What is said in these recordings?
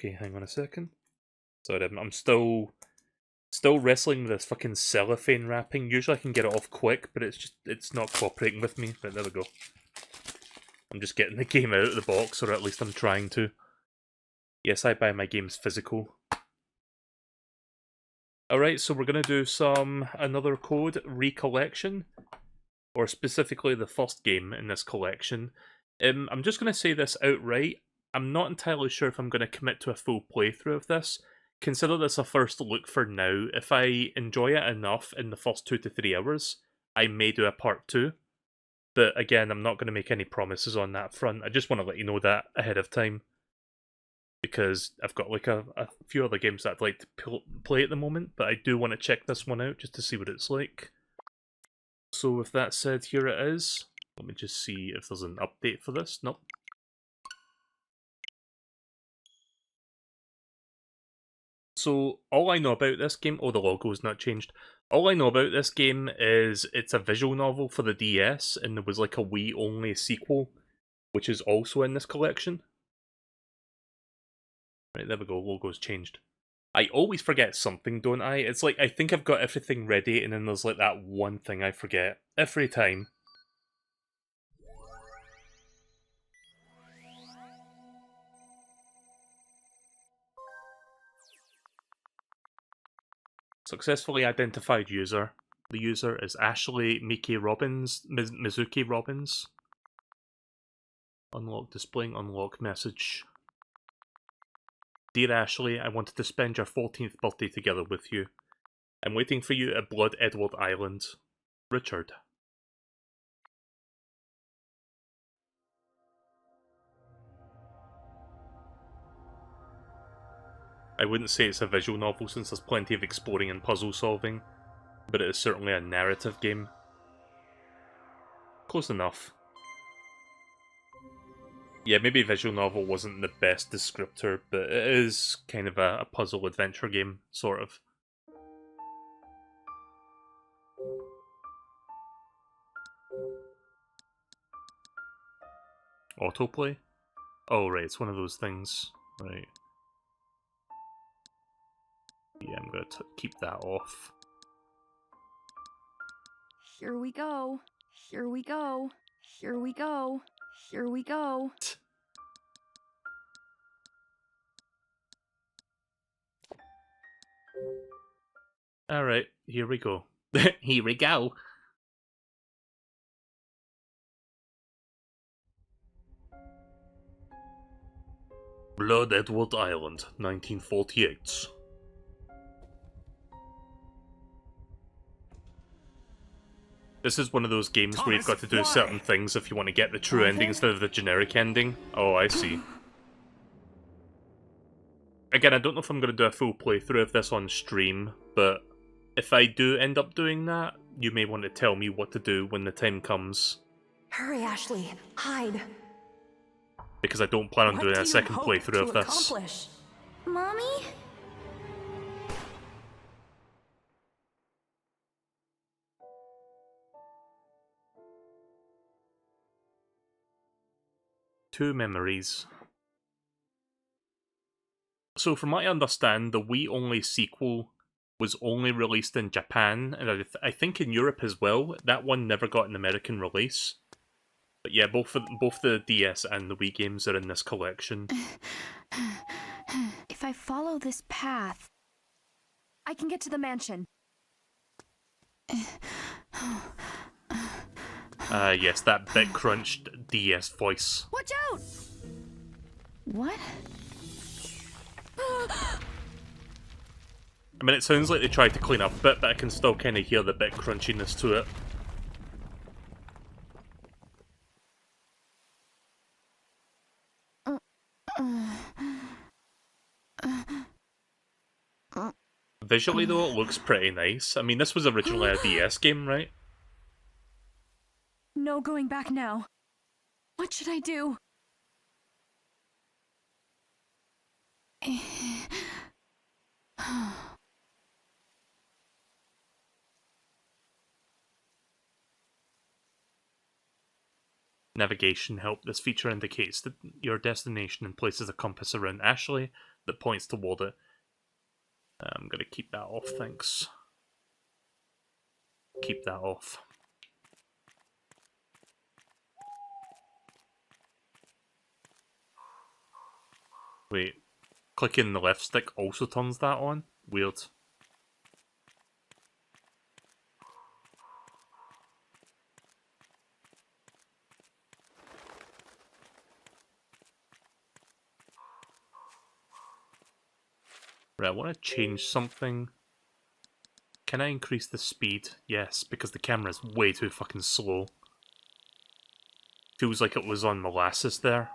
Okay, hang on a second. Sorry, I'm still wrestling with this fucking cellophane wrapping. Usually I can get it off quick, but it's not cooperating with me. But there we go. I'm just getting the game out of the box, or at least I'm trying to. Yes, I buy my games physical. Alright, so we're gonna do another code, Recollection, or specifically the first game in this collection. I'm just gonna say this outright. I'm not entirely sure if I'm gonna commit to a full playthrough of this. Consider this a first look for now. If I enjoy it enough in the first 2 to 3 hours, I may do a part 2. But again, I'm not going to make any promises on that front. I just want to let you know that ahead of time. Because I've got like a few other games that I'd like to play at the moment, but I do want to check this one out just to see what it's like. So with that said, here it is. Let me just see if there's an update for this. Nope. So all I know about this game, oh, the logo's not changed. All I know about this game is it's a visual novel for the DS, and there was like a Wii-only sequel, which is also in this collection. Right, there we go, logo's changed. I always forget something, don't I? It's like, I think I've got everything ready, and then there's like that one thing I forget. Every time. Successfully identified user. The user is Ashley Mizuki Robbins. Unlock, displaying unlock message. Dear Ashley, I wanted to spend your 14th birthday together with you. I'm waiting for you at Blood Edward Island. Richard. I wouldn't say it's a visual novel since there's plenty of exploring and puzzle solving, but it is certainly a narrative game. Close enough. Yeah, maybe visual novel wasn't the best descriptor, but it is kind of a puzzle adventure game, sort of. Autoplay? Oh, right, it's one of those things. Right. Yeah, I'm gonna keep that off. Here we go. Here we go. Here we go. Here we go. Alright, here we go. Here we go. Blood Edward Island, 1948. This is one of those games where you've got to do certain things if you want to get the true ending instead of the generic ending. Oh, I see. Again, I don't know if I'm going to do a full playthrough of this on stream, but if I do end up doing that, you may want to tell me what to do when the time comes. Hurry, Ashley. Hide. Because I don't plan on doing a second playthrough of this. Mommy? Two memories. So from what I understand, the Wii-only sequel was only released in Japan, and I think in Europe as well. That one never got an American release. But yeah, both the DS and the Wii games are in this collection. If I follow this path, I can get to the mansion. Yes, that bit crunched DS voice. Watch out! What? I mean, it sounds like they tried to clean up a bit, but I can still kind of hear the bit crunchiness to it. Visually, though, it looks pretty nice. I mean, this was originally a DS game, right? No going back now. What should I do? Navigation help. This feature indicates that your destination and places a compass around Ashley. that points toward it. I'm gonna keep that off, thanks. Keep that off. Wait, clicking the left stick also turns that on? Weird. Right, I want to change something. Can I increase the speed? Yes, because the camera's way too fucking slow. Feels like it was on molasses there.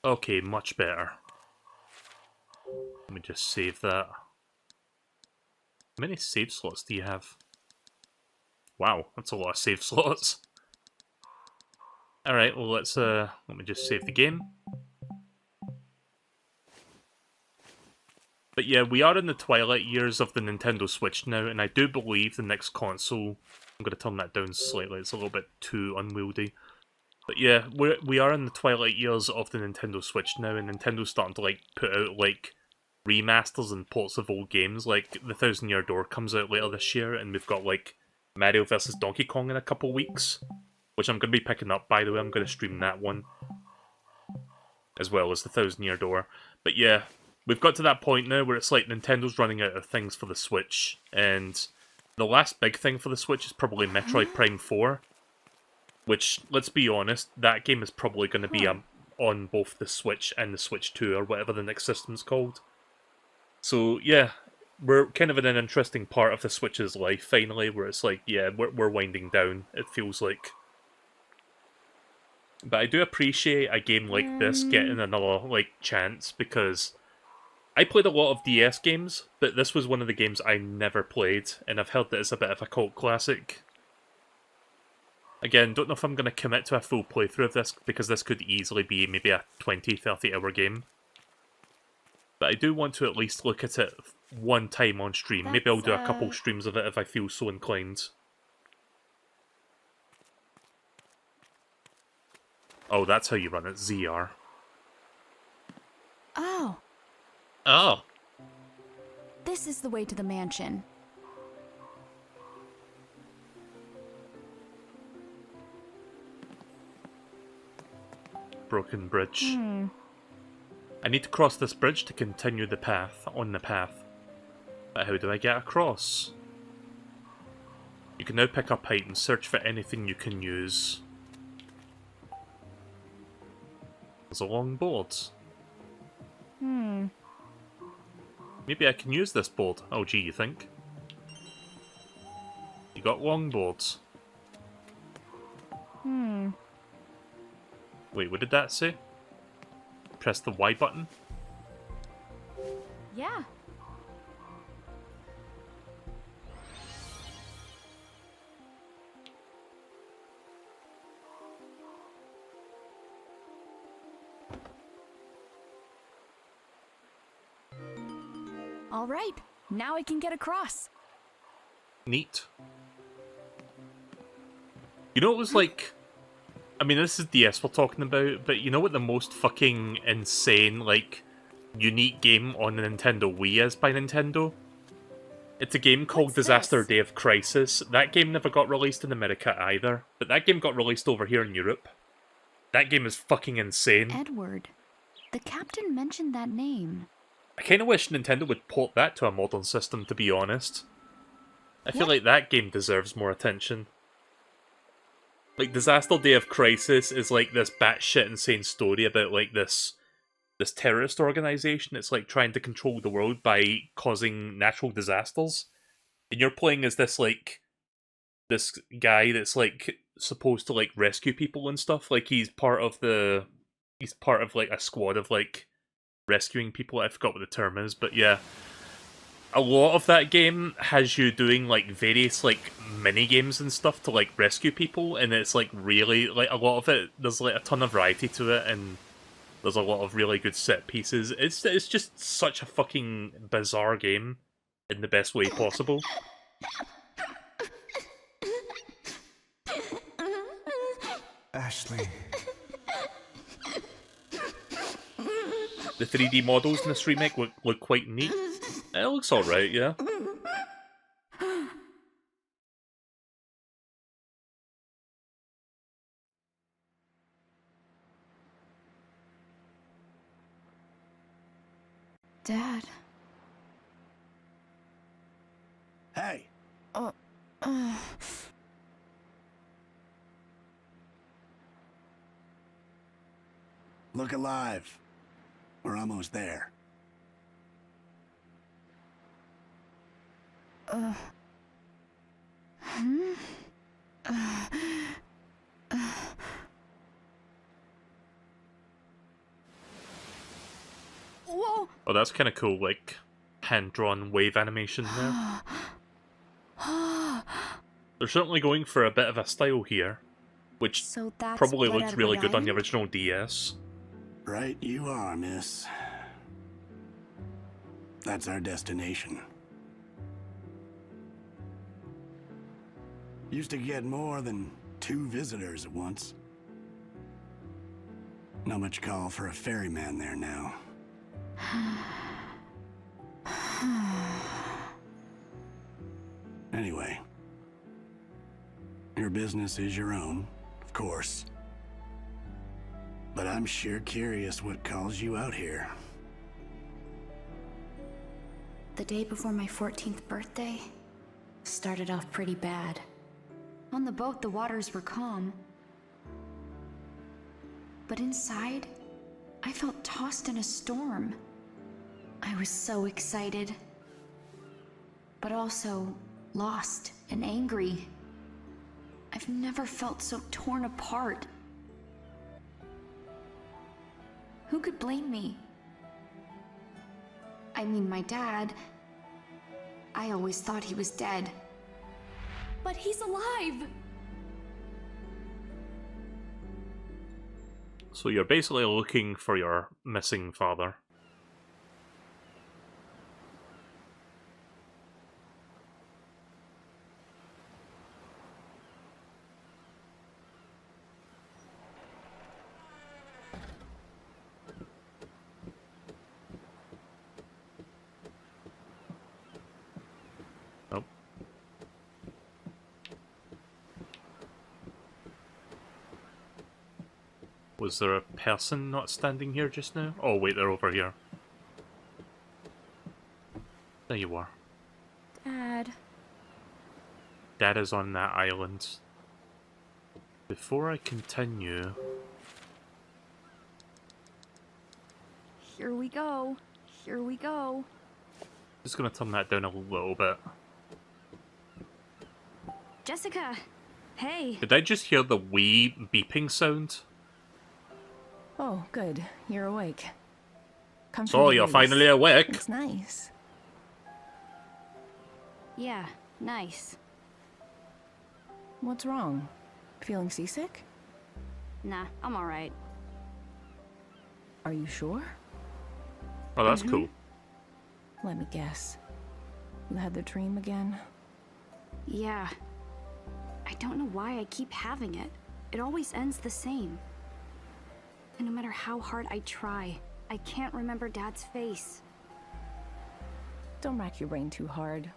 Okay, much better. Let me just save that. How many save slots do you have? Wow, that's a lot of save slots. Alright, well let me just save the game. But yeah, we are in the twilight years of the Nintendo Switch now, and I do believe the next console... I'm going to turn that down slightly, it's a little bit too unwieldy. But yeah, we are in the twilight years of the Nintendo Switch now, and Nintendo's starting to like put out like remasters and ports of old games. Like the Thousand Year Door comes out later this year, and we've got like Mario vs Donkey Kong in a couple weeks, which I'm going to be picking up, by the way. I'm going to stream that one, as well as the Thousand Year Door. But yeah, we've got to that point now where it's like Nintendo's running out of things for the Switch, and the last big thing for the Switch is probably Metroid Prime 4. Which, let's be honest, that game is probably going to be on both the Switch and the Switch 2, or whatever the next system's called. So, yeah, we're kind of in an interesting part of the Switch's life, finally, where it's like, yeah, we're winding down, it feels like. But I do appreciate a game like this getting another, like, chance, because I played a lot of DS games, but this was one of the games I never played, and I've heard that it's a bit of a cult classic. Again, don't know if I'm going to commit to a full playthrough of this, because this could easily be maybe a 20-30 hour game. But I do want to at least look at it one time on stream. Maybe I'll do a couple streams of it if I feel so inclined. Oh, that's how you run it, ZR. Oh. Oh. This is the way to the mansion. Broken bridge. I need to cross this bridge to continue the path, on the path. But how do I get across? You can now pick up items, search for anything you can use. There's a long board. Maybe I can use this board. Oh gee, you think? You got long boards. Wait, what did that say? Press the Y button? Yeah. All right, now I can get across. Neat. You know what was like... I mean, this is DS we're talking about, but you know what the most fucking insane, like, unique game on the Nintendo Wii is by Nintendo? It's a game called Disaster Day of Crisis. That game never got released in America either, but that game got released over here in Europe. That game is fucking insane. Edward. The captain mentioned that name. I kinda wish Nintendo would port that to a modern system, to be honest. I feel like that game deserves more attention. Like, Disaster Day of Crisis is like this batshit insane story about like this terrorist organization. It's like trying to control the world by causing natural disasters. And you're playing as this guy that's like supposed to like rescue people and stuff. Like he's part of like a squad of like rescuing people. I forgot what the term is, but yeah. A lot of that game has you doing like various like mini games and stuff to like rescue people, and it's like really like a lot of it. There's like a ton of variety to it, and there's a lot of really good set pieces. It's just such a fucking bizarre game in the best way possible. Ashley. The 3D models in this remake look quite neat. It looks alright, yeah. Dad. Hey, Uh. look alive. We're almost there. Whoa! Oh, that's kind of cool, like, hand-drawn wave animation there. They're certainly going for a bit of a style here, which So that's probably what looked Edward really good on the Island? original DS. Right you are, miss. That's our destination. Used to get more than 2 visitors at once. Not much call for a ferryman there now. Anyway, your business is your own, of course. But I'm sure curious what calls you out here. The day before my 14th birthday started off pretty bad. On the boat, the waters were calm. But inside, I felt tossed in a storm. I was so excited, but also lost and angry. I've never felt so torn apart. Who could blame me? I mean, my dad. I always thought he was dead. But he's alive! So you're basically looking for your missing father. Nope. Was there a person not standing here just now? Oh wait, they're over here. There you are. Dad. Dad is on that island. Before I continue... Here we go. Here we go. Just gonna turn that down a little bit. Jessica! Hey! Did I just hear the wee beeping sound? Oh, good. You're awake. Come So you're finally awake. It's nice. Yeah, nice. What's wrong? Feeling seasick? Nah, I'm alright. Are you sure? Oh, that's cool. Let me guess. You had the dream again? Yeah. I don't know why I keep having it. It always ends the same. And no matter how hard I try, I can't remember Dad's face. Don't rack your brain too hard.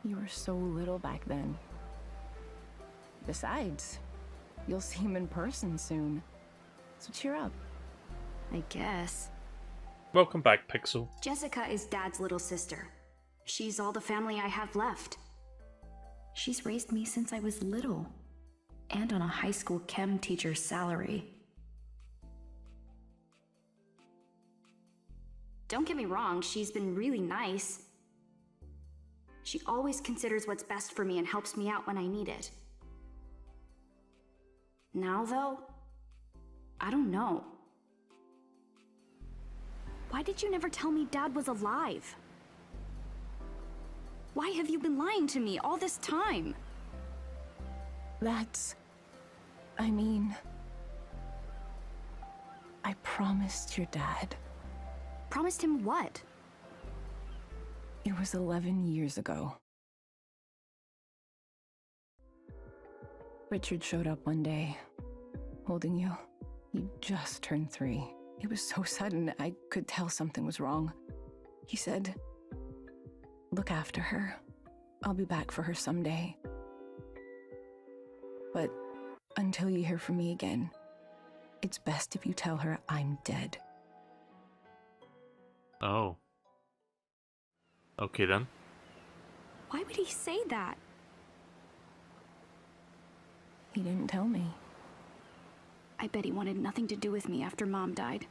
You were so little back then. Besides, you'll see him in person soon. So cheer up. I guess. Welcome back, Pixel. Jessica is Dad's little sister. She's all the family I have left. She's raised me since I was little, and on a high school chem teacher's salary. Don't get me wrong, she's been really nice. She always considers what's best for me and helps me out when I need it. Now, though, I don't know. Why did you never tell me Dad was alive? Why have you been lying to me all this time? I mean... I promised your dad. Promised him what? It was 11 years ago. Richard showed up one day, holding you. He just turned 3. It was so sudden, I could tell something was wrong. He said, "Look after her. I'll be back for her someday. But until you hear from me again, it's best if you tell her I'm dead." Oh. Okay then. Why would he say that? He didn't tell me. I bet he wanted nothing to do with me after Mom died.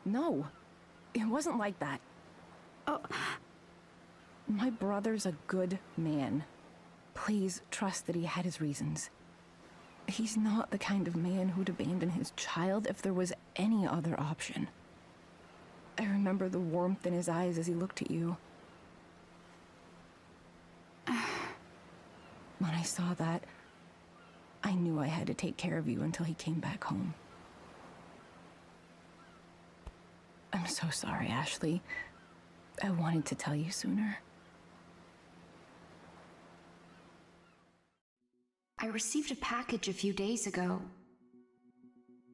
No, it wasn't like that. Oh, My brother's a good man. Please trust that he had his reasons. He's not the kind of man who'd abandon his child if there was any other option. I remember the warmth in his eyes as he looked at you. When I saw that, I knew I had to take care of you until he came back home. I'm so sorry, Ashley. I wanted to tell you sooner. I received a package a few days ago.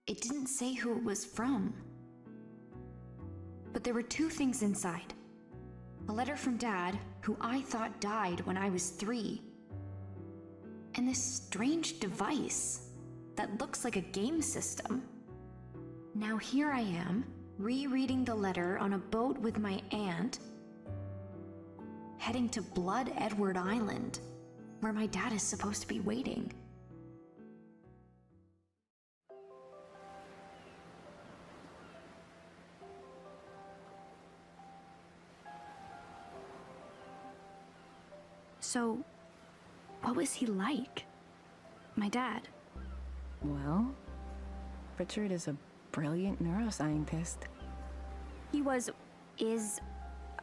It didn't say who it was from. But there were two things inside. A letter from Dad, who I thought died when I was 3. And this strange device that looks like a game system. Now here I am, rereading the letter on a boat with my aunt, heading to Blood Edward Island, where my dad is supposed to be waiting. so what was he like? My dad. Well, Richard is a brilliant neuroscientist. He is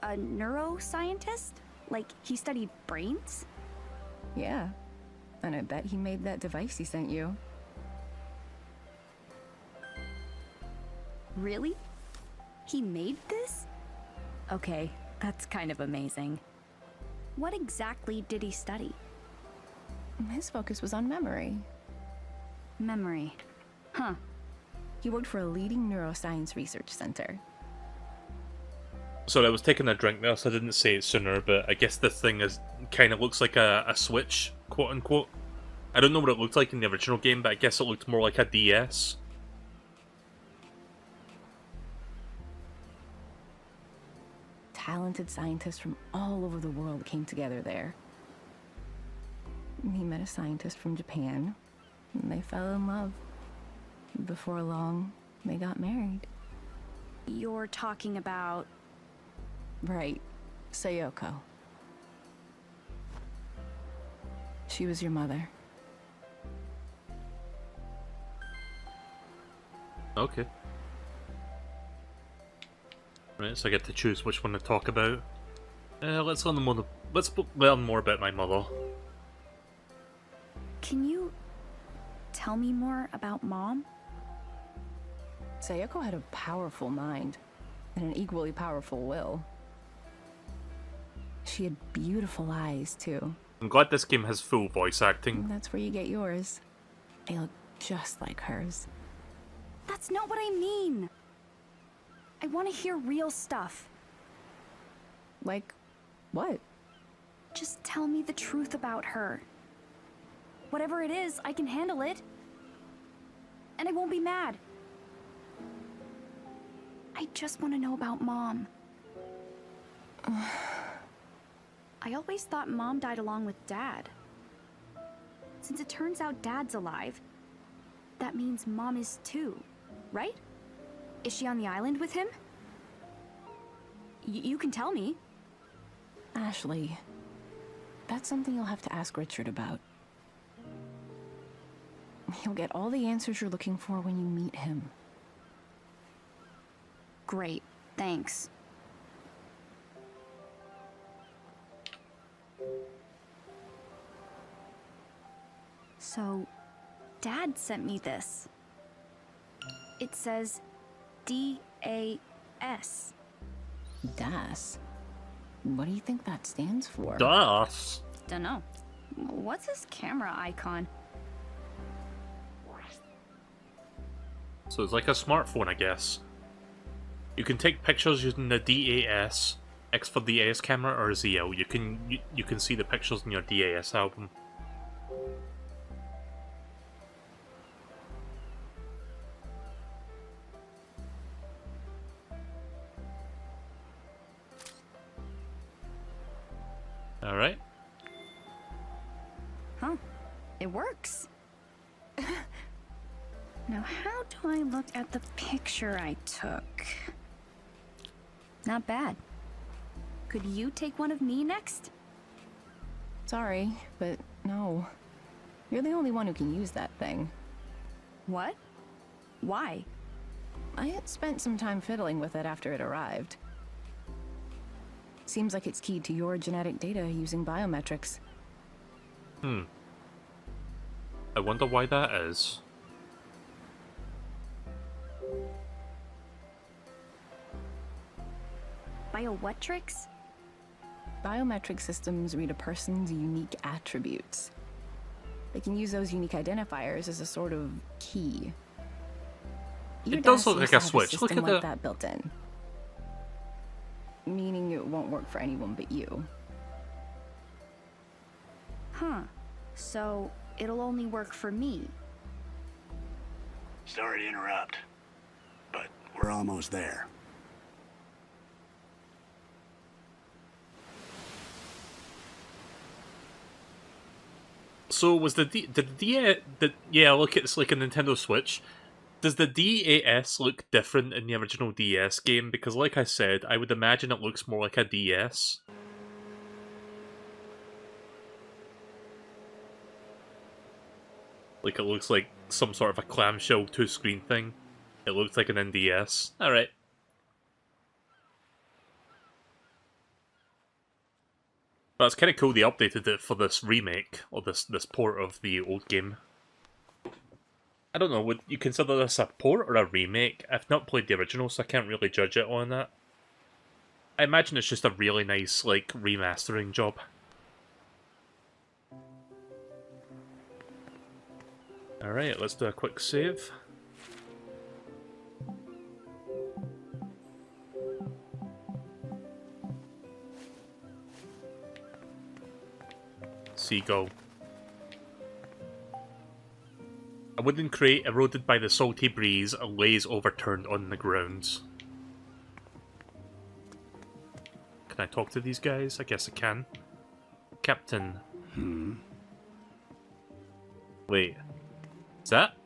a neuroscientist? Like, he studied brains? Yeah, and I bet he made that device he sent you. Really? He made this? Okay, that's kind of amazing. What exactly did he study? His focus was on memory. Memory. Huh. He worked for a leading neuroscience research center. Sorry, I was taking a drink there, so I didn't say it sooner, but I guess this thing is kind of looks like a Switch, quote-unquote. I don't know what it looked like in the original game, but I guess it looked more like a DS. Talented scientists from all over the world came together there. He met a scientist from Japan, and they fell in love. Before long, they got married. You're talking about... Right, Sayoko. She was your mother. Okay. Right, so I get to choose which one to talk about. Let's learn more about my mother. Can you tell me more about Mom? Sayoko had a powerful mind, and an equally powerful will. She had beautiful eyes, too. I'm glad this game has full voice acting. And that's where you get yours. They look just like hers. That's not what I mean! I want to hear real stuff. Like, what? Just tell me the truth about her. Whatever it is, I can handle it. And I won't be mad. I just want to know about Mom. I always thought Mom died along with Dad. Since it turns out Dad's alive, that means Mom is too, right? Is she on the island with him? You can tell me. Ashley, that's something you'll have to ask Richard about. He'll get all the answers you're looking for when you meet him. Great, thanks. So, Dad sent me this. It says D-A-S. DAS? What do you think that stands for? Das. Dunno. What's his camera icon? So it's like a smartphone, I guess. You can take pictures using the DAS, X for DAS camera, or ZL. You can see the pictures in your DAS album. Alright. Huh. It works. Now, how do I look at the picture I took? Not bad. Could you take one of me next? Sorry, but no. You're the only one who can use that thing. What? Why? I had spent some time fiddling with it after it arrived. Seems like it's keyed to your genetic data using biometrics. I wonder why that is. Biometrics? Biometric systems read a person's unique attributes. They can use those unique identifiers as a sort of key. Your It does DAS look like used to a have switch. Look system at like the... that built in. Meaning it won't work for anyone but you. Huh. So, it'll only work for me. Sorry to interrupt, but we're almost there. So was yeah, look, it's like a Nintendo Switch. Does the DAS look different in the original DS game? Because like I said, I would imagine it looks more like a DS. Like it looks like some sort of a clamshell 2-screen thing. It looks like an NDS. Alright. But it's kind of cool they updated it for this remake, or this port of the old game. I don't know, would you consider this a port or a remake? I've not played the original, so I can't really judge it on that. I imagine it's just a really nice, like, remastering job. Alright, let's do a quick save. Seagull. A wooden crate eroded by the salty breeze lays overturned on the grounds. Can I talk to these guys? I guess I can. Captain. Wait. Is that?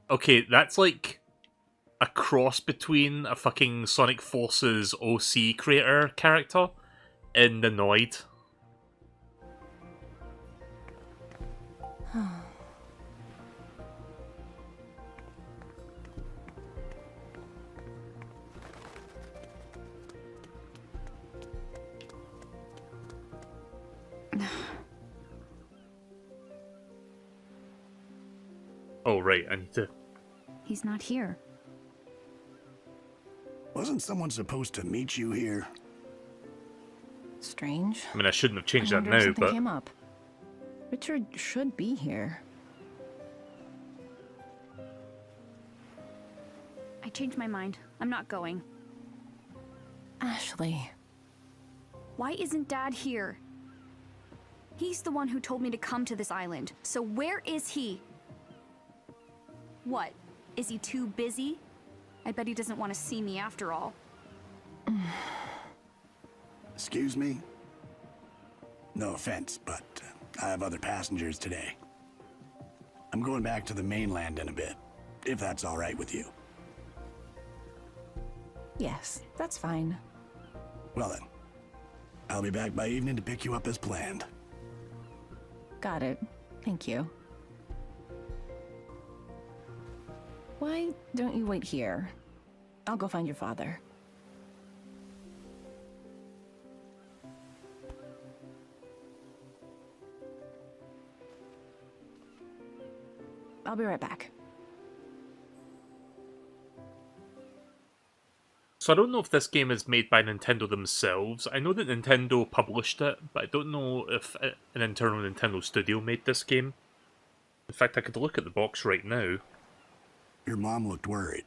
Okay, that's like a cross between a fucking Sonic Forces OC creator character and the Noid. Oh, right, I need to... He's not here. Wasn't someone supposed to meet you here? Strange. I mean, I shouldn't have changed I that wonder if now, something but... came up. Richard should be here. I changed my mind. I'm not going. Ashley. Why isn't Dad here? He's the one who told me to come to this island. So where is he? What? Is he too busy? I bet he doesn't want to see me after all. Excuse me? No offense, but I have other passengers today. I'm going back to the mainland in a bit, if that's all right with you. Yes, that's fine. Well then, I'll be back by evening to pick you up as planned. Got it. Thank you. Why don't you wait here? I'll go find your father. I'll be right back. So I don't know if this game is made by Nintendo themselves. I know that Nintendo published it, but I don't know if an internal Nintendo studio made this game. In fact, I could look at the box right now. Your mom looked worried.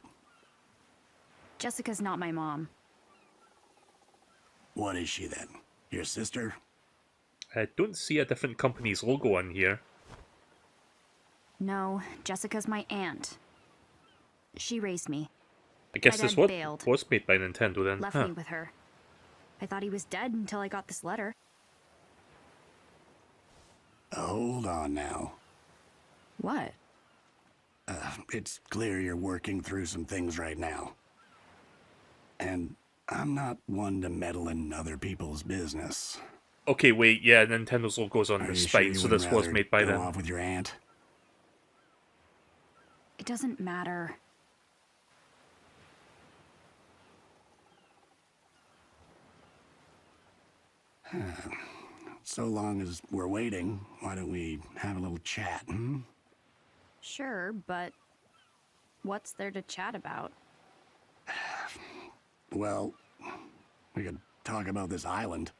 Jessica's not my mom. What is she then? Your sister? I don't see a different company's logo on here. No, Jessica's my aunt. She raised me. I guess My this dad bailed. was made by Nintendo then. Left Huh. me with her. I thought he was dead until I got this letter. Hold on now. What? It's clear you're working through some things right now. And I'm not one to meddle in other people's business. Okay, wait, yeah, Nintendo's logo's on Are the you sure spine, you so wouldn't this was rather made by go them. off with your aunt? It doesn't matter. So long as we're waiting, why don't we have a little chat, hmm? Sure, but what's there to chat about? Well, we could talk about this island.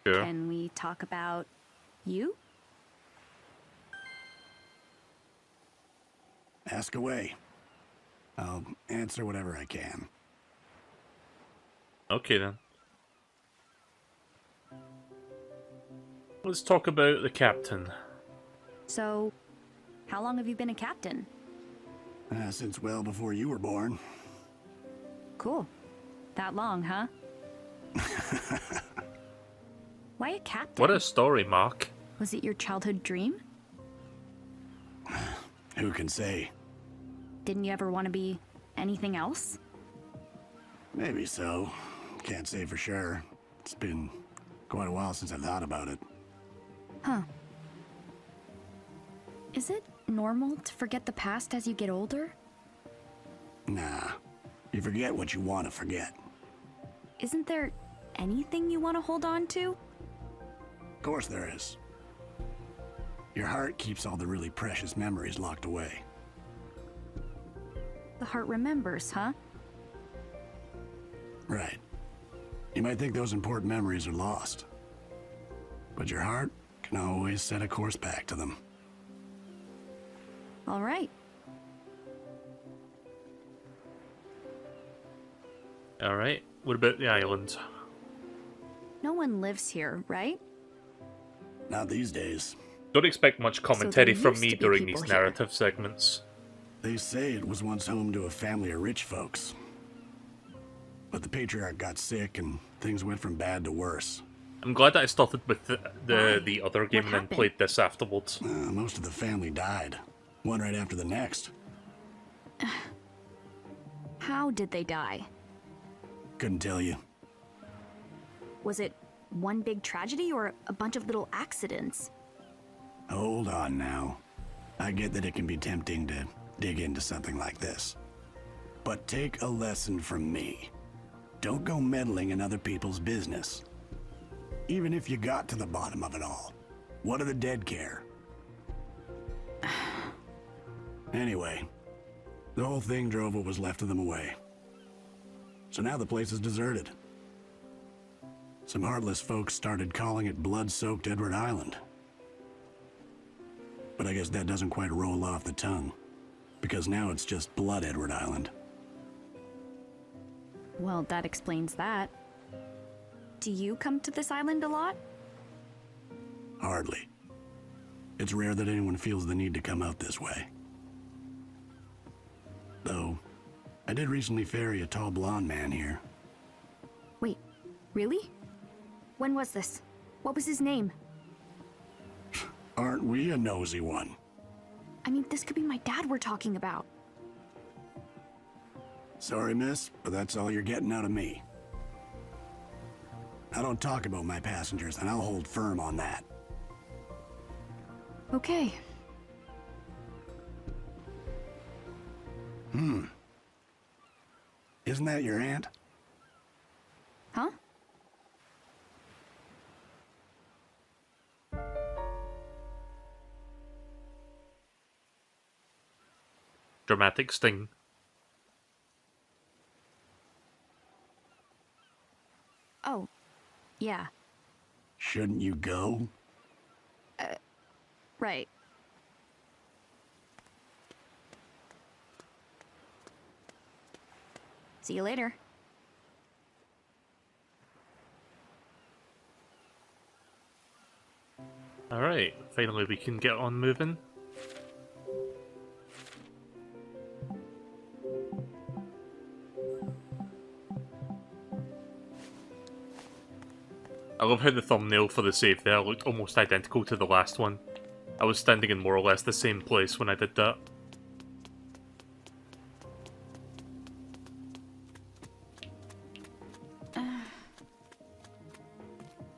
Sure. Can we talk about you? Ask away. I'll answer whatever I can. Okay then. Let's talk about the captain. So, how long have you been a captain? Since well before you were born. Cool. That long, huh? Why a captain? What a story, Mark. Was it your childhood dream? Who can say? Didn't you ever want to be anything else? Maybe so. Can't say for sure. It's been quite a while since I thought about it. Huh. Is it normal to forget the past as you get older? Nah. You forget what you want to forget. Isn't there anything you want to hold on to? Of course there is. Your heart keeps all the really precious memories locked away. The heart remembers, huh? Right. You might think those important memories are lost. But your heart can always set a course back to them. All right. Alright, what about the island? No one lives here, right? Not these days. Don't expect much commentary there from used me to be during people these here. narrative segments. They say it was once home to a family of rich folks. But the patriarch got sick and things went from bad to worse. I'm glad that I started with the Why? other game and then happened? played this afterwards. Most of the family died. One right after the next. How did they die? Couldn't tell you. Was it one big tragedy or a bunch of little accidents? Hold on now. I get that it can be tempting to dig into something like this. But take a lesson from me. Don't go meddling in other people's business. Even if you got to the bottom of it all. What do the dead care? Anyway, the whole thing drove what was left of them away. So now the place is deserted. Some heartless folks started calling it blood-soaked Edward Island. But I guess that doesn't quite roll off the tongue. Because now it's just Blood Edward Island. Well, that explains that. Do you come to this island a lot? Hardly. It's rare that anyone feels the need to come out this way. Though, I did recently ferry a tall blonde man here. Wait, really? When was this? What was his name? Aren't we a nosy one? I mean, this could be my dad we're talking about. Sorry, miss, but that's all you're getting out of me. I don't talk about my passengers, and I'll hold firm on that. Okay. Isn't that your aunt? Huh? Dramatic sting. Oh, yeah. Shouldn't you go? Right. See you later. Alright, finally we can get on moving. I love how the thumbnail for the save there looked almost identical to the last one. I was standing in more or less the same place when I did that.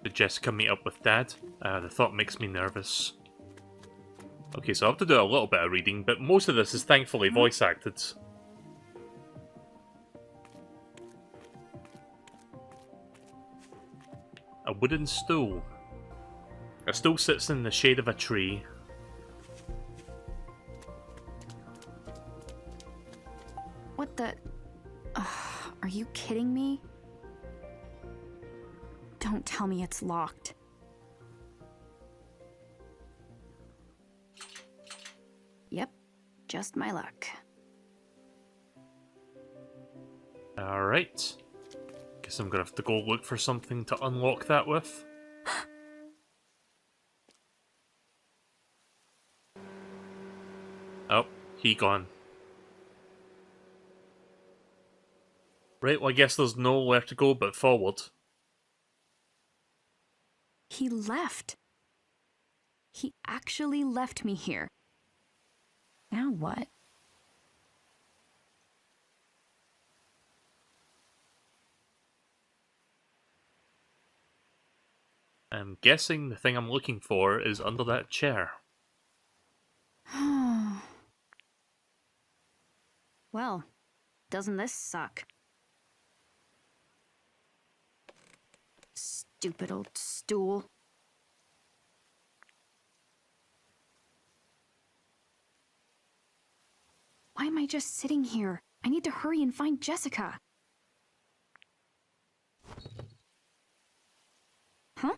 Did Jessica meet up with Dad? The thought makes me nervous. Okay, so I have to do a little bit of reading, but most of this is thankfully voice acted. A wooden stool. A stool sits in the shade of a tree. What the... are you kidding me? Don't tell me it's locked. Yep, just my luck. Alright. Guess I'm gonna have to go look for something to unlock that with. Oh, he gone. Right, well I guess there's nowhere to go but forward. He left. He actually left me here. Now what? I'm guessing the thing I'm looking for is under that chair. Well, doesn't this suck? Stupid old stool. Why am I just sitting here? I need to hurry and find Jessica. Huh?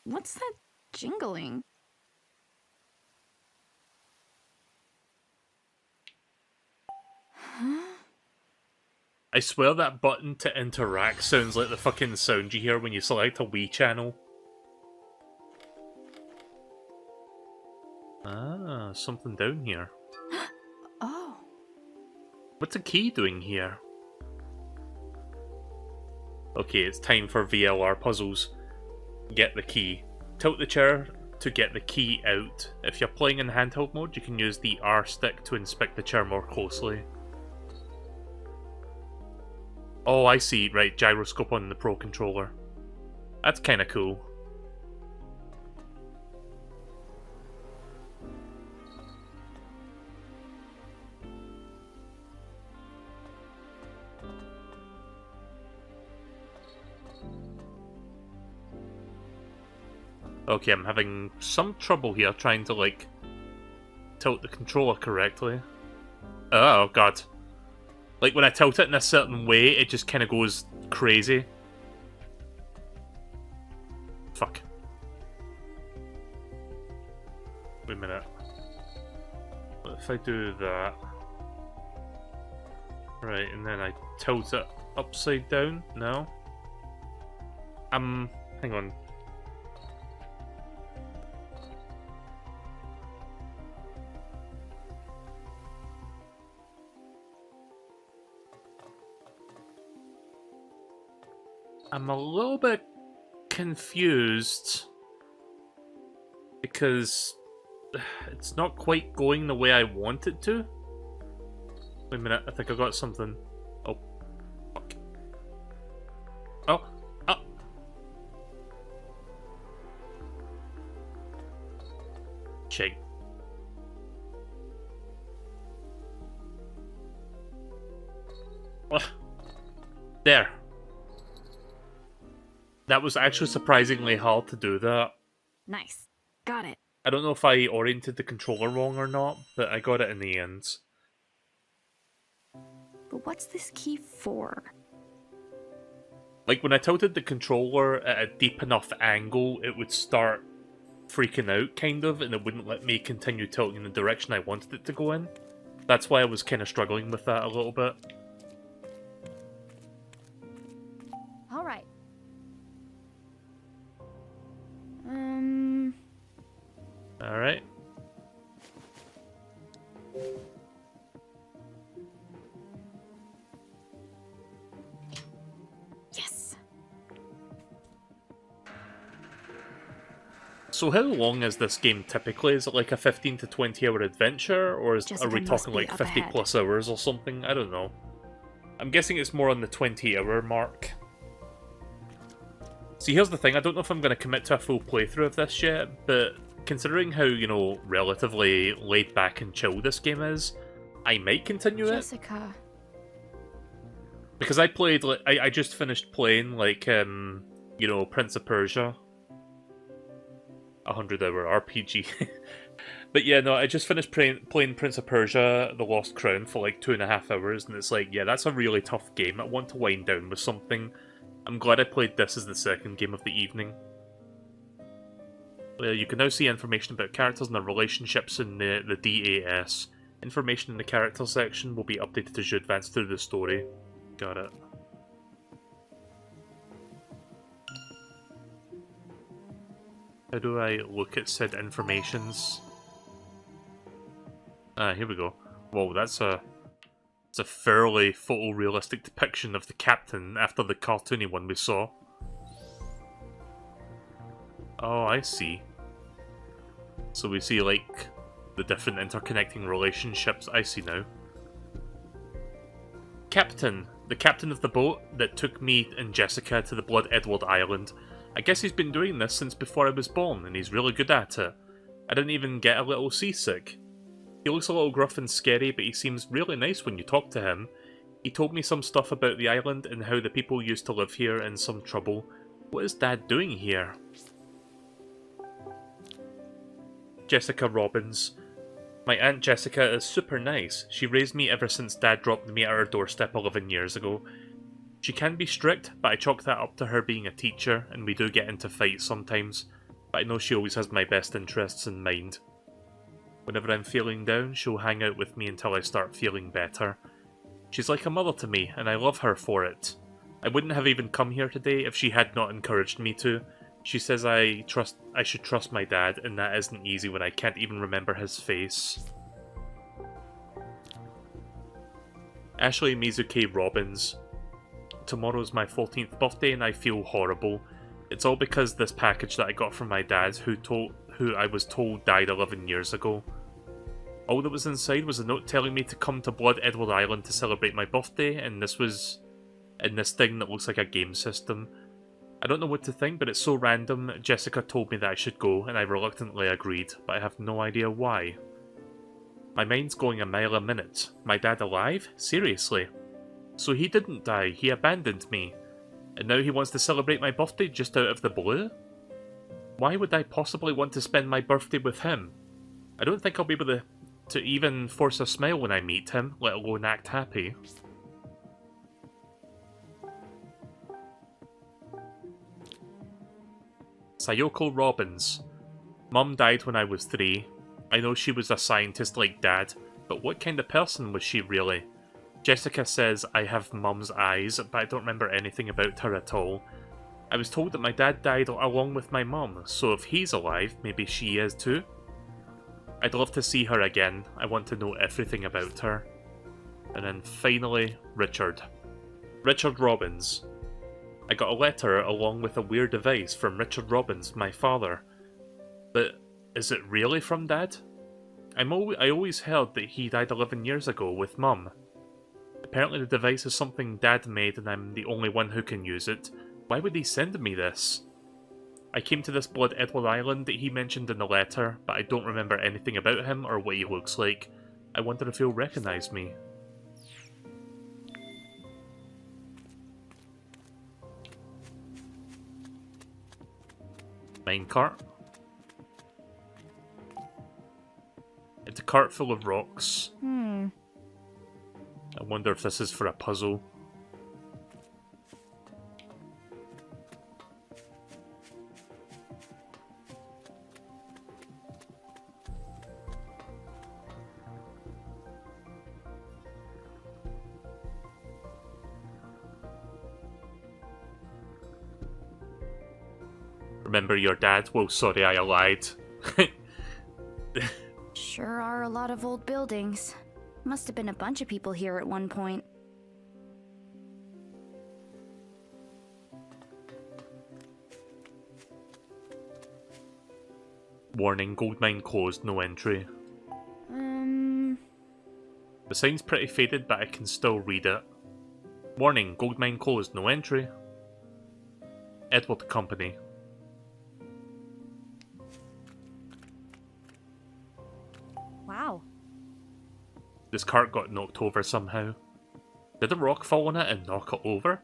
What's that jingling? Huh? I swear that button to interact sounds like the fucking sound you hear when you select a Wii channel. Ah, something down here. Oh. What's a key doing here? Okay, it's time for VLR puzzles. Get the key. Tilt the chair to get the key out. If you're playing in handheld mode, you can use the R stick to inspect the chair more closely. Oh, I see. Right, gyroscope on the Pro Controller. That's kinda cool. Okay, I'm having some trouble here trying to, like, tilt the controller correctly. Oh, God. Like, when I tilt it in a certain way, it just kind of goes crazy. Fuck. Wait a minute. What if I do that? Right, and then I tilt it upside down? No? Hang on. I'm a little bit confused because it's not quite going the way I want it to. Wait a minute, I think I got something. Oh, fuck. Oh, oh. Shit. There. That was actually surprisingly hard to do that. Nice. Got it. I don't know if I oriented the controller wrong or not, but I got it in the end. But what's this key for? Like, when I tilted the controller at a deep enough angle, it would start freaking out, kind of, and it wouldn't let me continue tilting in the direction I wanted it to go in. That's why I was kind of struggling with that a little bit. All right. Alright. Yes. So how long is this game typically? Is it like a 15 to 20 hour adventure, or are Jessica we must talking be like up 50 ahead. plus hours or something? I don't know. I'm guessing it's more on the 20-hour mark. See, here's the thing, I don't know if I'm going to commit to a full playthrough of this yet, but considering how, you know, relatively laid back and chill this game is, I might continue Jessica. Because I played, like, I just finished playing, like, you know, Prince of Persia. 100-hour RPG. But yeah, no, I just finished playing Prince of Persia, The Lost Crown, for like 2.5 hours, and it's like, yeah, that's a really tough game. I want to wind down with something. I'm glad I played this as the second game of the evening. You can now see information about characters and their relationships in the DAS. Information in the character section will be updated as you advance through the story. Got it. How do I look at said informations? Ah, here we go. Whoa, it's a fairly photorealistic depiction of the captain after the cartoony one we saw. Oh, I see. So we see, like, the different interconnecting relationships. I see now. Captain. The captain of the boat that took me and Jessica to the Blood Edward Island. I guess he's been doing this since before I was born, and he's really good at it. I didn't even get a little seasick. He looks a little gruff and scary, but he seems really nice when you talk to him. He told me some stuff about the island and how the people used to live here in some trouble. What is Dad doing here? Jessica Robbins. My Aunt Jessica is super nice. She raised me ever since Dad dropped me at her doorstep 11 years ago. She can be strict, but I chalk that up to her being a teacher, and we do get into fights sometimes. But I know she always has my best interests in mind. Whenever I'm feeling down, she'll hang out with me until I start feeling better. She's like a mother to me, and I love her for it. I wouldn't have even come here today if she had not encouraged me to. She says I should trust my dad, and that isn't easy when I can't even remember his face. Ashley Mizuki Robbins. Tomorrow's my 14th birthday and I feel horrible. It's all because this package that I got from my dad, who I was told died 11 years ago. All that was inside was a note telling me to come to Blood Edward Island to celebrate my birthday, and this was in this thing that looks like a game system. I don't know what to think, but it's so random. Jessica told me that I should go, and I reluctantly agreed, but I have no idea why. My mind's going a mile a minute. My dad alive? Seriously? So he didn't die, he abandoned me. And now he wants to celebrate my birthday just out of the blue? Why would I possibly want to spend my birthday with him? I don't think I'll be able to even force a smile when I meet him, let alone act happy. Sayoko Robbins. Mum died when I was 3. I know she was a scientist like Dad, but what kind of person was she really? Jessica says I have Mum's eyes, but I don't remember anything about her at all. I was told that my dad died along with my mum, so if he's alive, maybe she is too? I'd love to see her again. I want to know everything about her. And then finally, Richard. Richard Robbins. I got a letter along with a weird device from Richard Robbins, my father. But is it really from Dad? I always heard that he died 11 years ago with Mum. Apparently the device is something Dad made and I'm the only one who can use it. Why would he send me this? I came to this Blood Edward Island that he mentioned in the letter, but I don't remember anything about him or what he looks like. I wonder if he'll recognise me. Minecart. It's a cart full of rocks. I wonder if this is for a puzzle. Remember your dad? Well, sorry, I lied. Sure are a lot of old buildings. Must have been a bunch of people here at one point. Warning, gold mine closed, no entry. The sign's pretty faded, but I can still read it. Warning, gold mine closed, no entry. Edward Company. Wow. This cart got knocked over somehow. Did a rock fall on it and knock it over?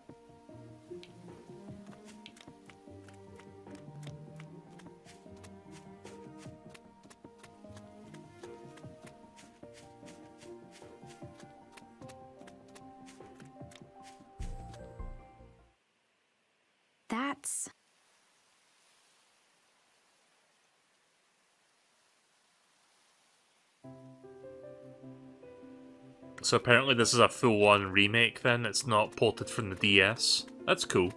That's... So apparently this is a full-on remake then, it's not ported from the DS. That's cool.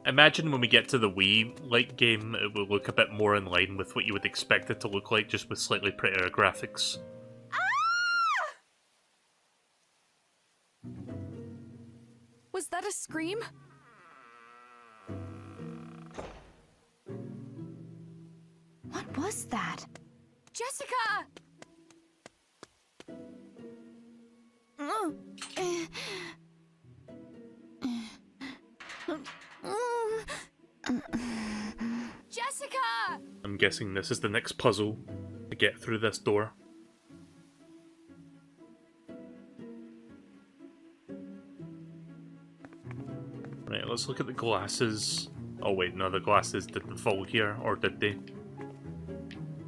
Imagine when we get to the Wii-like game, it will look a bit more in line with what you would expect it to look like, just with slightly prettier graphics. Was that a scream? What was that? Jessica! Jessica! I'm guessing this is the next puzzle to get through this door. Right, let's look at the glasses. Oh wait, no, the glasses didn't fall here, or did they?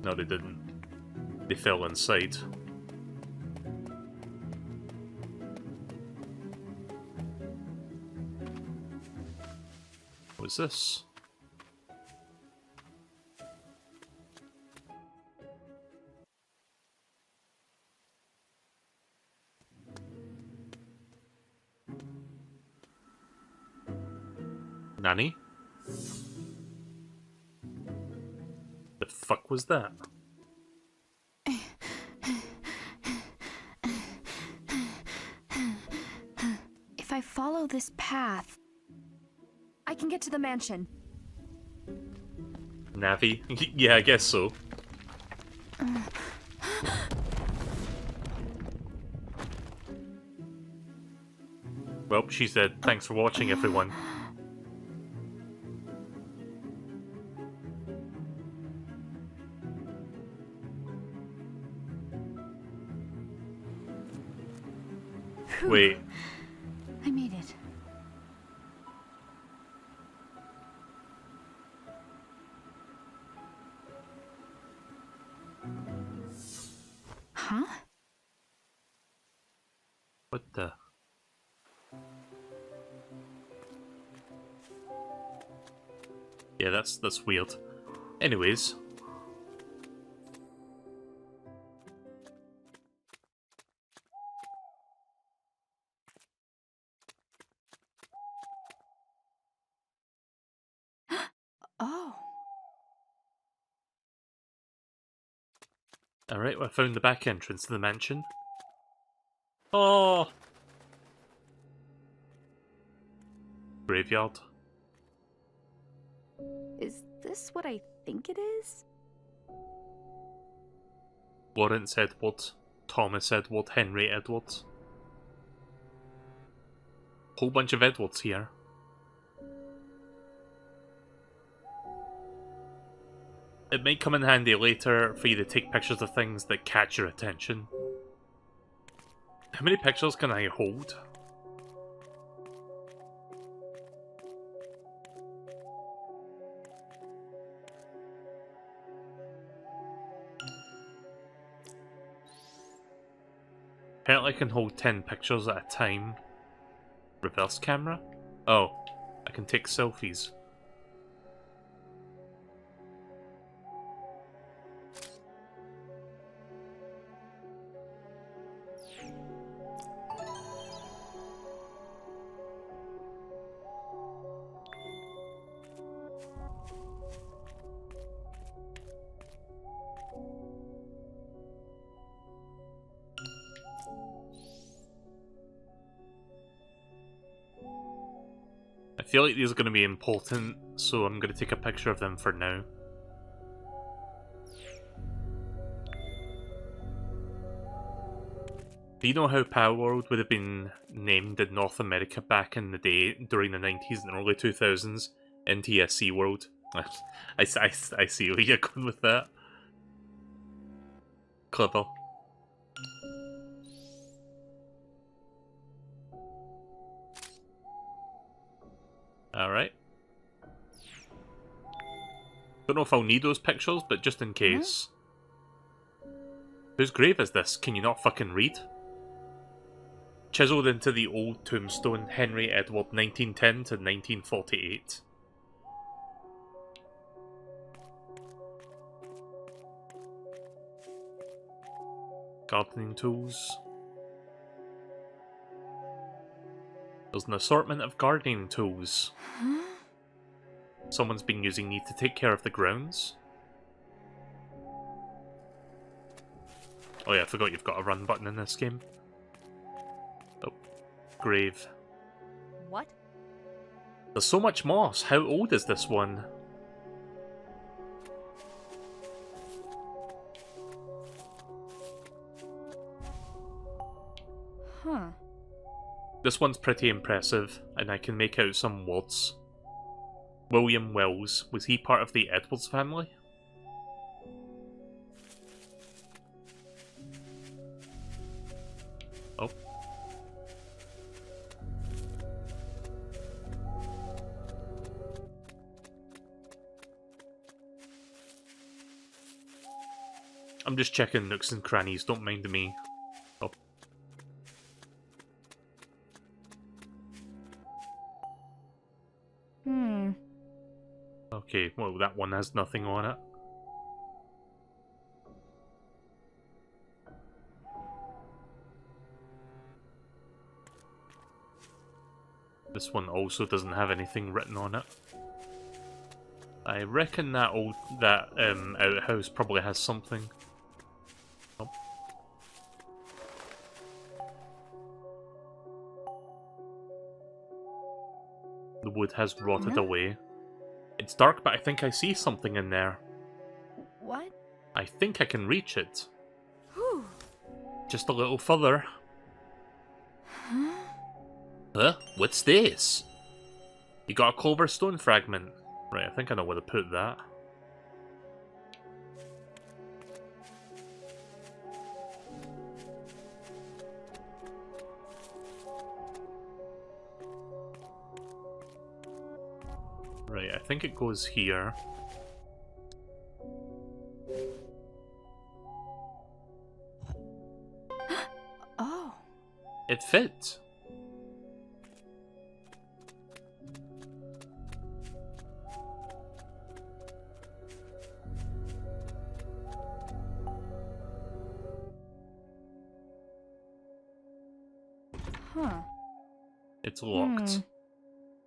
No, they didn't. They fell inside. What's this? Nanny? The fuck was that? If I follow this path, I can get to the mansion. Navi? Yeah, I guess so. Well, she said, thanks for watching, everyone. Wait. I made it. Huh? What the? Yeah, that's weird. Anyways. Oh. Alright, well, I found the back entrance to the mansion. Oh! Graveyard. Is this what I think it is? Lawrence Edwards, Thomas Edward, Henry Edwards. Whole bunch of Edwards here. It might come in handy later for you to take pictures of things that catch your attention. How many pictures can I hold? Apparently I can hold 10 pictures at a time. Reverse camera? Oh, I can take selfies. I feel like these are going to be important, so I'm going to take a picture of them for now. Do you know how Power World would have been named in North America back in the day, during the 90s and early 2000s? NTSC World. I see where you're going with that. Clever. Alright. Don't know if I'll need those pictures, but just in case. Whose grave is this? Can you not fucking read? Chiseled into the old tombstone, Henry Edward, 1910 to 1948. Gardening tools. There's an assortment of gardening tools. Someone's been using these to take care of the grounds. Oh yeah, I forgot you've got a run button in this game. Oh, grave. What? There's so much moss. How old is this one? Huh. This one's pretty impressive, and I can make out some words. William Wells. Was he part of the Edwards family? Oh. I'm just checking nooks and crannies, don't mind me. Oh. Okay, well that one has nothing on it. This one also doesn't have anything written on it. I reckon that outhouse probably has something. Oh. The wood has rotted away. It's dark, but I think I see something in there. What? I think I can reach it. Whew. Just a little further. Huh? What's this? You got a Culver Stone fragment. Right, I think I know where to put that. Right, I think it goes here. Oh. It fit. Huh. It's locked.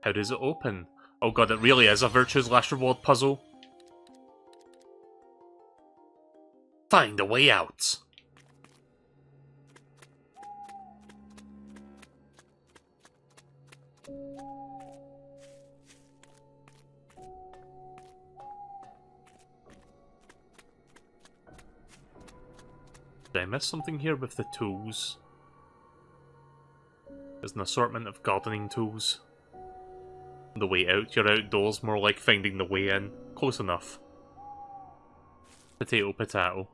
How does it open? Oh god, it really is a Virtue's Last Reward puzzle. Find a way out. Did I miss something here with the tools? There's an assortment of gardening tools. The way out, you're outdoors, more like finding the way in. Close enough. Potato, potato.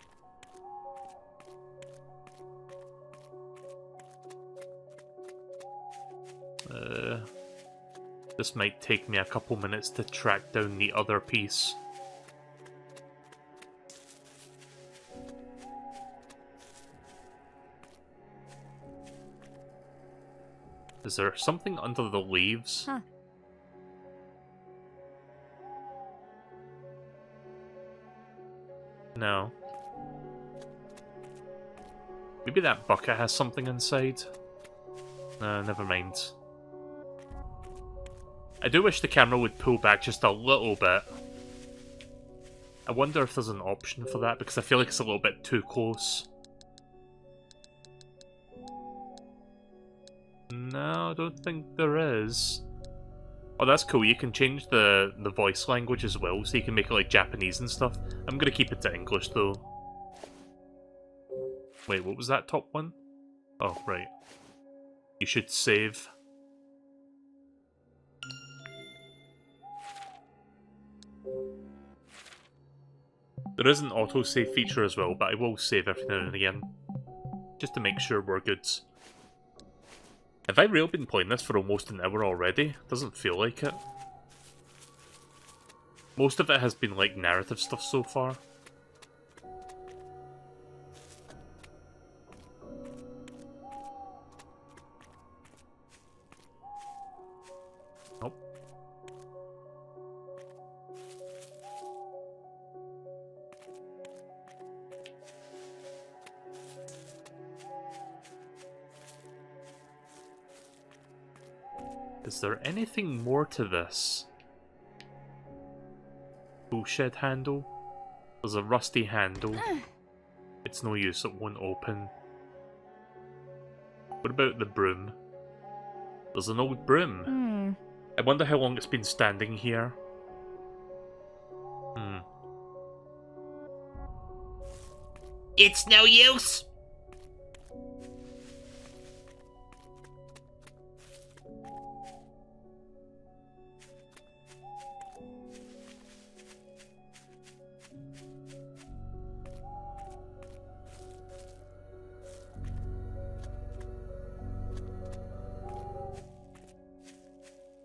This might take me a couple minutes to track down the other piece. Is there something under the leaves? Huh. No. Maybe that bucket has something inside? No, never mind. I do wish the camera would pull back just a little bit. I wonder if there's an option for that, because I feel like it's a little bit too close. No, I don't think there is. Oh, that's cool. You can change the voice language as well, so you can make it like Japanese and stuff. I'm gonna keep it to English, though. Wait, what was that top one? Oh, right. You should save. There is an autosave feature as well, but I will save every now and again. Just to make sure we're good. Have I really been playing this for almost an hour already? Doesn't feel like it. Most of it has been like narrative stuff so far. Nope. Is there anything more to this? Toolshed handle? There's a rusty handle. It's no use, it won't open. What about the broom? There's an old broom. I wonder how long it's been standing here. It's no use!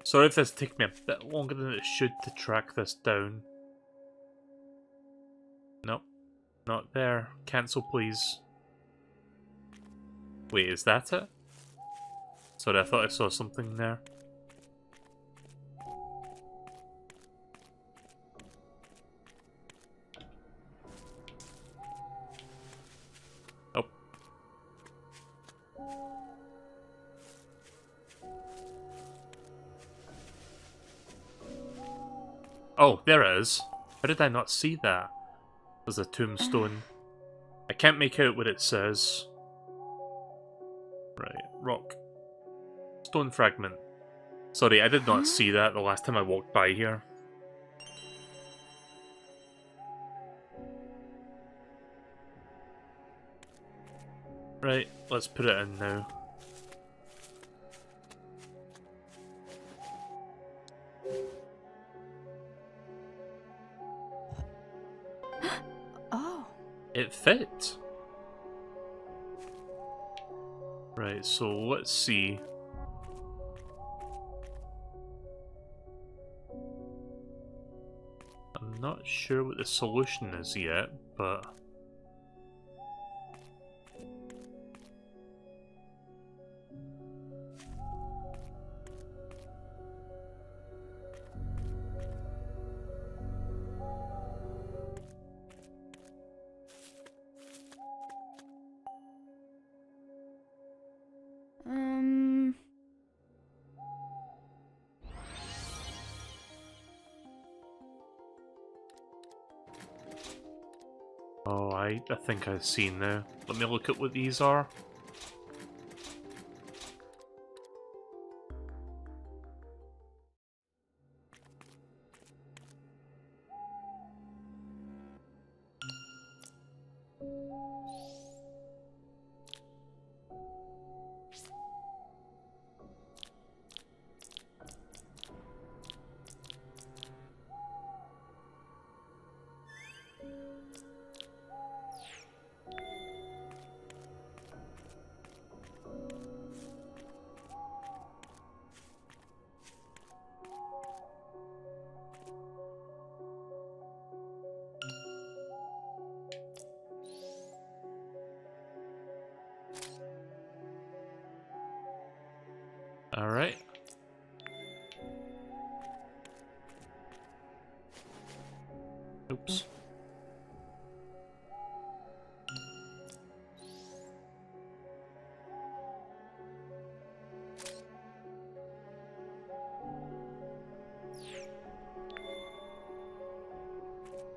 Sorry if this takes me a bit longer than it should to track this down. Nope. Not there. Cancel, please. Wait, is that it? Sorry, I thought I saw something there. Oh. Oh, there it is. How did I not see that? There's a tombstone. I can't make out what it says. Right, rock. Stone fragment. Sorry, I did not see that the last time I walked by here. Right, let's put it in now. It fit. Right, so let's see. I'm not sure what the solution is yet, but... Oh, I think I've seen now. Let me look at what these are. Alright. Oops.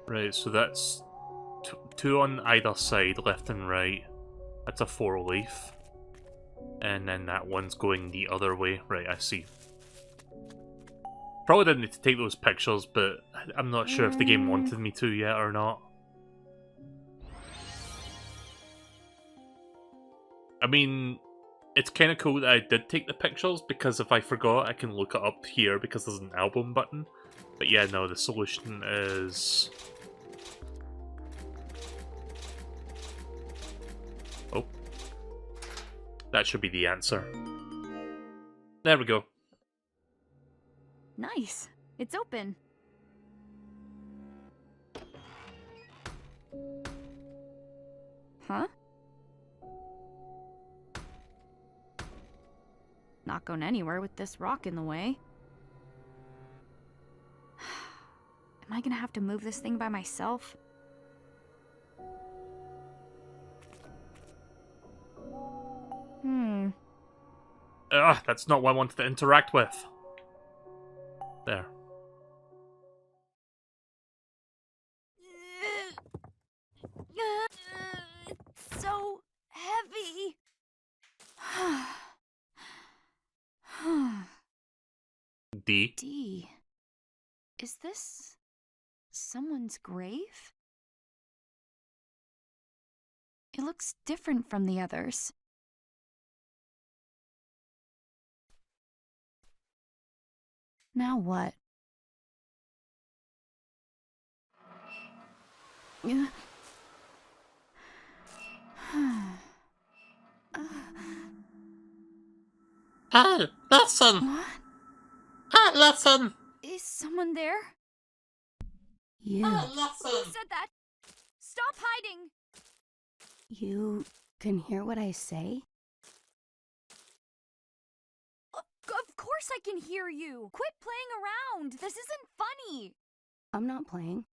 Right, so that's two on either side, left and right. That's a 4-leaf. And then that one's going the other way. Right, I see. Probably didn't need to take those pictures, but I'm not sure if the game wanted me to yet or not. I mean, it's kind of cool that I did take the pictures, because if I forgot, I can look it up here because there's an album button. But yeah, no, the solution is... Oh. That should be the answer. There we go. Nice. It's open. Huh? Not going anywhere with this rock in the way. Am I gonna have to move this thing by myself? Ugh, that's not what I wanted to interact with. There. It's so heavy. D. D. Is this someone's grave? It looks different from the others. Now what? Hey, listen! What? Hey, listen! Is someone there? You. Who said that? Stop hiding! You can hear what I say? Of course I can hear you! Quit playing around! This isn't funny! I'm not playing.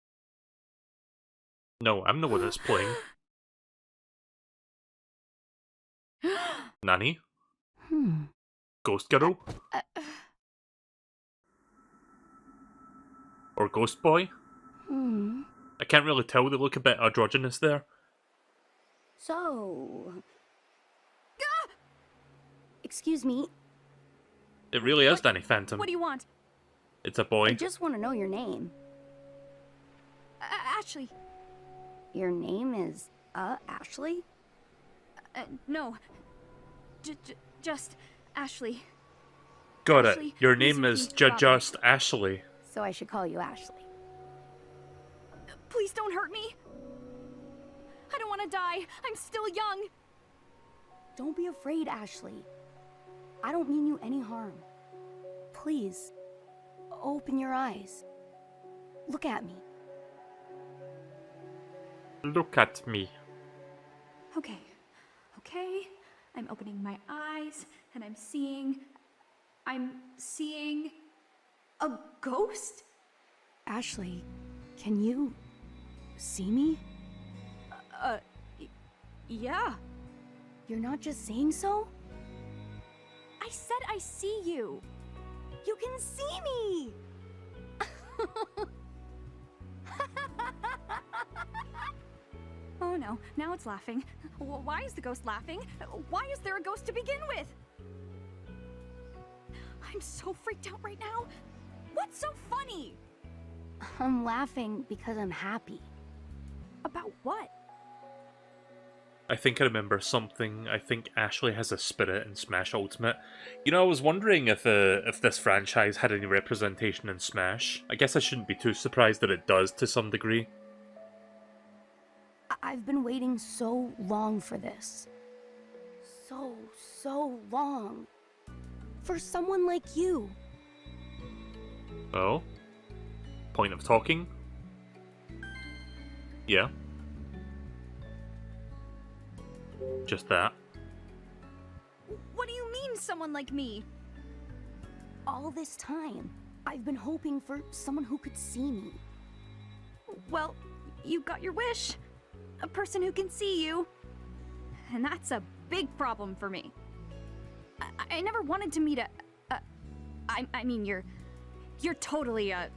No, I'm the one that's playing. Nanny? Ghost Girl? Or Ghost Boy? I can't really tell, they look a bit androgynous there. So... Excuse me, It really is Danny Phantom. What do you want? It's a boy. I just want to know your name. Ashley. Your name is, Ashley? No. Just Ashley. Got Ashley, it. Your please name is repeat, Robin. just Ashley. So I should call you Ashley. Please don't hurt me. I don't want to die. I'm still young. Don't be afraid, Ashley. I don't mean you any harm. Please, open your eyes. Look at me. Look at me. Okay. I'm opening my eyes and I'm seeing a ghost? Ashley, can you see me? Yeah. You're not just saying so? I said I see you. You can see me! Oh no, now it's laughing. Why is the ghost laughing? Why is there a ghost to begin with? I'm so freaked out right now. What's so funny? I'm laughing because I'm happy. About what? I think I remember something. I think Ashley has a spirit in Smash Ultimate. You know, I was wondering if this franchise had any representation in Smash. I guess I shouldn't be too surprised that it does to some degree. I've been waiting so long for this. So long. For someone like you. Oh? Point of talking? Yeah. Just that. What do you mean, someone like me? All this time, I've been hoping for someone who could see me. Well, you got your wish. A person who can see you. And that's a big problem for me. I never wanted to meet I mean, you're totally a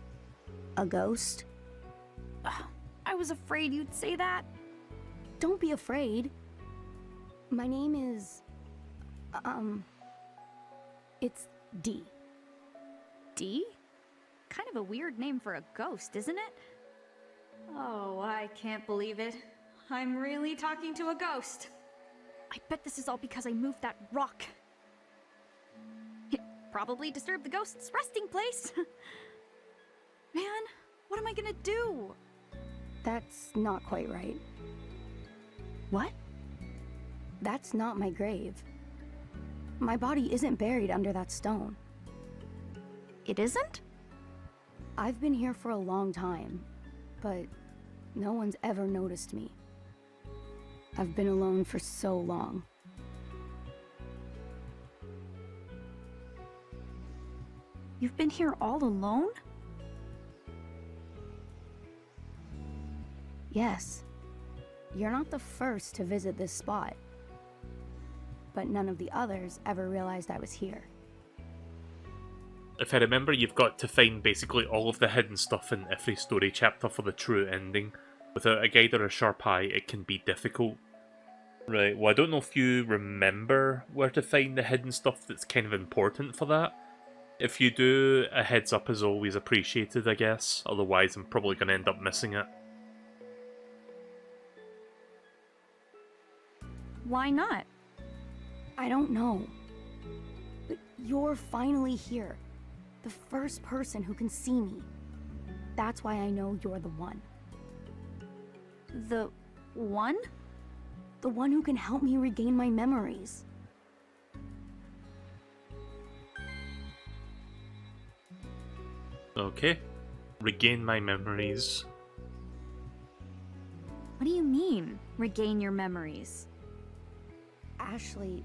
ghost? I was afraid you'd say that. Don't be afraid. My name is... It's D. D? Kind of a weird name for a ghost, isn't it? Oh, I can't believe it. I'm really talking to a ghost. I bet this is all because I moved that rock. It probably disturbed the ghost's resting place. Man, what am I gonna do? That's not quite right. What? That's not my grave. My body isn't buried under that stone. It isn't? I've been here for a long time, but no one's ever noticed me. I've been alone for so long. You've been here all alone? Yes. You're not the first to visit this spot. But none of the others ever realized I was here. If I remember, you've got to find basically all of the hidden stuff in every story chapter for the true ending. Without a guide or a sharp eye, it can be difficult. Right, well I don't know if you remember where to find the hidden stuff that's kind of important for that. If you do, a heads up is always appreciated, I guess. Otherwise I'm probably going to end up missing it. Why not? I don't know. But you're finally here. The first person who can see me. That's why I know you're the one. The one? The one who can help me regain my memories. Okay. Regain my memories. What do you mean, regain your memories? Ashley,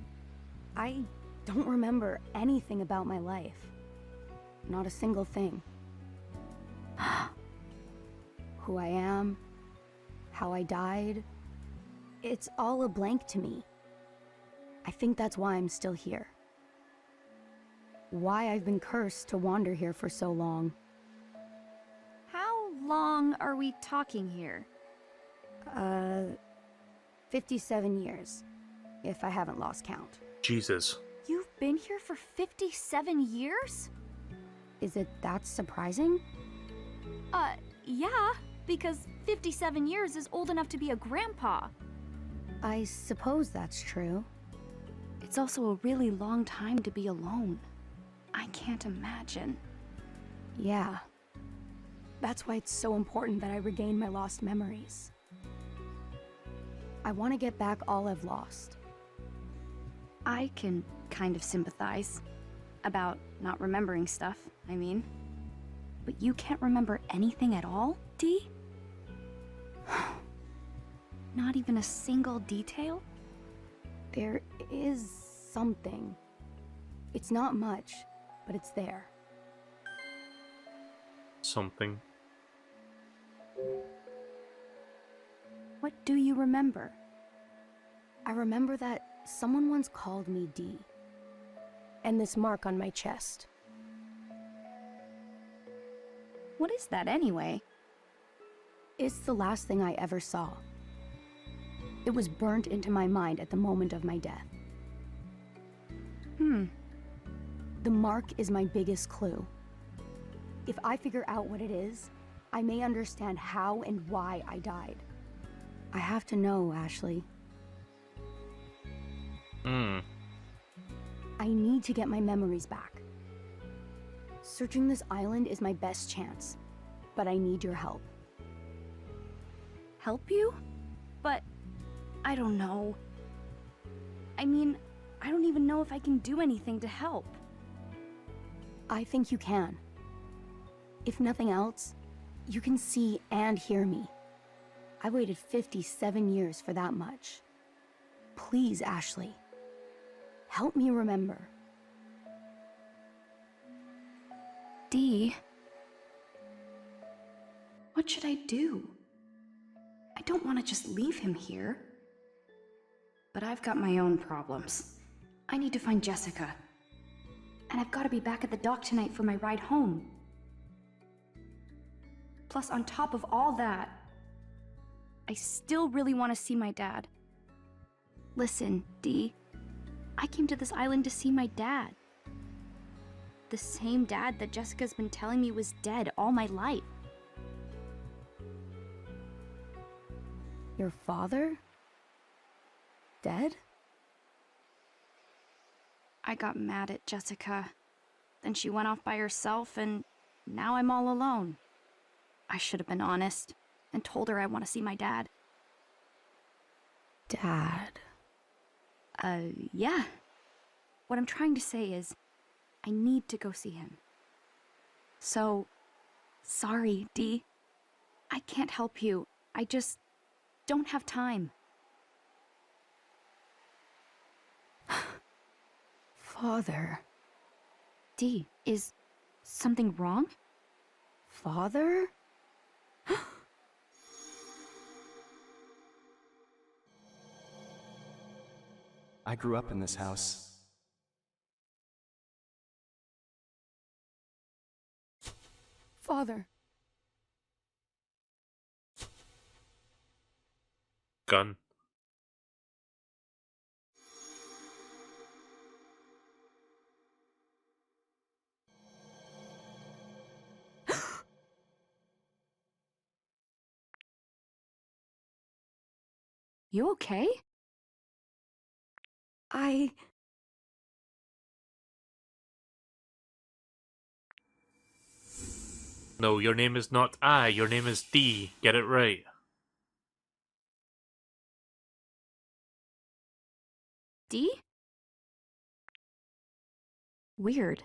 I don't remember anything about my life. Not a single thing. Who I am, how I died, it's all a blank to me. I think that's why I'm still here. Why I've been cursed to wander here for so long. How long are we talking here? 57 years, if I haven't lost count. Jesus. You've been here for 57 years? Is it that surprising? Yeah, because 57 years is old enough to be a grandpa. I suppose that's true. It's also a really long time to be alone. I can't imagine. Yeah. That's why it's so important that I regain my lost memories. I want to get back all I've lost. I can kind of sympathize. About not remembering stuff, I mean. But you can't remember anything at all, Dee? Not even a single detail? There is something. It's not much, but it's there. Something. What do you remember? I remember that someone once called me D. And this mark on my chest. What is that anyway? It's the last thing I ever saw. It was burnt into my mind at the moment of my death. The mark is my biggest clue. If I figure out what it is, I may understand how and why I died. I have to know, Ashley. I need to get my memories back. Searching this island is my best chance, but I need your help. Help you? But I don't know. I mean, I don't even know if I can do anything to help. I think you can. If nothing else, you can see and hear me. I waited 57 years for that much. Please, Ashley. Help me remember. Dee. What should I do? I don't want to just leave him here. But I've got my own problems. I need to find Jessica. And I've got to be back at the dock tonight for my ride home. Plus, on top of all that, I still really want to see my dad. Listen, Dee. I came to this island to see my dad. The same dad that Jessica's been telling me was dead all my life. Your father? Dead? I got mad at Jessica. Then she went off by herself, and now I'm all alone. I should have been honest and told her I want to see my dad. Dad? Yeah. What I'm trying to say is, I need to go see him. So, sorry, Dee. I can't help you. I just don't have time. Father? Dee, is something wrong? Father? I grew up in this house. Father. Gun. You okay? No, your name is not I, your name is D. Get it right. Dee? Weird.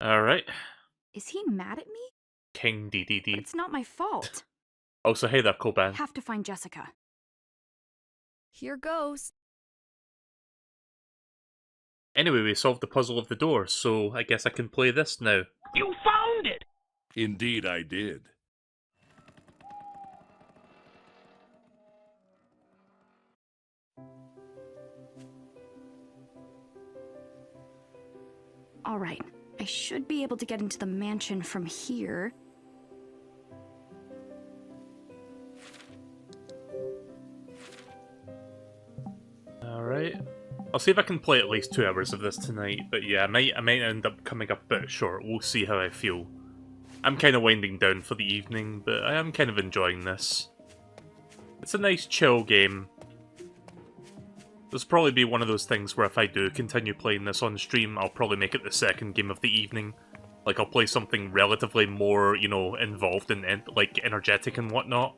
Alright. Is he mad at me? King But DDD. it's not my fault. Also, hey there, I Coban. have to find Jessica. Here goes. Anyway, we solved the puzzle of the door, so I guess I can play this now. You found it! Indeed I did. Alright, I should be able to get into the mansion from here. Alright. I'll see if I can play at least 2 hours of this tonight, but yeah, I might end up coming up a bit short. We'll see how I feel. I'm kind of winding down for the evening, but I am kind of enjoying this. It's a nice chill game. This will probably be one of those things where if I do continue playing this on stream, I'll probably make it the second game of the evening. Like, I'll play something relatively more, you know, involved and like, energetic and whatnot,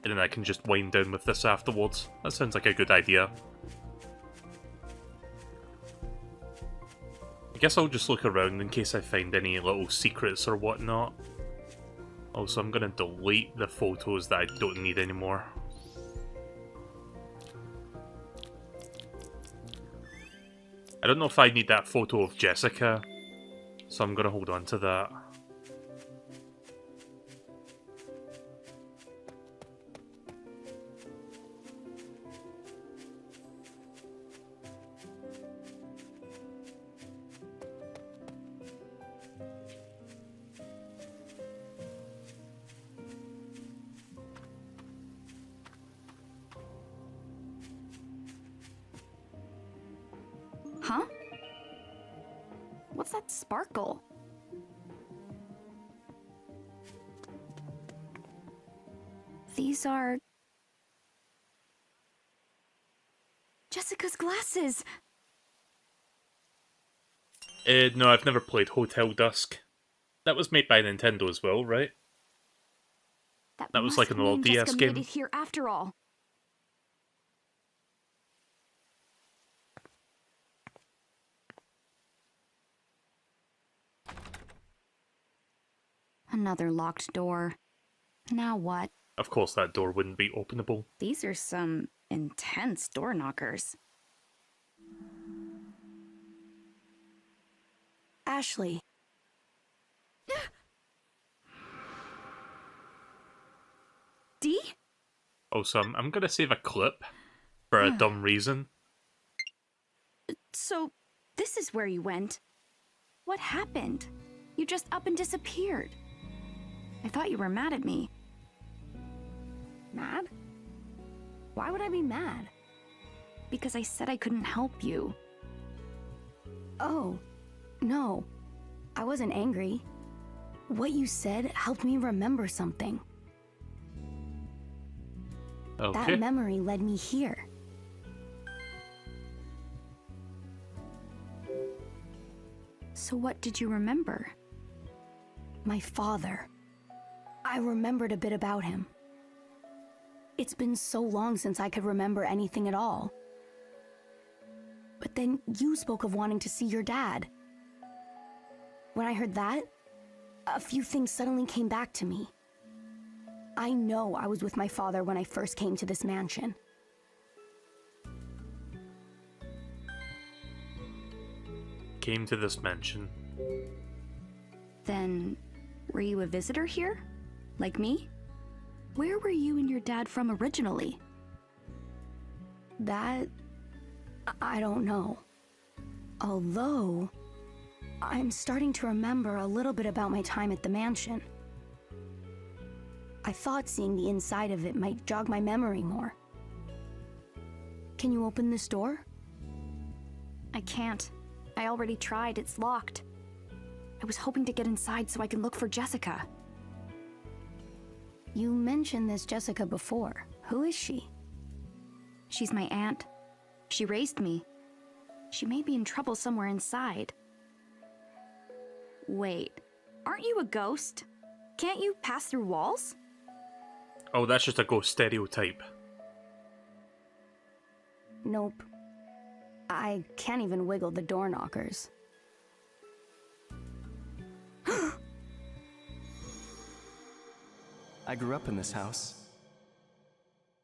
and then I can just wind down with this afterwards. That sounds like a good idea. I guess I'll just look around in case I find any little secrets or whatnot. Also, I'm gonna delete the photos that I don't need anymore. I don't know if I need that photo of Jessica, so I'm gonna hold on to that. Huh? What's that sparkle? These are... Jessica's glasses! No, I've never played Hotel Dusk. That was made by Nintendo as well, right? That was like an old DS Jessica game. made it here after all. Another locked door. Now what? Of course that door wouldn't be openable. These are some intense door knockers. Ashley. Dee? Oh, so I'm gonna save a clip for a dumb reason. So, this is where you went. What happened? You just up and disappeared. I thought you were mad at me. Mad? Why would I be mad? Because I said I couldn't help you. Oh, no. I wasn't angry. What you said helped me remember something. Okay. That memory led me here. So what did you remember? My father. I remembered a bit about him. It's been so long since I could remember anything at all. But then you spoke of wanting to see your dad. When I heard that, a few things suddenly came back to me. I know I was with my father when I first came to this mansion. Came to this mansion. Then, were you a visitor here? Like me? Where were you and your dad from originally? That... I don't know. Although, I'm starting to remember a little bit about my time at the mansion. I thought seeing the inside of it might jog my memory more. Can you open this door? I can't. I already tried, it's locked. I was hoping to get inside so I can look for Jessica. You mentioned this Jessica before. Who is she? She's my aunt. She raised me. She may be in trouble somewhere inside. Wait, aren't you a ghost? Can't you pass through walls? Oh, that's just a ghost stereotype. Nope. I can't even wiggle the door knockers. I grew up in this house.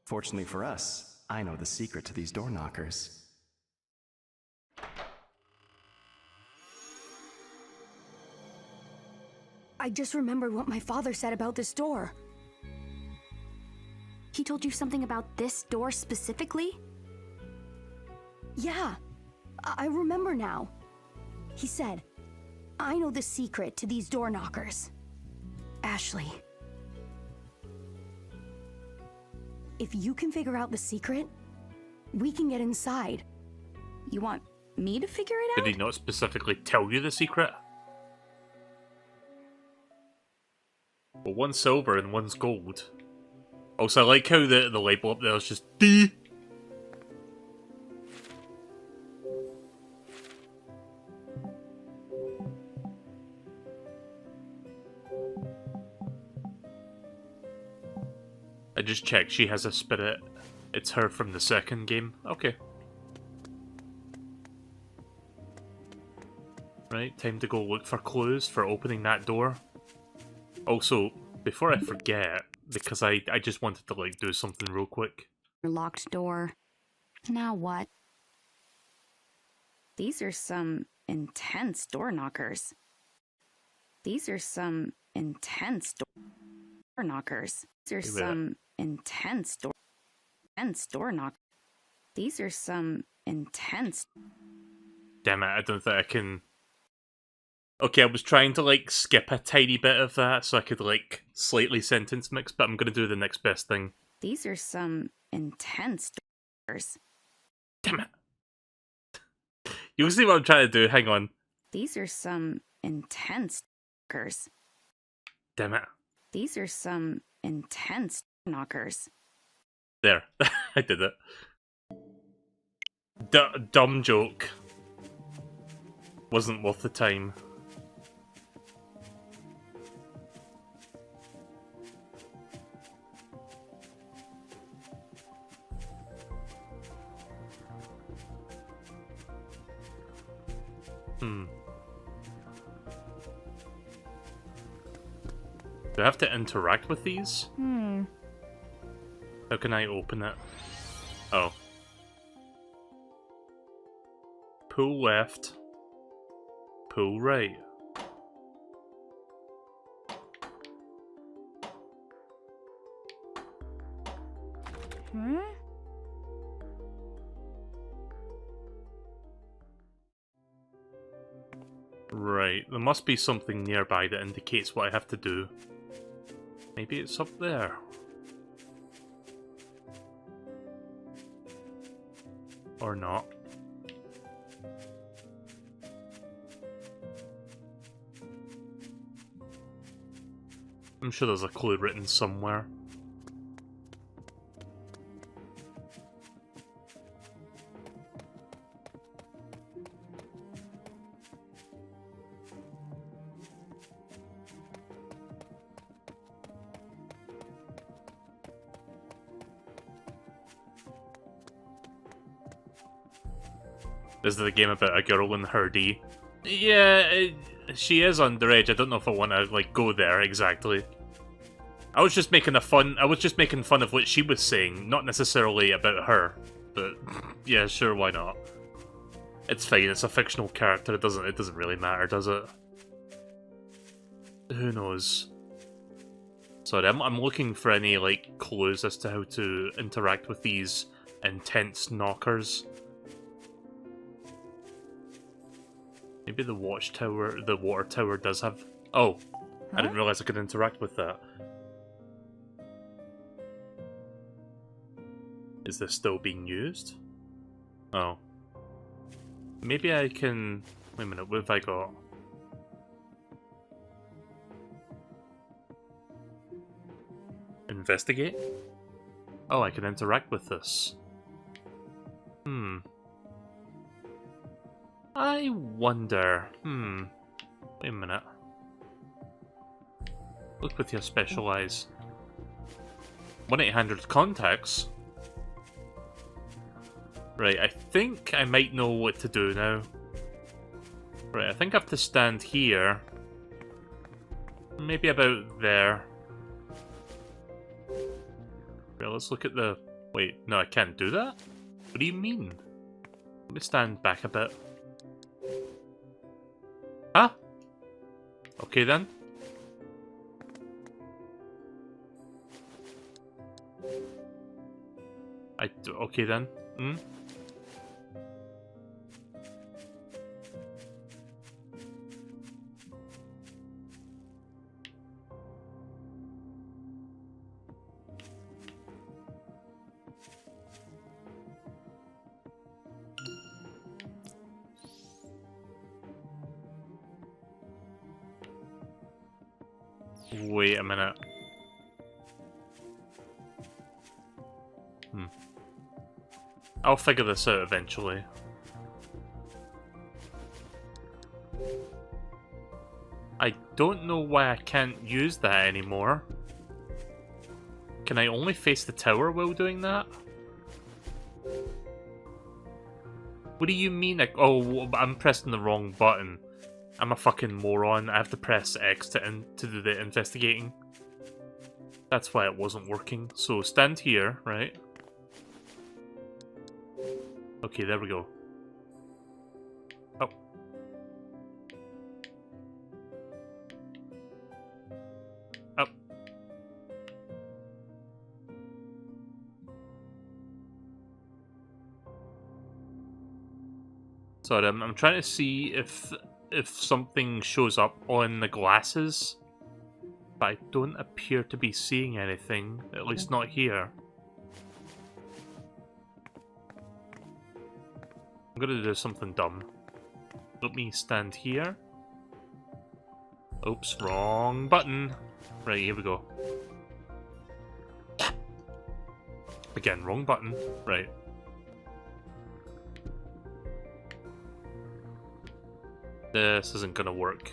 Fortunately for us, I know the secret to these door knockers. I just remembered what my father said about this door. He told you something about this door specifically? Yeah, I remember now. He said, I know the secret to these door knockers. Ashley. If you can figure out the secret, we can get inside. You want me to figure it out? Did he not specifically tell you the secret? Well, one's silver and one's gold. Also, I like how the label up there is just D. I just checked, she has a spirit. It's her from the second game. Okay. Right, time to go look for clues for opening that door. Also, before I forget, because I just wanted to like do something real quick. Locked door. Now what? These are some intense door knockers. These are some intense door knockers. These are some intense door knock. These are some intense. Damn it, I don't think I can. Okay, I was trying to like skip a tiny bit of that so I could like slightly sentence mix, but I'm gonna do the next best thing. These are some intense doors. Damn it. You'll see what I'm trying to do, hang on. These are some intense knockers. Damn it. These are some intense knockers. There, I did it. Dumb joke. Wasn't worth the time. Do I have to interact with these? How can I open it? Oh. Pull left. pool, right. Hmm? Right, there must be something nearby that indicates what I have to do. Maybe it's up there. Or not. I'm sure there's a clue written somewhere. Is it a game about a girl in her D? Yeah, she is underage. I don't know if I want to like go there exactly. I was just making fun of what she was saying, not necessarily about her. But yeah, sure, why not? It's fine. It's a fictional character. It doesn't really matter, does it? Who knows? Sorry, I'm looking for any like clues as to how to interact with these intense knockers. Maybe the watchtower, the water tower does have... Oh, I didn't realize I could interact with that. Is this still being used? Oh. Maybe I can... Wait a minute, what have I got? Investigate? Oh, I can interact with this. I wonder... Wait a minute. Look with your special eyes. 1-800 contacts? Right, I think I might know what to do now. Right, I think I have to stand here. Maybe about there. Right, let's look at the... Wait, no, I can't do that? What do you mean? Let me stand back a bit. Huh? Okay then. Okay then. Wait a minute. I'll figure this out eventually. I don't know why I can't use that anymore. Can I only face the tower while doing that? What do you mean? Oh, I'm pressing the wrong button. I'm a fucking moron. I have to press X to do the investigating. That's why it wasn't working. So stand here, right? Okay, there we go. Oh. Oh. Sorry, I'm trying to see if something shows up on the glasses, but I don't appear to be seeing anything, at least not here. I'm gonna do something dumb. Let me stand here. Oops, wrong button. Right, here we go. Again, wrong button. Right. This isn't gonna work.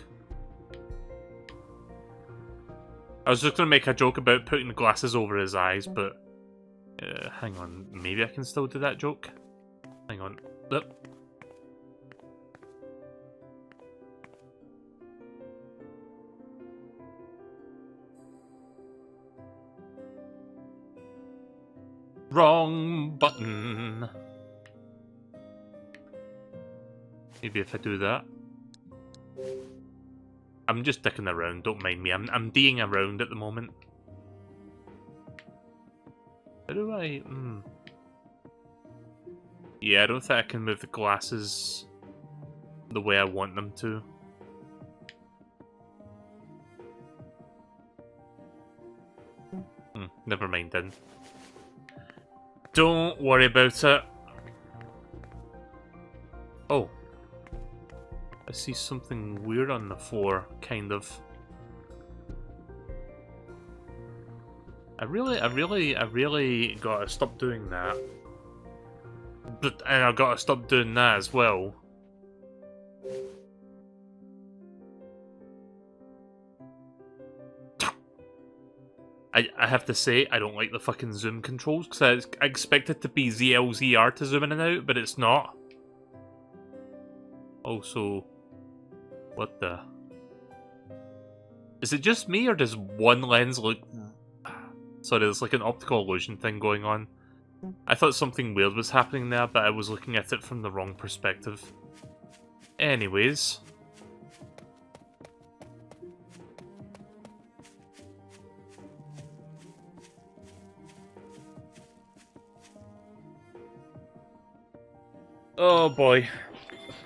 I was just gonna make a joke about putting the glasses over his eyes, but... hang on, maybe I can still do that joke? Hang on. Yep. Wrong button. Maybe if I do that. I'm just dicking around, don't mind me. I'm D'ing around at the moment. How do I... Yeah, I don't think I can move the glasses the way I want them to. Never mind then. Don't worry about it. Oh. I see something weird on the floor, kind of. I really gotta stop doing that. And I gotta stop doing that as well. I have to say, I don't like the fucking zoom controls, because I expect it to be ZLZR to zoom in and out, but it's not. Also, what the... Is it just me, or does one lens look... Sorry, there's like an optical illusion thing going on. I thought something weird was happening there, but I was looking at it from the wrong perspective. Anyways... Oh boy.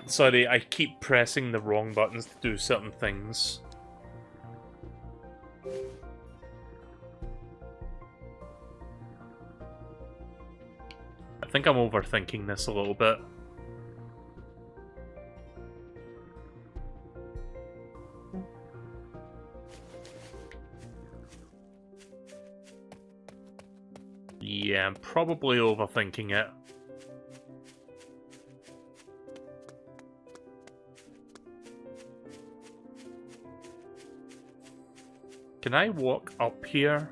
Sorry, I keep pressing the wrong buttons to do certain things. I think I'm overthinking this a little bit. Yeah, I'm probably overthinking it. Can I walk up here?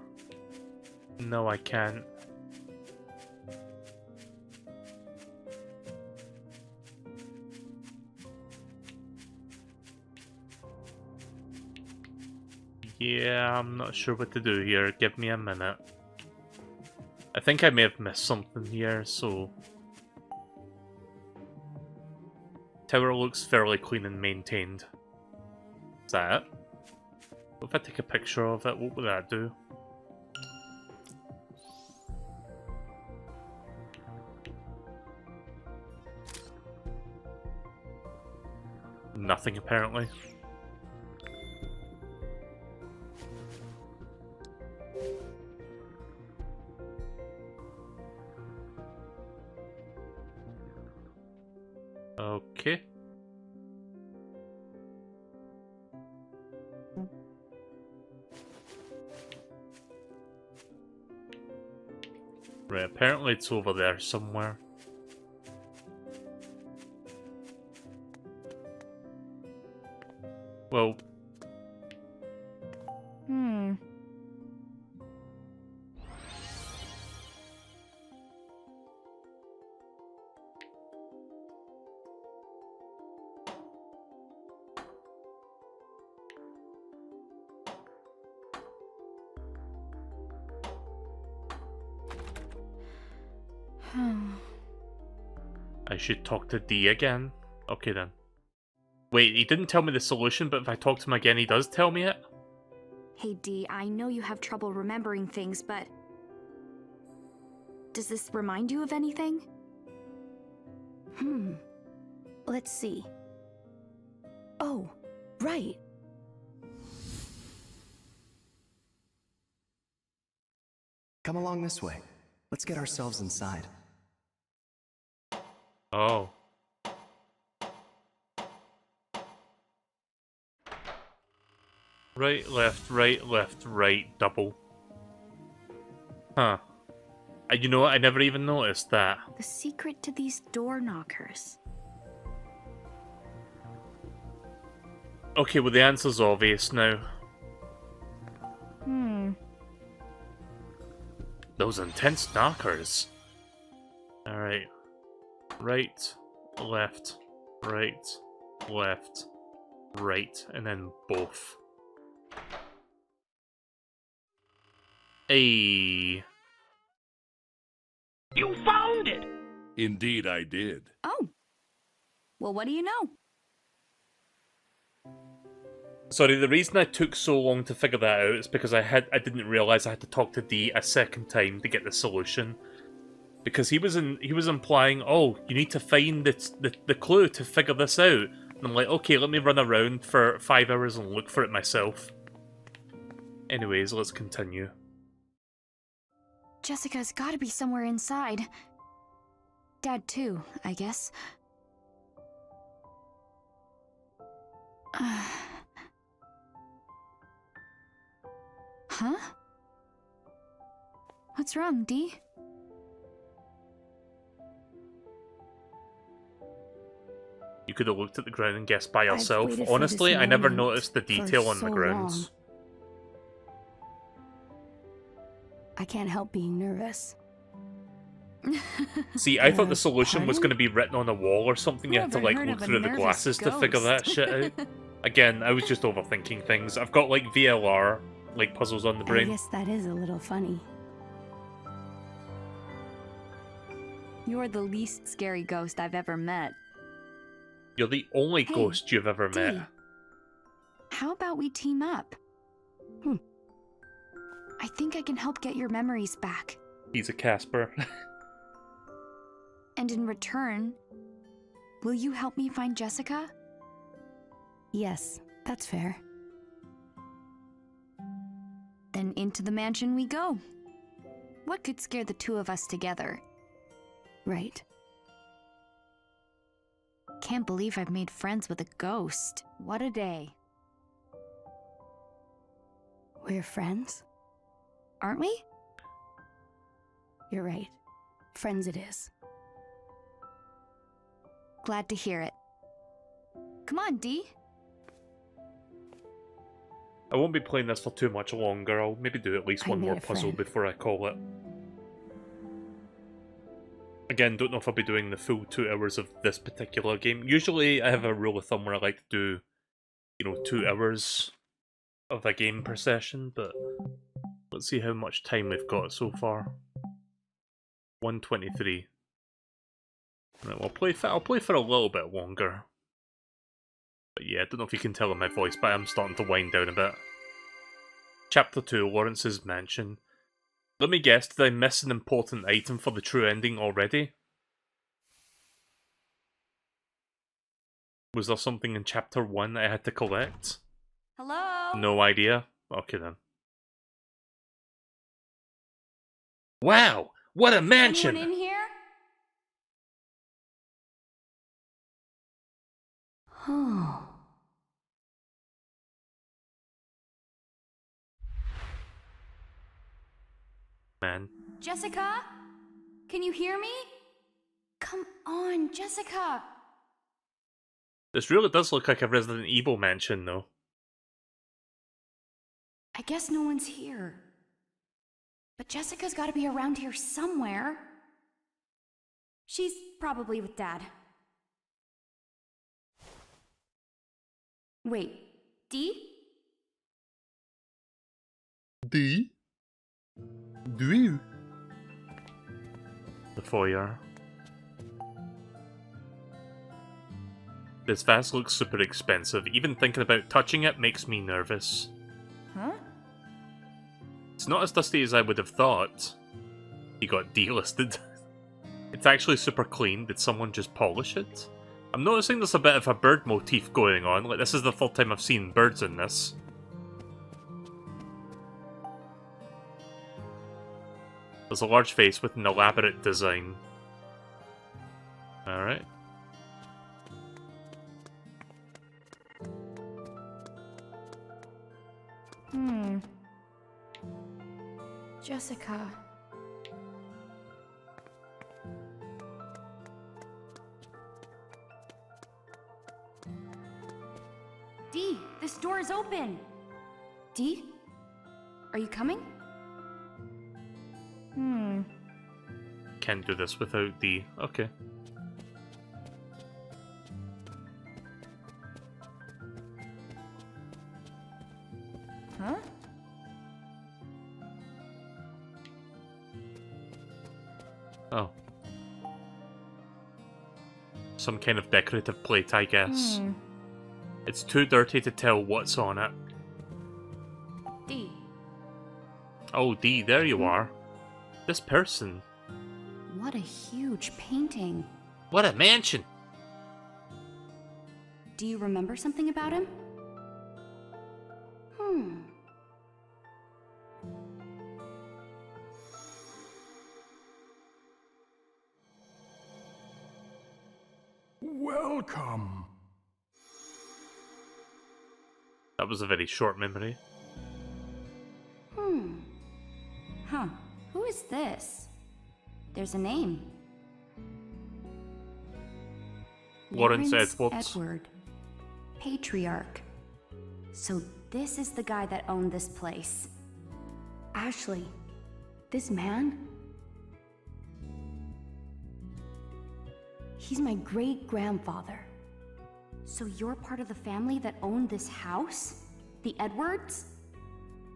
No, I can't. Yeah, I'm not sure what to do here. Give me a minute. I think I may have missed something here, so... Tower looks fairly clean and maintained. Is that it? If I take a picture of it, what would that do? Nothing, apparently. Okay. Right, apparently it's over there somewhere. Well... I should talk to D again? Okay then. Wait, he didn't tell me the solution, but if I talk to him again, he does tell me it? Hey D, I know you have trouble remembering things, but... Does this remind you of anything? Let's see. Oh, right. Come along this way. Let's get ourselves inside. Oh. Right, left, double. Huh. You know what? I never even noticed that. The secret to these door knockers. Okay, well the answer's obvious now. Those intense knockers. Alright. Right, left, right, and then both. Hey. You found it! Indeed, I did. Oh. Well, what do you know? Sorry, the reason I took so long to figure that out is because I didn't realize I had to talk to D a second time to get the solution. Because he was implying, oh, you need to find the clue to figure this out. And I'm like, okay, let me run around for 5 hours and look for it myself. Anyways, let's continue. Jessica's gotta be somewhere inside. Dad too, I guess. Huh? What's wrong, Dee? You could have looked at the ground and guessed by yourself. waited for Honestly, this I never moment noticed the detail for on the so grounds. long. I can't help being nervous. See, I thought the solution was pardon? going to be written on a wall or something. You had to Who ever like heard look of a through the nervous glasses to figure that ghost? shit out. Again, I was just overthinking things. I've got like VLR, like puzzles on the I brain. guess that is a little funny. You're the least scary ghost I've ever met. You're the only Hey, ghost you've ever met. Dee, how about we team up? I think I can help get your memories back. He's a Casper. And in return, will you help me find Jessica? Yes, that's fair. Then into the mansion we go. What could scare the two of us together? Right. Can't believe I've made friends with a ghost. What a day. We're friends? Aren't we? You're right. Friends it is. Glad to hear it. Come on, Dee. I won't be playing this for too much longer. I'll maybe do at least I one made more a puzzle friend. before I call it. Again, don't know if I'll be doing the full 2 hours of this particular game. Usually I have a rule of thumb where I like to do, you know, 2 hours of a game per session, but let's see how much time we've got so far. 1:23. Right, well, I'll play for a little bit longer. But yeah, I don't know if you can tell in my voice, but I'm starting to wind down a bit. Chapter 2, Lawrence's Mansion. Let me guess, did I miss an important item for the true ending already? Was there something in Chapter 1 I had to collect? Hello? No idea. Okay then. Wow! What a mansion! Anyone in here? Oh. Man. Jessica? Can you hear me? Come on, Jessica! This really does look like a Resident Evil mansion, though. I guess no one's here. But Jessica's gotta be around here somewhere. She's probably with Dad. Wait, Dee? D? Do? The foyer. This vase looks super expensive. Even thinking about touching it makes me nervous. Huh? It's not as dusty as I would have thought. He got delisted. It's actually super clean. Did someone just polish it? I'm noticing there's a bit of a bird motif going on. Like, this is the third time I've seen birds in this. There's a large face with an elaborate design. Alright. Jessica. Dee, this door is open. Dee? Are you coming? Can't do this without the... Okay. Huh? Oh. Some kind of decorative plate, I guess. It's too dirty to tell what's on it. D. Oh, Dee, there you are. This person. What a huge painting. What a mansion! Do you remember something about him? Welcome. That was a very short memory. Huh. Who is this? There's a name. Lawrence Edwards. Edward. Patriarch. So this is the guy that owned this place. Ashley, this man? He's my great-grandfather. So you're part of the family that owned this house? The Edwards?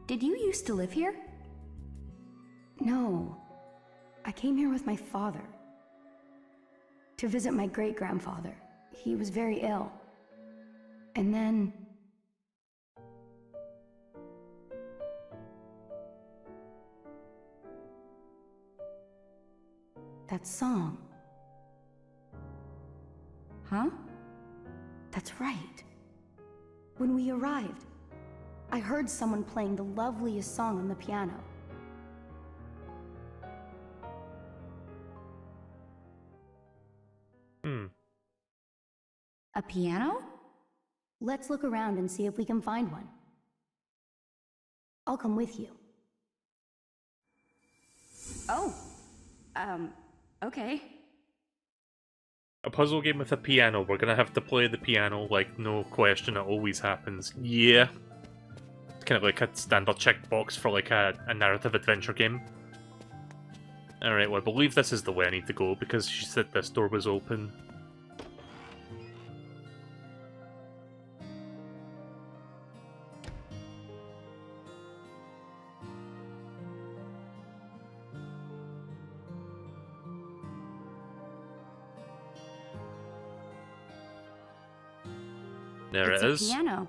Did you used to live here? No. I came here with my father. To visit my great-grandfather. He was very ill. And then... that song. Huh? That's right. When we arrived, I heard someone playing the loveliest song on the piano. A piano? Let's look around and see if we can find one. I'll come with you. Oh, okay. A puzzle game with a piano. We're gonna have to play the piano, like, no question, it always happens. Yeah. It's kind of like a standard checkbox for, like, a narrative adventure game. Alright, well, I believe this is the way I need to go, because she said this door was open. There it is. It's a piano.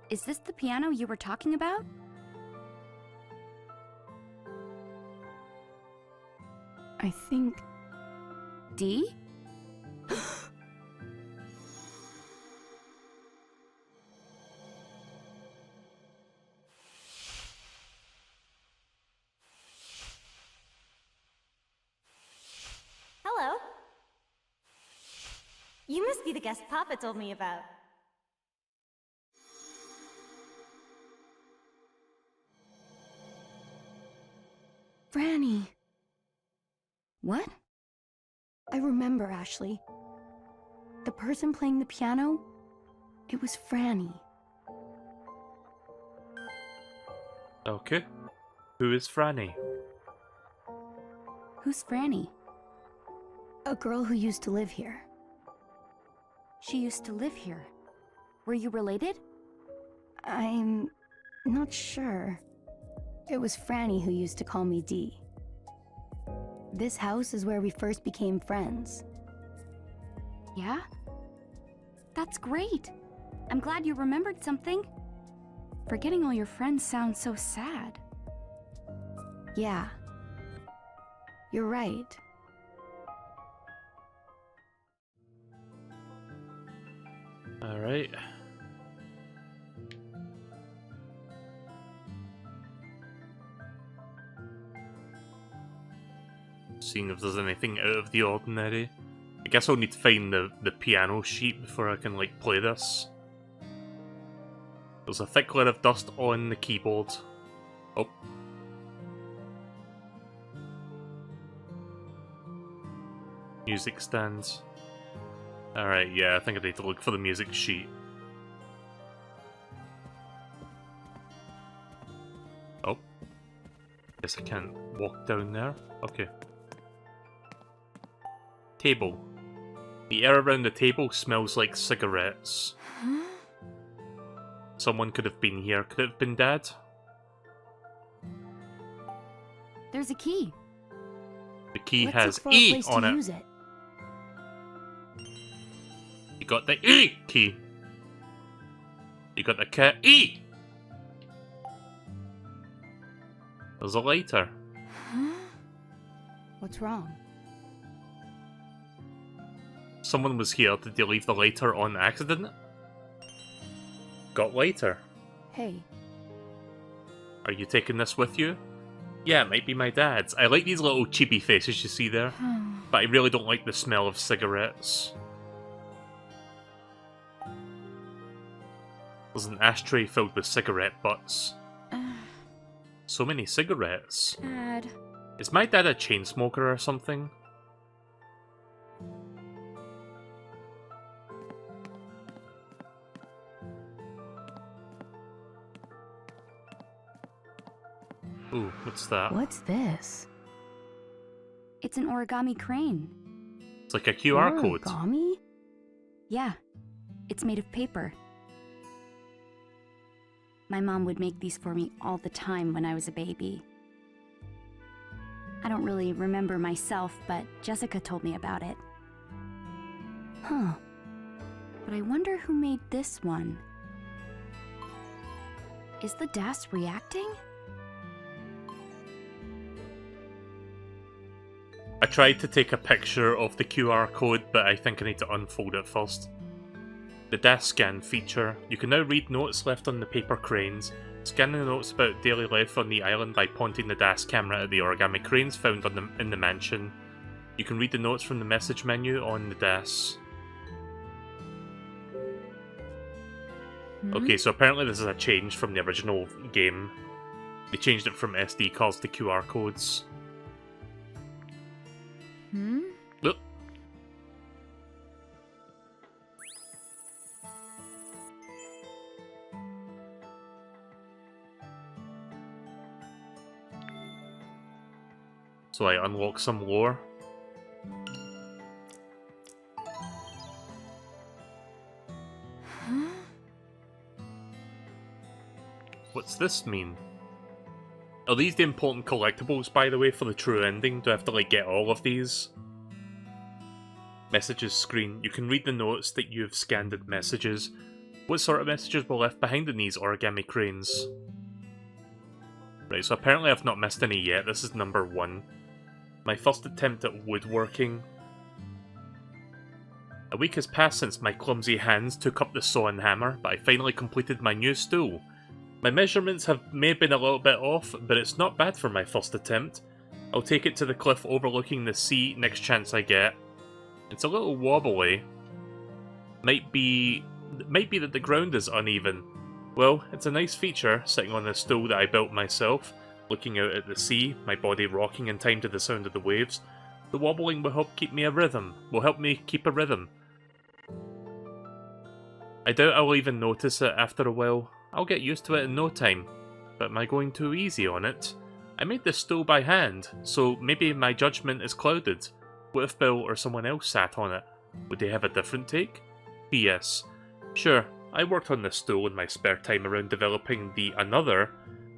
Is this the piano you were talking about? I think... D? Hello. You must be the guest Papa told me about. Franny. What? I remember, Ashley. The person playing the piano, it was Franny. Okay. Who is Franny? Who's Franny? A girl who used to live here. She used to live here. Were you related? I'm not sure. It was Franny who used to call me Dee. This house is where we first became friends. Yeah? That's great. I'm glad you remembered something. Forgetting all your friends sounds so sad. Yeah. You're right. Alright. Seeing if there's anything out of the ordinary. I guess I'll need to find the piano sheet before I can, like, play this. There's a thick layer of dust on the keyboard. Oh. Music stands. Alright, yeah, I think I need to look for the music sheet. Oh. Guess I can't walk down there. Okay. Table. The air around the table smells like cigarettes. Huh? Someone could have been here. Could it have been Dad? There's a key. The key Let's has look for a E place on to it. use it. You got the E key. You got the E. There's a lighter. Huh? What's wrong? Someone was here. Did they leave the lighter on accident? Got lighter. Hey. Are you taking this with you? Yeah, it might be my dad's. I like these little chibi faces you see there, but I really don't like the smell of cigarettes. There's an ashtray filled with cigarette butts. So many cigarettes. Dad. Is my dad a chain smoker or something? Ooh, what's that? What's this? It's an origami crane. It's like a QR code. Origami? Yeah. It's made of paper. My mom would make these for me all the time when I was a baby. I don't really remember myself, but Jessica told me about it. Huh. But I wonder who made this one. Is the DAS reacting? I tried to take a picture of the QR code, but I think I need to unfold it first. The DAS scan feature. You can now read notes left on the paper cranes. Scan the notes about daily life on the island by pointing the DAS camera at the origami cranes found in the mansion. You can read the notes from the message menu on the DAS. Okay, so apparently this is a change from the original game. They changed it from SD cards to QR codes. Look. So I unlock some lore. What's this mean? Are these the important collectibles, by the way, for the true ending? Do I have to, like, get all of these? Messages screen. You can read the notes that you have scanned in messages. What sort of messages were left behind in these origami cranes? Right, so apparently I've not missed any yet. This is number 1. My first attempt at woodworking. A week has passed since my clumsy hands took up the saw and hammer, but I finally completed my new stool. My measurements may have been a little bit off, but it's not bad for my first attempt. I'll take it to the cliff overlooking the sea next chance I get. It's a little wobbly. Might be that the ground is uneven. Well, it's a nice feature, sitting on this stool that I built myself, looking out at the sea, my body rocking in time to the sound of the waves. The wobbling will help keep me keep a rhythm. I doubt I'll even notice it after a while. I'll get used to it in no time. But am I going too easy on it? I made this stool by hand, so maybe my judgment is clouded. What if Bill or someone else sat on it? Would they have a different take? P.S. Sure, I worked on this stool in my spare time around developing the Another,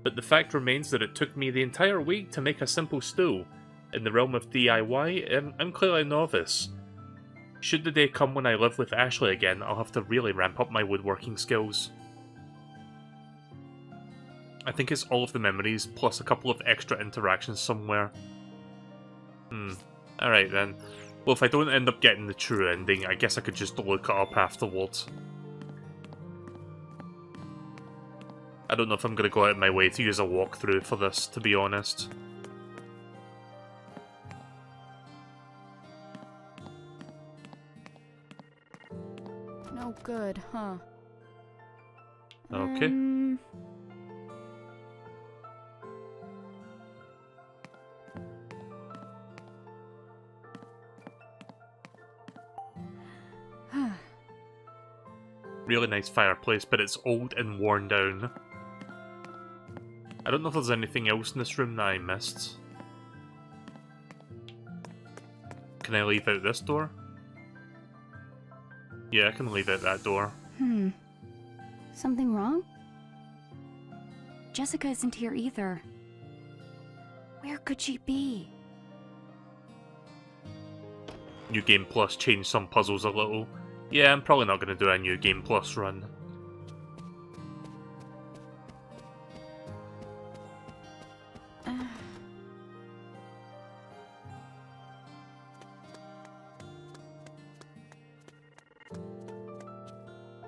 but the fact remains that it took me the entire week to make a simple stool. In the realm of DIY, I'm clearly a novice. Should the day come when I live with Ashley again, I'll have to really ramp up my woodworking skills. I think it's all of the memories, plus a couple of extra interactions somewhere. Alright then. Well, if I don't end up getting the true ending, I guess I could just look it up afterwards. I don't know if I'm going to go out of my way to use a walkthrough for this, to be honest. No good, huh? Okay. Really nice fireplace, but it's old and worn down. I don't know if there's anything else in this room that I missed. Can I leave out this door? Yeah, I can leave it at that door. Something wrong? Jessica isn't here either. Where could she be? New Game Plus changed some puzzles a little. Yeah, I'm probably not going to do a New Game Plus run.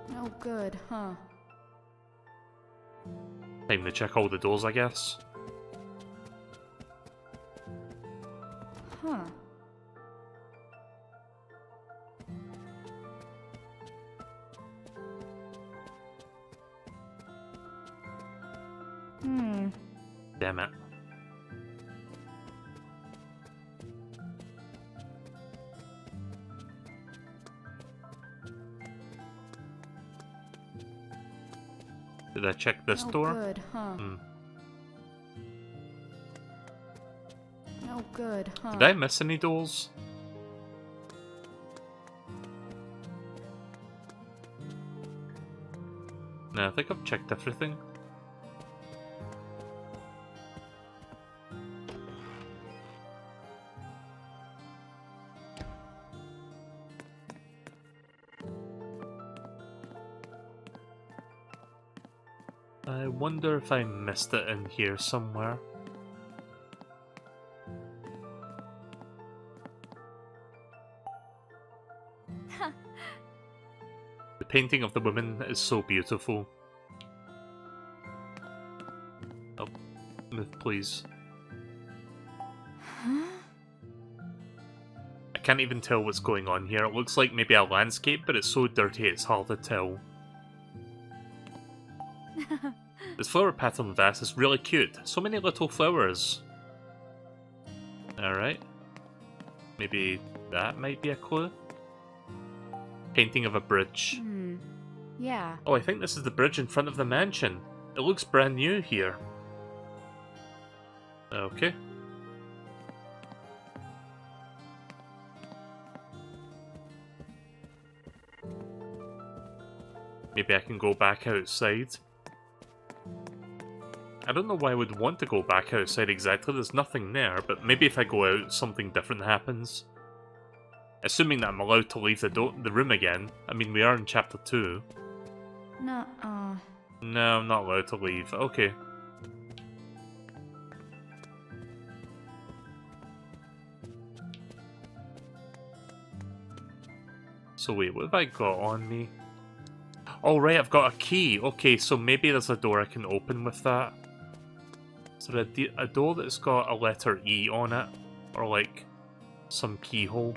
No good, huh? Time to check all the doors, I guess. Huh. Damn it. Did I check this door? Good, huh? No good, huh? Did I miss any doors? No, I think I've checked everything. I wonder if I missed it in here somewhere. The painting of the woman is so beautiful. Oh, move please. I can't even tell what's going on here. It looks like maybe a landscape, but it's so dirty it's hard to tell. This flower pattern vase is really cute. So many little flowers. Alright. Maybe that might be a clue? Painting of a bridge. Yeah. Oh, I think this is the bridge in front of the mansion. It looks brand new here. Okay. Maybe I can go back outside. I don't know why I would want to go back outside exactly, there's nothing there, but maybe if I go out, something different happens. Assuming that I'm allowed to leave the room again. I mean, we are in chapter 2. Nuh-uh. No, I'm not allowed to leave. Okay. So wait, what have I got on me? Oh right, I've got a key. Okay, so maybe there's a door I can open with that. Is there a door that's got a letter E on it? Or like, some keyhole?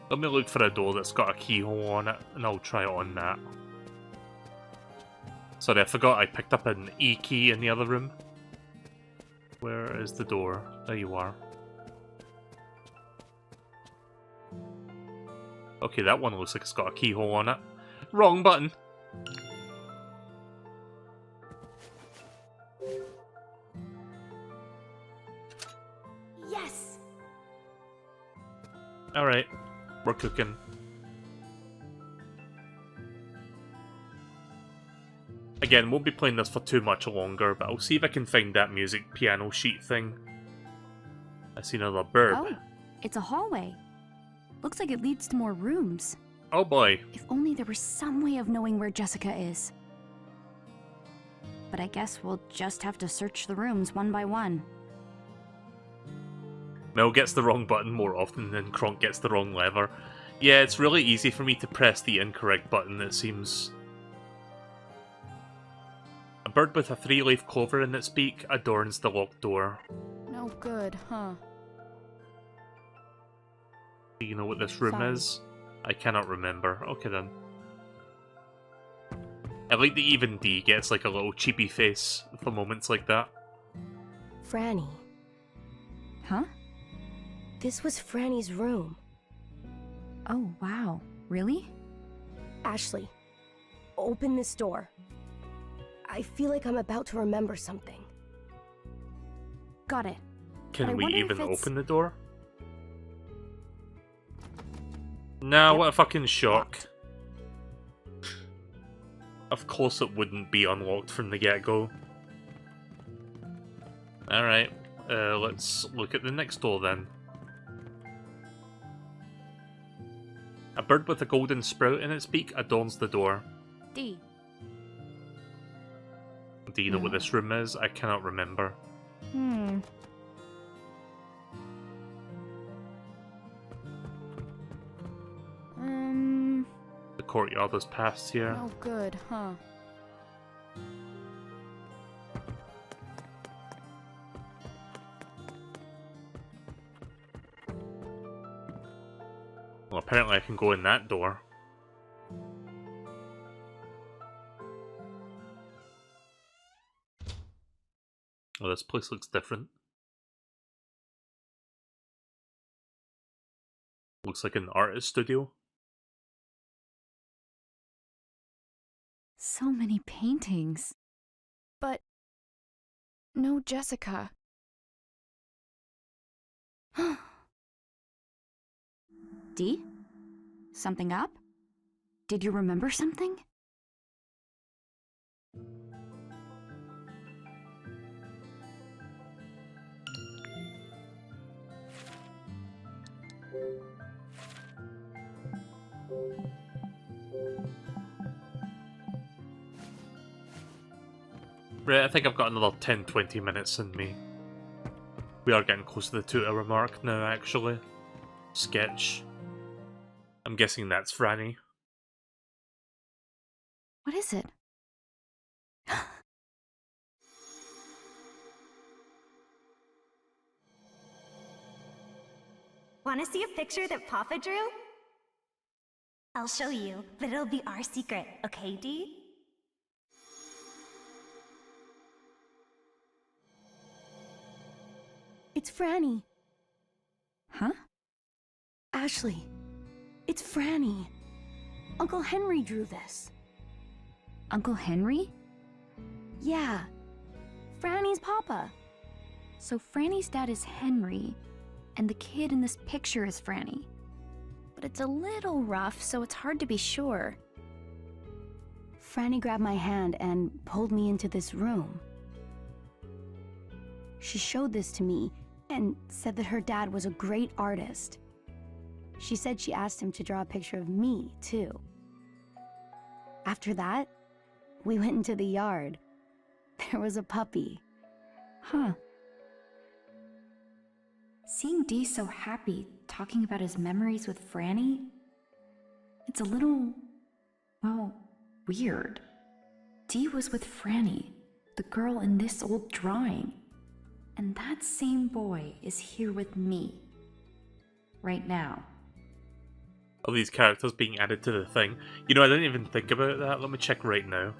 Let me look for a door that's got a keyhole on it, and I'll try it on that. Sorry, I forgot I picked up an E key in the other room. Where is the door? There you are. Okay, that one looks like it's got a keyhole on it. Wrong button! Yes! Alright, we're cooking. Again, won't be playing this for too much longer, but I'll see if I can find that music piano sheet thing. I see another bird. Oh, it's a hallway. Looks like it leads to more rooms. Oh boy. If only there was some way of knowing where Jessica is. But I guess we'll just have to search the rooms one by one. Mel gets the wrong button more often than Kronk gets the wrong lever. Yeah, it's really easy for me to press the incorrect button, it seems. A bird with a 3-leaf clover in its beak adorns the locked door. No good, huh? Do you know what this room Sorry. is? I cannot remember. Okay then. I like that even D gets like a little cheapy face for moments like that. Franny. Huh? This was Franny's room. Oh, wow. Really? Ashley, open this door. I feel like I'm about to remember something. got it. Can I we wonder if even it's- open the door? Nah, Yep. what a fucking shock. Of course it wouldn't be unlocked from the get-go. Alright, let's look at the next door then. A bird with a golden sprout in its beak adorns the door. D. Do you know what this room is? I cannot remember. The courtyard is past here. No good, huh? Well, apparently I can go in that door. Oh, this place looks different. Looks like an artist studio. So many paintings. But no Jessica. D? Something up? Did you remember something? Right, I think I've got another 10-20 minutes in me. We are getting close to the 2-hour mark now, actually. Sketch. I'm guessing that's Franny. What is it? Want to see a picture that Papa drew? I'll show you, but it'll be our secret, okay, Dee? It's Franny. Huh? Ashley. It's Franny. Uncle Henry drew this. Uncle Henry? Yeah. Franny's papa. So Franny's dad is Henry, and the kid in this picture is Franny. But it's a little rough, so it's hard to be sure. Franny grabbed my hand and pulled me into this room. She showed this to me and said that her dad was a great artist. She said she asked him to draw a picture of me, too. After that, we went into the yard. There was a puppy. Huh. Seeing Dee so happy, talking about his memories with Franny, it's a little, well, weird. Dee was with Franny, the girl in this old drawing. And that same boy is here with me. Right now. All these characters being added to the thing. You know, I didn't even think about that. Let me check right now.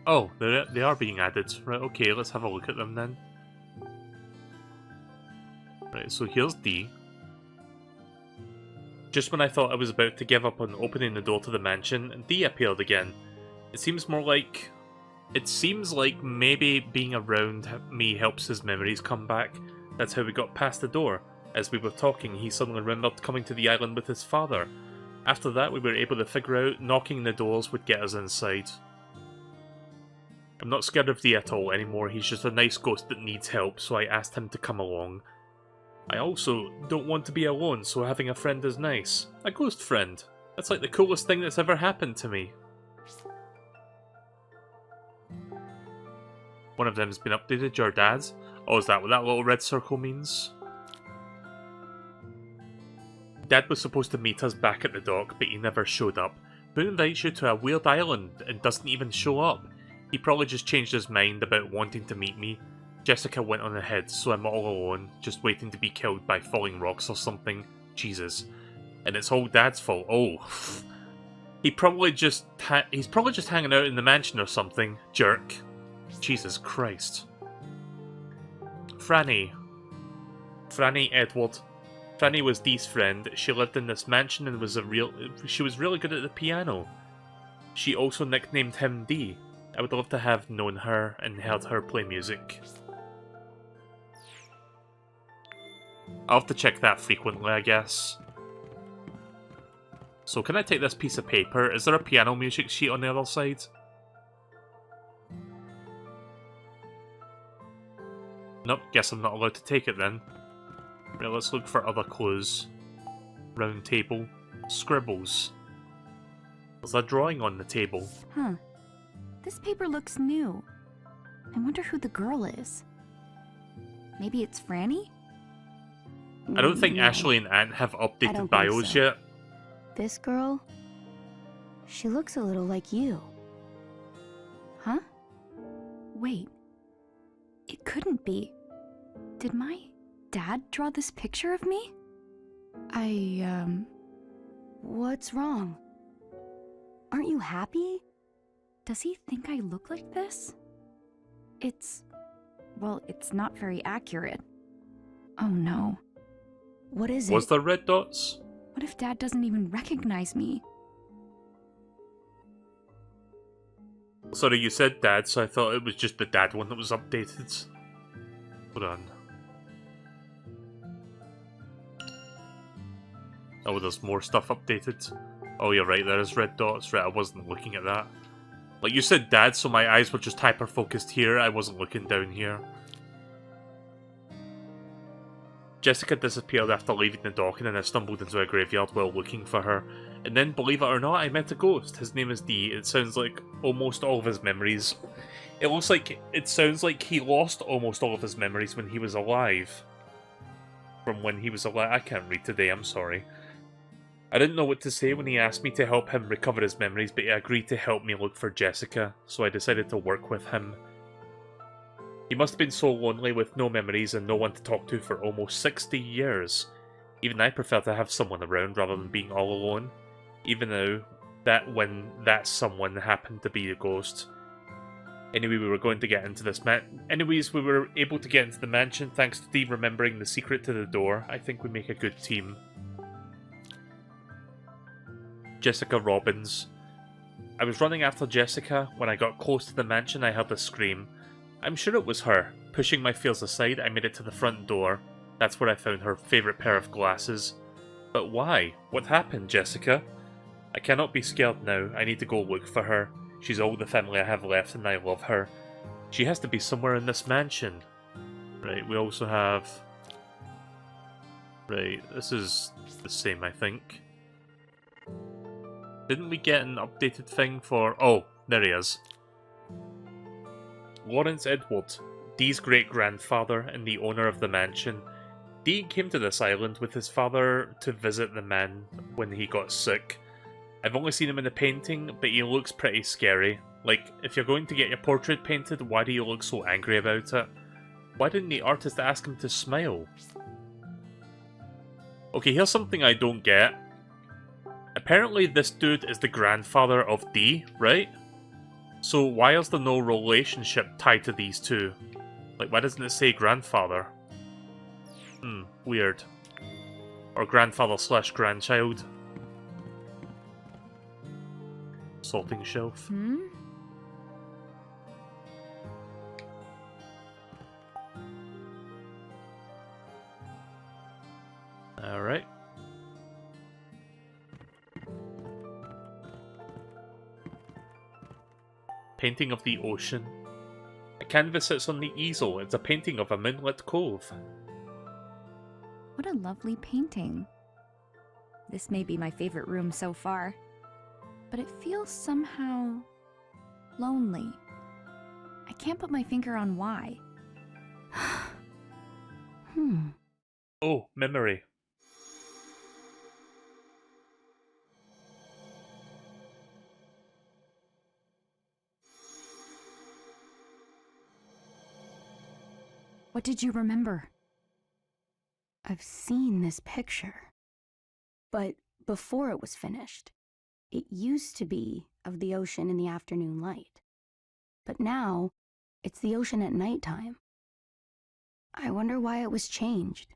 Oh, they are being added. Right, okay, let's have a look at them then. Right, so here's D. Just when I thought I was about to give up on opening the door to the mansion, D appeared again. It seems like maybe being around me helps his memories come back. That's how we got past the door. As we were talking, he suddenly remembered coming to the island with his father. After that, we were able to figure out knocking the doors would get us inside. I'm not scared of D at all anymore. He's just a nice ghost that needs help, so I asked him to come along. I also don't want to be alone, so having a friend is nice. A ghost friend. That's like the coolest thing that's ever happened to me. One of them has been updated, your dad's. Oh, is that what that little red circle means? Dad was supposed to meet us back at the dock, but he never showed up. Who invites you to a weird island and doesn't even show up? He probably just changed his mind about wanting to meet me. Jessica went on ahead, so I'm all alone, just waiting to be killed by falling rocks or something. Jesus. And it's all Dad's fault. Oh. He's probably just hanging out in the mansion or something. Jerk. Jesus Christ. Franny Edward. Franny was Dee's friend. She lived in this mansion and she was really good at the piano. She also nicknamed him Dee. I would love to have known her and heard her play music. I'll have to check that frequently, I guess. So can I take this piece of paper? Is there a piano music sheet on the other side? Nope, guess I'm not allowed to take it then. Right, let's look for other clues. Round table. Scribbles. There's a drawing on the table. Huh. This paper looks new. I wonder who the girl is. Maybe it's Franny? I don't think No, Ashley and Ant have I updated don't think bios so. yet. This girl? She looks a little like you. Huh? Wait. It couldn't be. Did my dad draw this picture of me? What's wrong? Aren't you happy? Does he think I look like this? Well, it's not very accurate. Oh no. What is Was it? there red dots? What if Dad doesn't even recognize me? Sorry, you said dad, so I thought it was just the dad one that was updated. Hold on. Oh, there's more stuff updated. Oh, you're right, there's red dots. Right, I wasn't looking at that. Like, you said dad, so my eyes were just hyper-focused here. I wasn't looking down here. Jessica disappeared after leaving the dock, and then I stumbled into a graveyard while looking for her. And then, believe it or not, I met a ghost. His name is D. It sounds like almost all of his memories. It sounds like he lost almost all of his memories when he was alive. From when he was alive. I can't read today, I'm sorry. I didn't know what to say when he asked me to help him recover his memories, but he agreed to help me look for Jessica, so I decided to work with him. He must have been so lonely with no memories and no one to talk to for almost 60 years. Even I prefer to have someone around rather than being all alone. Even though when that someone happened to be a ghost. Anyway, we were going to get into this Anyways, we were able to get into the mansion thanks to Dee remembering the secret to the door. I think we make a good team. Jessica Robbins. I was running after Jessica. When I got close to the mansion, I heard a scream. I'm sure it was her. Pushing my fears aside, I made it to the front door. That's where I found her favourite pair of glasses. But why? What happened, Jessica? I cannot be scared now. I need to go look for her. She's all the family I have left and I love her. She has to be somewhere in this mansion. Right, we also have... Right, this is the same, I think. Didn't we get an updated thing for... Oh, there he is. Lawrence Edward, Dee's great-grandfather and the owner of the mansion. Dee came to this island with his father to visit the man when he got sick. I've only seen him in the painting, but he looks pretty scary. Like, if you're going to get your portrait painted, why do you look so angry about it? Why didn't the artist ask him to smile? Okay, here's something I don't get. Apparently this dude is the grandfather of Dee, right? So why is there no relationship tied to these two? Like, why doesn't it say grandfather? Weird. Or grandfather/grandchild. Sorting shelf. Alright. Painting of the ocean. A canvas sits on the easel. It's a painting of a moonlit cove. What a lovely painting. This may be my favorite room so far, but it feels somehow lonely. I can't put my finger on why. Oh, memory. What did you remember? I've seen this picture. But before it was finished, it used to be of the ocean in the afternoon light. But now, it's the ocean at nighttime. I wonder why it was changed.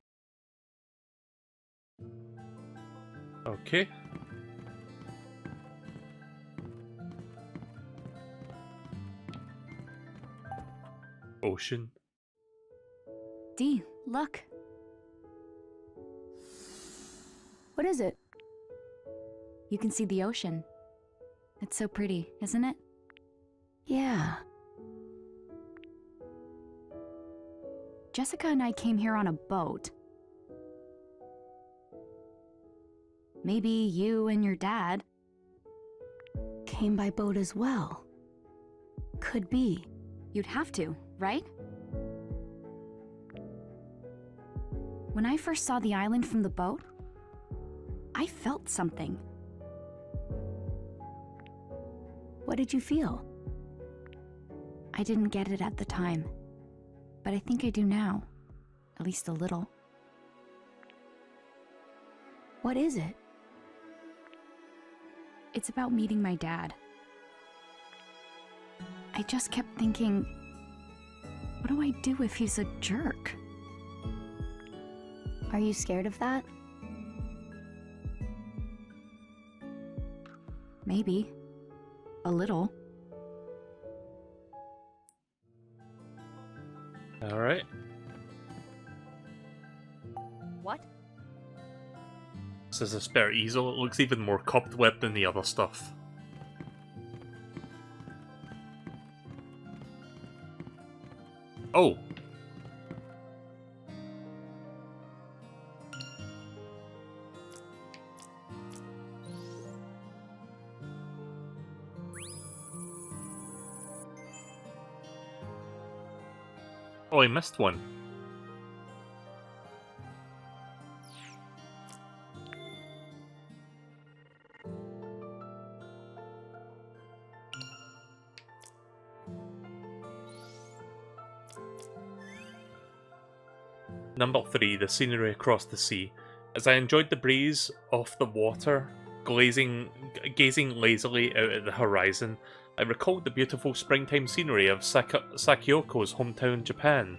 ocean. Dee, look. What is it? You can see the ocean. It's so pretty, isn't it? Yeah. Jessica and I came here on a boat. Maybe you and your dad. Came by boat as well. Could be. You'd have to, right? When I first saw the island from the boat, I felt something. What did you feel? I didn't get it at the time, but I think I do now. At least a little. What is it? It's about meeting my dad. I just kept thinking, what do I do if he's a jerk? Are you scared of that? Maybe. A little. Alright. What? This is a spare easel. It looks even more cobwebbed than the other stuff. Oh! Oh, I missed one. Number 3, the scenery across the sea. As I enjoyed the breeze off the water, gazing lazily out at the horizon, I recalled the beautiful springtime scenery of Sakyoko's hometown, Japan.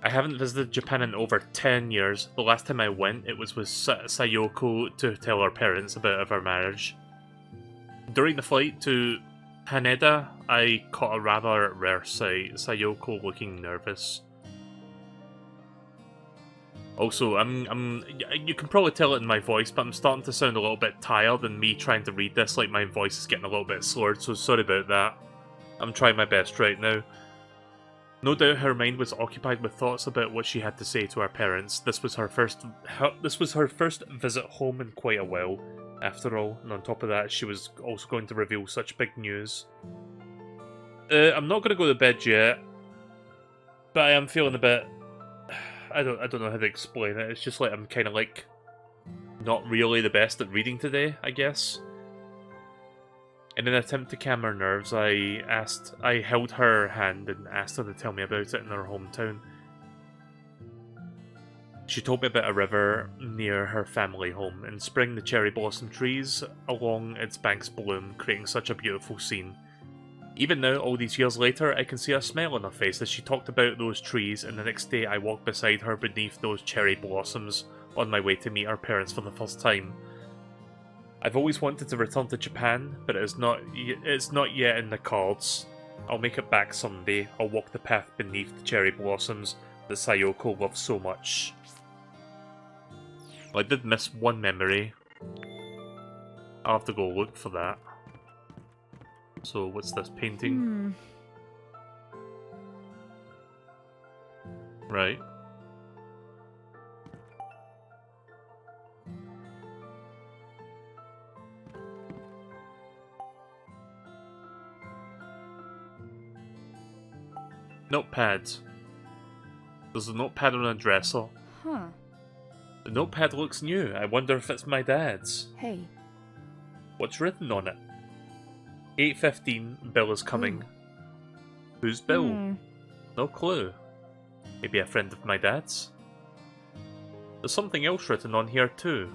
I haven't visited Japan in over 10 years. The last time I went, it was with Sayoko to tell her parents about our marriage. During the flight to Haneda, I caught a rather rare sight, Sayoko looking nervous. Also, you can probably tell it in my voice, but I'm starting to sound a little bit tired, and me trying to read this, like my voice is getting a little bit slurred, so sorry about that. I'm trying my best right now. No doubt her mind was occupied with thoughts about what she had to say to her parents. This was her first visit home in quite a while, after all, and on top of that, she was also going to reveal such big news. I'm not going to go to bed yet, but I am feeling a bit... I don't know how to explain it. It's just like I'm kind of like not really the best at reading today, I guess. In an attempt to calm her nerves, I held her hand and asked her to tell me about it in her hometown. She told me about a river near her family home. In spring, the cherry blossom trees along its banks bloom, creating such a beautiful scene. Even now, all these years later, I can see a smile on her face as she talked about those trees, and the next day I walked beside her beneath those cherry blossoms on my way to meet her parents for the first time. I've always wanted to return to Japan, but it's not yet in the cards. I'll make it back someday. I'll walk the path beneath the cherry blossoms that Sayoko loves so much. Well, I did miss one memory. I'll have to go look for that. So, what's this painting? Right. Notepads. There's a notepad on a dresser. Huh. The notepad looks new. I wonder if it's my dad's. Hey. What's written on it? 8:15, Bill is coming. Who's Bill? No clue. Maybe a friend of my dad's? There's something else written on here too.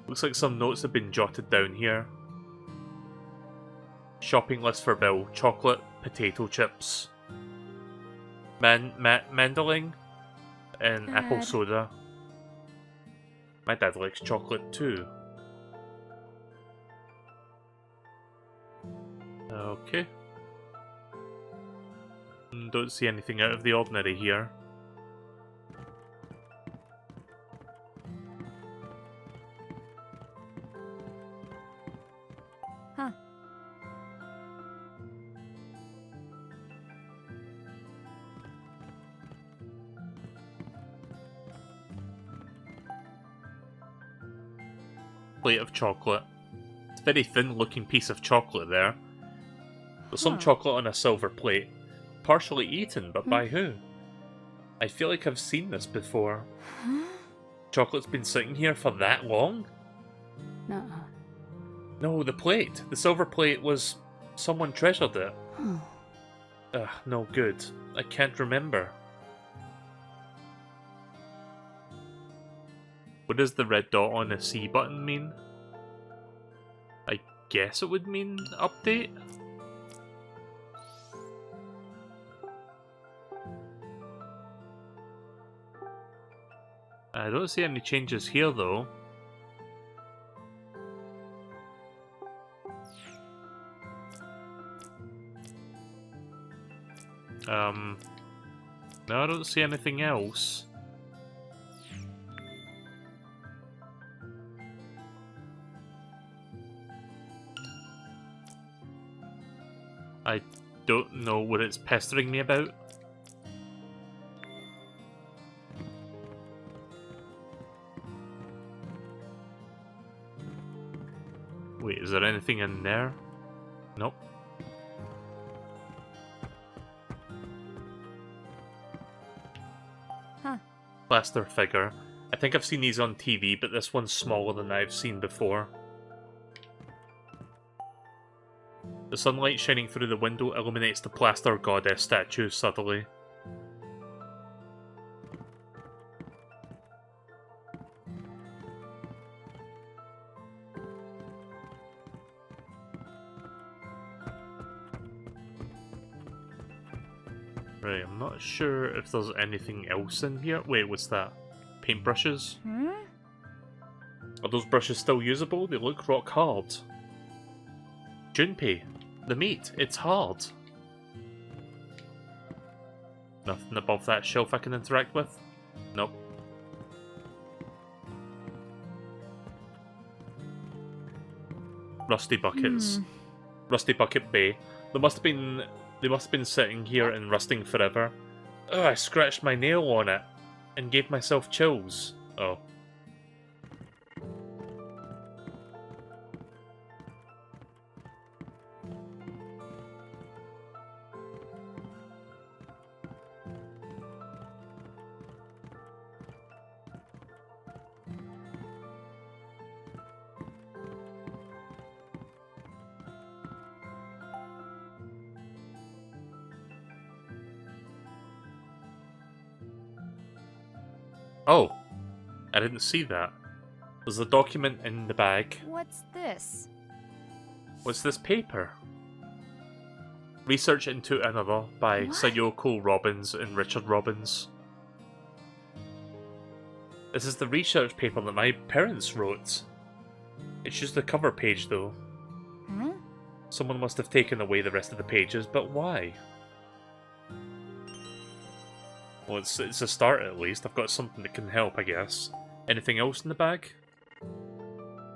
Looks like some notes have been jotted down here. Shopping list for Bill. Chocolate, potato chips, mandling, and apple soda. My dad likes chocolate too. Okay. Don't see anything out of the ordinary here. Huh. Plate of chocolate. It's a very thin looking piece of chocolate there. There's some chocolate on a silver plate. Partially eaten, but by who? I feel like I've seen this before. Chocolate's been sitting here for that long? Nuh-uh. No, the plate. The silver plate was... someone treasured it. Ugh, no good. I can't remember. What does the red dot on a C button mean? I guess it would mean update? I don't see any changes here though. No, I don't see anything else. I don't know what it's pestering me about. Wait, is there anything in there? Nope. Huh. Plaster figure. I think I've seen these on TV, but this one's smaller than I've seen before. The sunlight shining through the window illuminates the plaster goddess statue subtly. Right, I'm not sure if there's anything else in here. Wait, what's that? Paintbrushes? Are those brushes still usable? They look rock hard. Junpei, the meat, it's hard. Nothing above that shelf I can interact with? Nope. Rusty buckets. Rusty bucket bay. They must have been sitting here and rusting forever. Oh, I scratched my nail on it and gave myself chills. Oh. Oh, I didn't see that. There's a document in the bag. What's this? What's this paper? Research into Another by Sayoko Robbins and Richard Robbins. This is the research paper that my parents wrote. It's just the cover page though. Someone must have taken away the rest of the pages, but why? Well, it's a start at least. I've got something that can help, I guess. Anything else in the bag?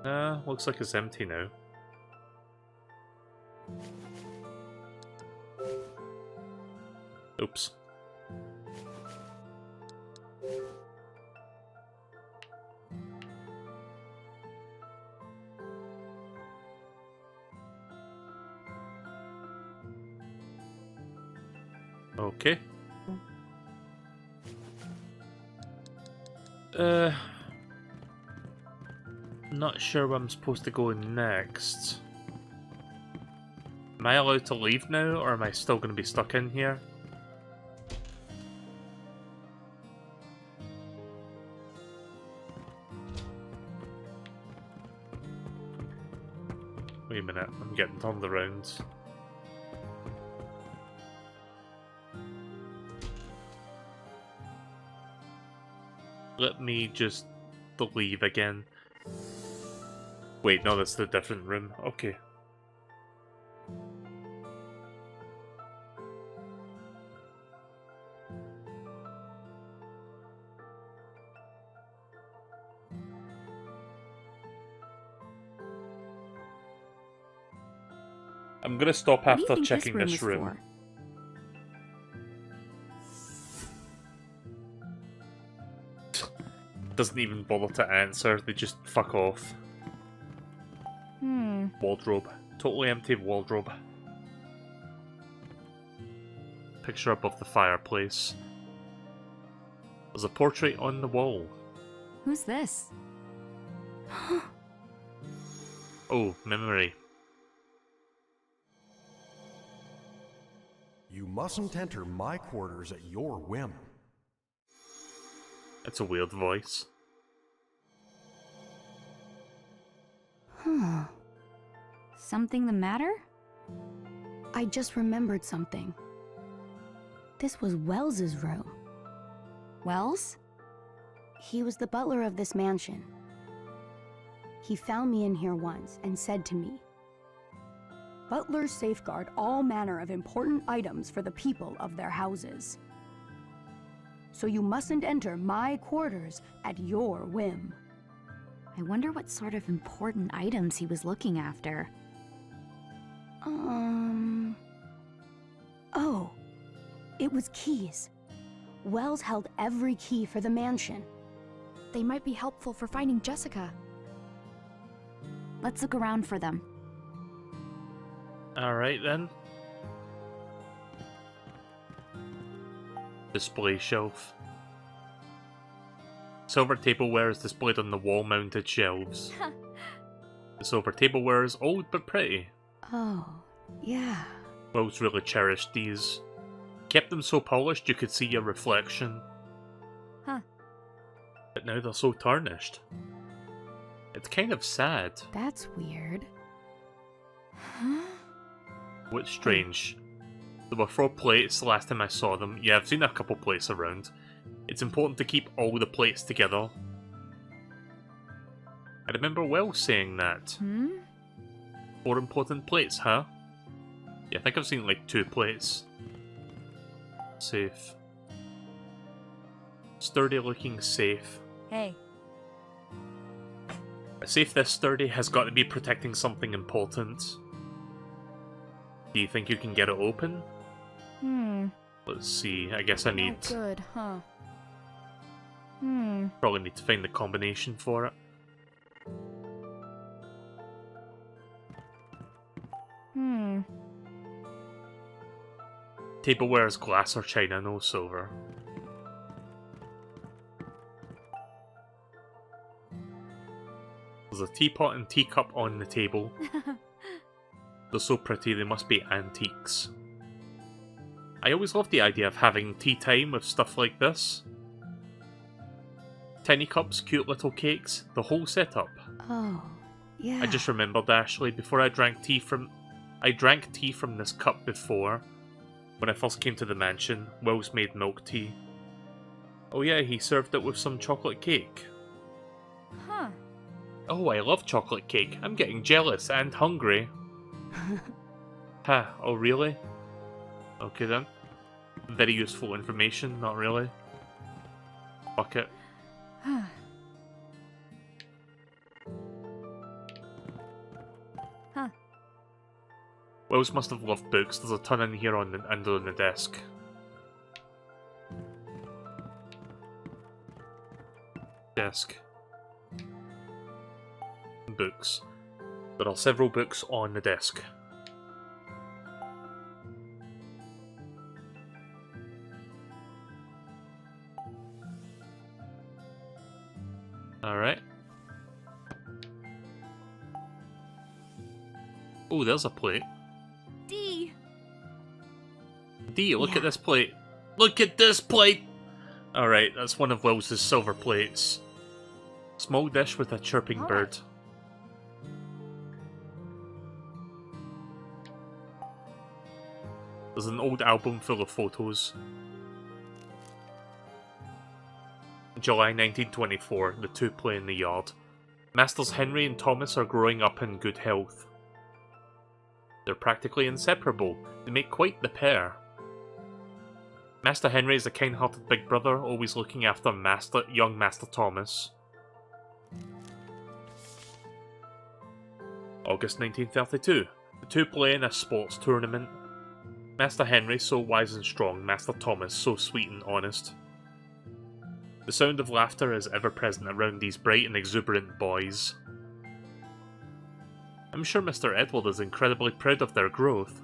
Nah, looks like it's empty now. Oops. Okay. Not sure where I'm supposed to go next. Am I allowed to leave now, or am I still going to be stuck in here? Wait a minute, I'm getting turned around. Let me just leave again. Wait, no, that's the different room. Okay. I'm gonna stop What do you after think checking this this room room. is Doesn't even bother to answer, they just fuck off. for? Wardrobe. Totally empty wardrobe. Picture above the fireplace. There's a portrait on the wall. Who's this? Oh, memory. You mustn't enter my quarters at your whim. That's a weird voice. Huh. Something the matter? I just remembered something. This was Wells's room. Wells? He was the butler of this mansion. He found me in here once and said to me, "Butlers safeguard all manner of important items for the people of their houses. So you mustn't enter my quarters at your whim." I wonder what sort of important items he was looking after. Oh, it was keys. Wells held every key for the mansion. They might be helpful for finding Jessica. Let's look around for them. Alright then. Display shelf. Silver tableware is displayed on the wall-mounted shelves. The silver tableware is old but pretty. Oh, yeah. Wells really cherished these. Kept them so polished you could see your reflection. Huh. But now they're so tarnished. It's kind of sad. That's weird. What's strange? There were 4 plates the last time I saw them. Yeah, I've seen a couple plates around. It's important to keep all the plates together. I remember Wells saying that. 4 important plates, huh? Yeah, I think I've seen like 2 plates. Safe. Sturdy looking safe. Hey. A safe this sturdy has got to be protecting something important. Do you think you can get it open? Let's see, I guess I need... Not good, huh? Probably need to find the combination for it. Tableware is glass or china, no silver. There's a teapot and teacup on the table. They're so pretty, they must be antiques. I always love the idea of having tea time with stuff like this. Tiny cups, cute little cakes, the whole setup. Oh, yeah. I just remembered actually, before I drank tea from this cup before. When I first came to the mansion, Wells made milk tea. Oh yeah, he served it with some chocolate cake. Huh. Oh, I love chocolate cake. I'm getting jealous and hungry. Ha, oh really? Okay then. Very useful information, not really. Fuck it. Huh. Wells must have loved books. There's a ton in here under the desk. Desk. Books. There are several books on the desk. Alright. Oh, there's a plate. D. D, look at this plate. Look at this plate! Alright, that's one of Will's silver plates. Small dish with a chirping bird. There's an old album full of photos. July 1924, the two play in the yard. Masters Henry and Thomas are growing up in good health. They're practically inseparable. They make quite the pair. Master Henry is a kind-hearted big brother, always looking after young Master Thomas. August 1932. The two play in a sports tournament. Master Henry, so wise and strong. Master Thomas, so sweet and honest. The sound of laughter is ever present around these bright and exuberant boys. I'm sure Mr. Edward is incredibly proud of their growth.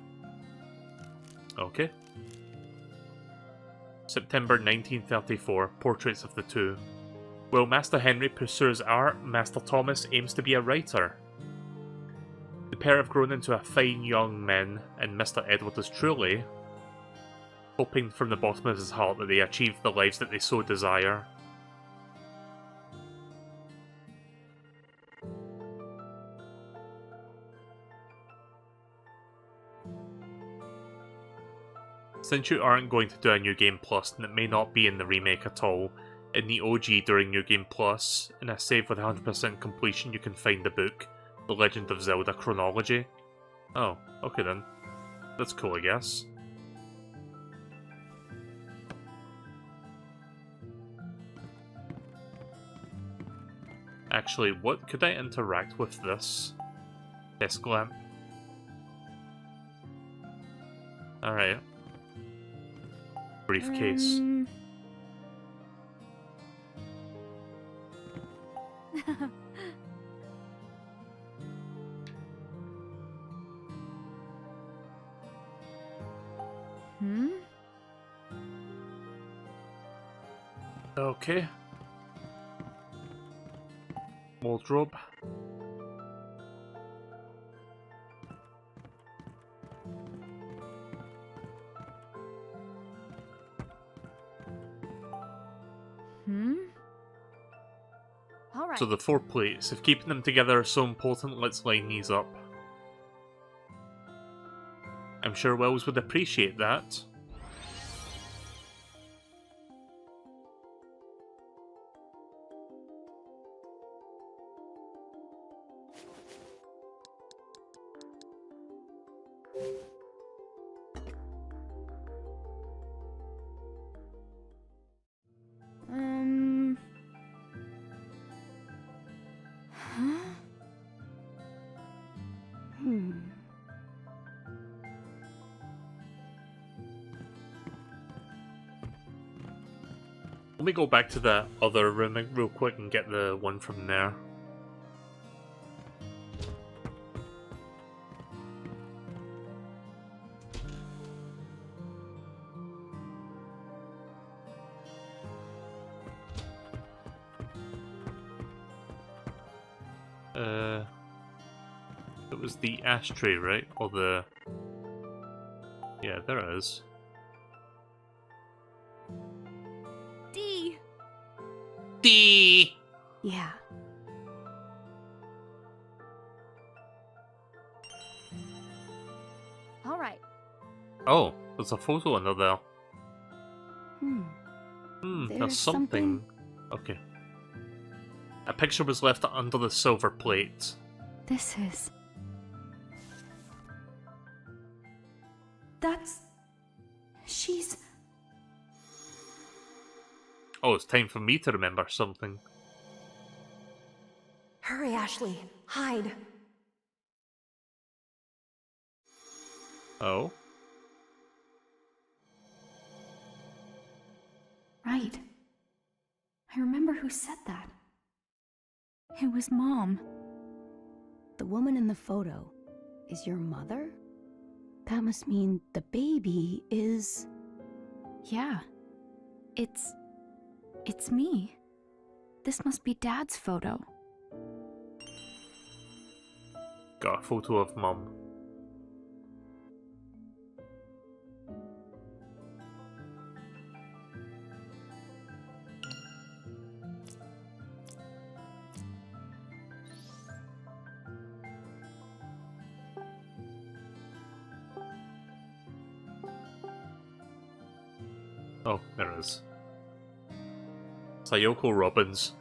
Okay. September 1934, portraits of the two. While Master Henry pursues art, Master Thomas aims to be a writer. The pair have grown into a fine young men, and Mr. Edward is truly hoping from the bottom of his heart that they achieve the lives that they so desire. Since you aren't going to do a New Game Plus, and it may not be in the remake at all, in the OG during New Game Plus, in a save with 100% completion, you can find the book, The Legend of Zelda Chronology. Oh, okay then. That's cool, I guess. Actually, what could I interact with this desk lamp? Alright. Briefcase. Okay. Wardrobe. Alright. So the 4 plates, if keeping them together is so important, let's line these up. I'm sure Wells would appreciate that. Let me go back to the other room real quick and get the one from there. It was the ashtray, right? Or the... Yeah, there it is. D. Yeah. All right. Oh, there's a photo under there. There's There's something. Okay. A picture was left under the silver plate. This is... She's... Oh, it's time for me to remember something. Hurry, Ashley. Hide. Oh? Right. I remember who said that. It was Mom. The woman in the photo is your mother? That must mean the baby is... Yeah. It's me. This must be Dad's photo. Got a photo of Mum. Oh, there it is. Sayoko Robbins.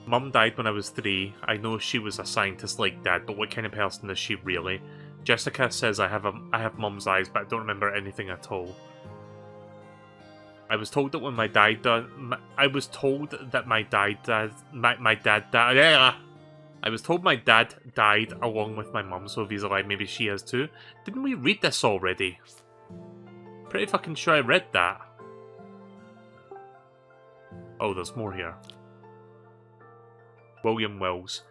Mum died when I was 3. I know she was a scientist like Dad, but what kind of person is she really? Jessica says I have Mum's eyes, but I don't remember anything at all. I was told that when my dad died... my dad died... I was told my dad died along with my mum, so if he's alive, maybe she has too. Didn't we read this already? Pretty fucking sure I read that. Oh, there's more here. William Wells.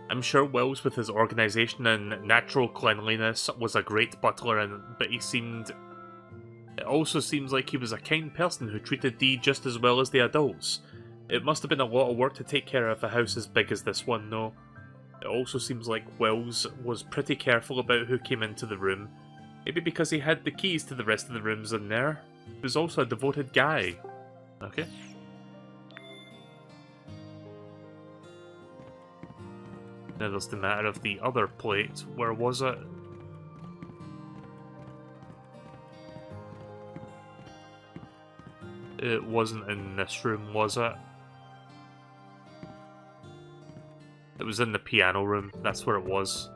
I'm sure Wells, with his organisation and natural cleanliness, was a great butler, but it also seems like he was a kind person who treated Dee just as well as the adults. It must have been a lot of work to take care of a house as big as this one, though. It also seems like Wells was pretty careful about who came into the room. Maybe because he had the keys to the rest of the rooms in there. He was also a devoted guy. Okay. Now there's the matter of the other plate. Where was it? It wasn't in this room, was it? It was in the piano room. That's where it was.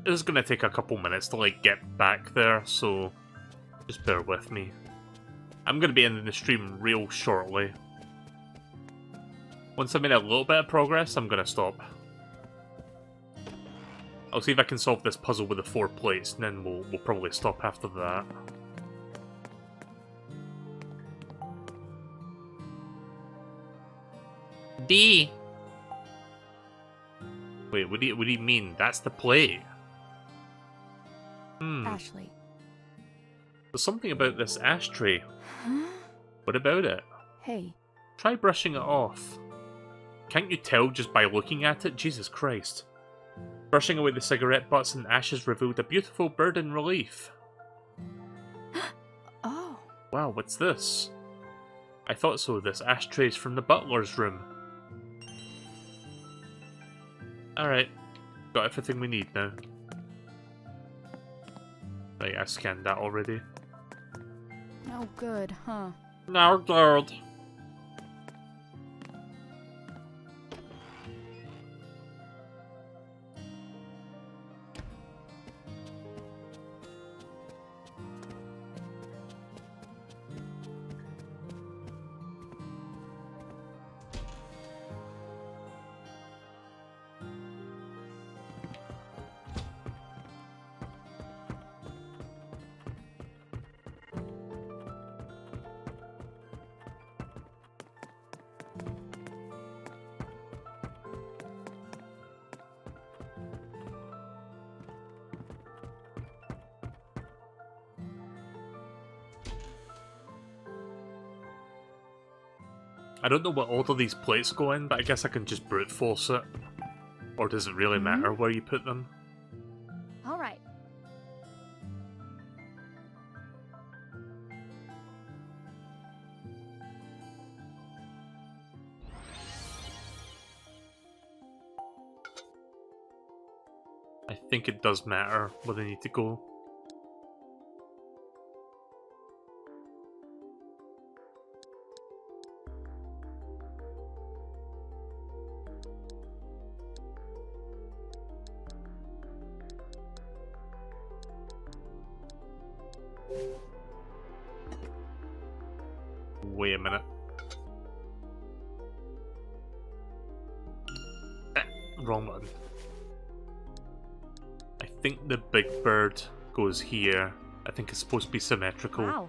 It's gonna take a couple minutes to like get back there, so just bear with me. I'm gonna be ending the stream real shortly. Once I made a little bit of progress, I'm gonna stop. I'll see if I can solve this puzzle with the 4 plates, and then we'll probably stop after that. D. Wait, what do you mean? That's the plate? Ashley. There's something about this ashtray. What about it? Hey. Try brushing it off. Can't you tell just by looking at it? Jesus Christ. Brushing away the cigarette butts and ashes revealed a beautiful bird in relief. Oh. Wow, what's this? I thought so. This ashtray's from the butler's room. Alright. Got everything we need now. Right, I scanned that already. No good, huh? No good. I don't know what order these plates go in, but I guess I can just brute force it. Or does it really matter where you put them? All right. I think it does matter where they need to go. Wait a minute. Wrong button. I think the big bird goes here. I think it's supposed to be symmetrical. Wow.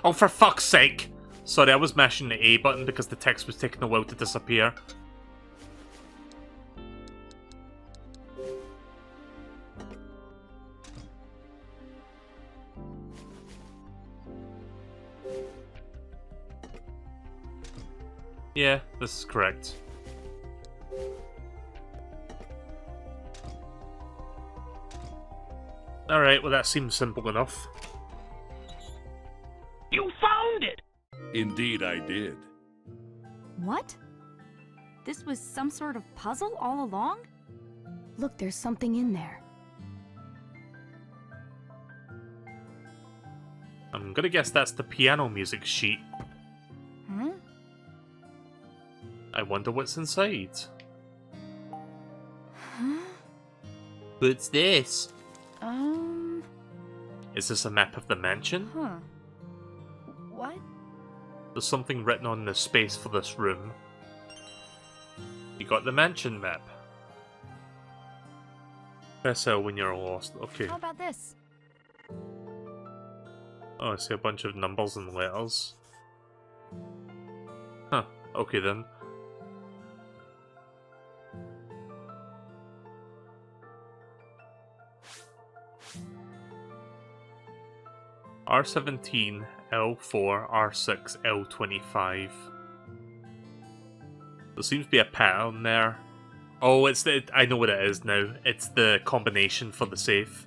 Oh, for fuck's sake! Sorry, I was mashing the A button because the text was taking a while to disappear. Yeah, this is correct. Alright, well that seems simple enough. You found it! Indeed I did. What? This was some sort of puzzle all along? Look, there's something in there. I'm gonna guess that's the piano music sheet. Hmm? I wonder what's inside. Huh? What's this? Is this a map of the mansion? Huh. What? There's something written on the space for this room. You got the mansion map. Press L when you're lost. Okay. How about this? Oh, I see a bunch of numbers and letters. Huh. Okay then. R17, L4, R6, L25. There seems to be a pattern there. Oh, it's the... I know what it is now. It's the combination for the safe.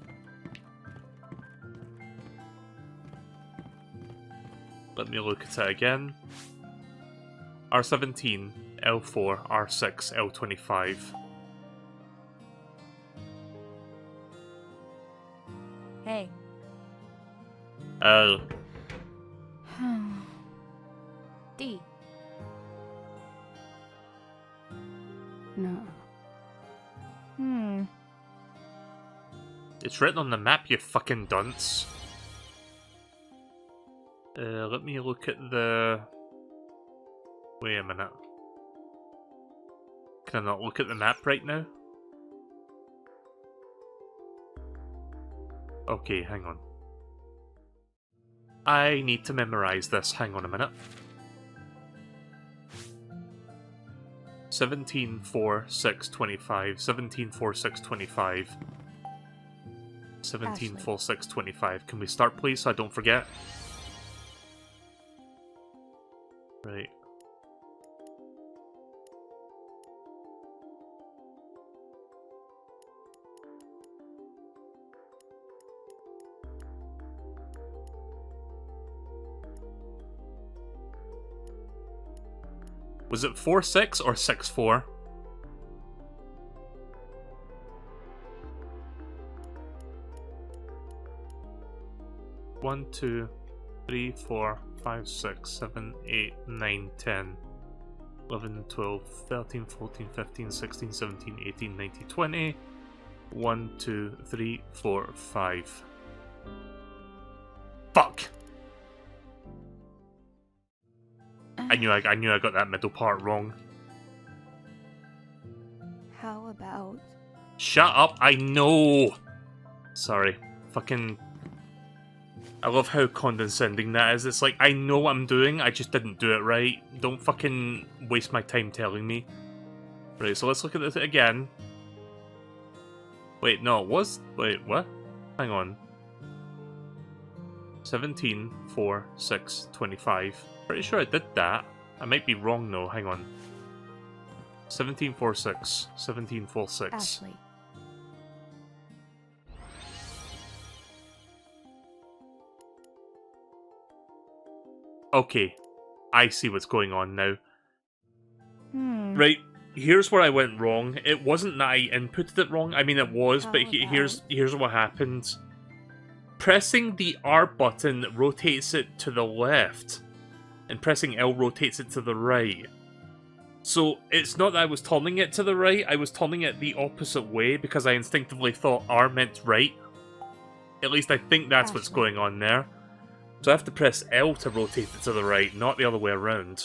Let me look at it again. R17, L4, R6, L25. Hey. Oh. D. No. It's written on the map, you fucking dunce. Let me look at the... Wait a minute. Can I not look at the map right now? Okay, hang on. I need to memorize this. Hang on a minute. 17, 4, 6, 25. 17, 4, 6, 25. 17, 4, 6, 25. Can we start, please, so I don't forget? Right. Was it 4-6 or 6-4? One, 2, 3, 4, 5, 6, 7, 8, 9, 10, 11, 12, 13, 14, 15, 16, 17, 18, 19, 20. 1, 2, 3, 4, 5. Fuck! I knew I got that middle part wrong. How about... Shut up, I know! Sorry. Fucking... I love how condescending that is. It's like, I know what I'm doing, I just didn't do it right. Don't fucking waste my time telling me. Right, so let's look at this again. Wait, no, it was... Wait, what? Hang on. 17, 4, 6, 25. Pretty sure I did that. I might be wrong though, hang on. 17, 4, 6. 17, 4, 6. Ashley. Okay, I see what's going on now. Right, here's where I went wrong. It wasn't that I inputted it wrong. I mean, it was, but here's what happened. Pressing the R button rotates it to the left, and pressing L rotates it to the right. So it's not that I was turning it to the right, I was turning it the opposite way because I instinctively thought R meant right. At least I think that's what's going on there. So I have to press L to rotate it to the right, not the other way around.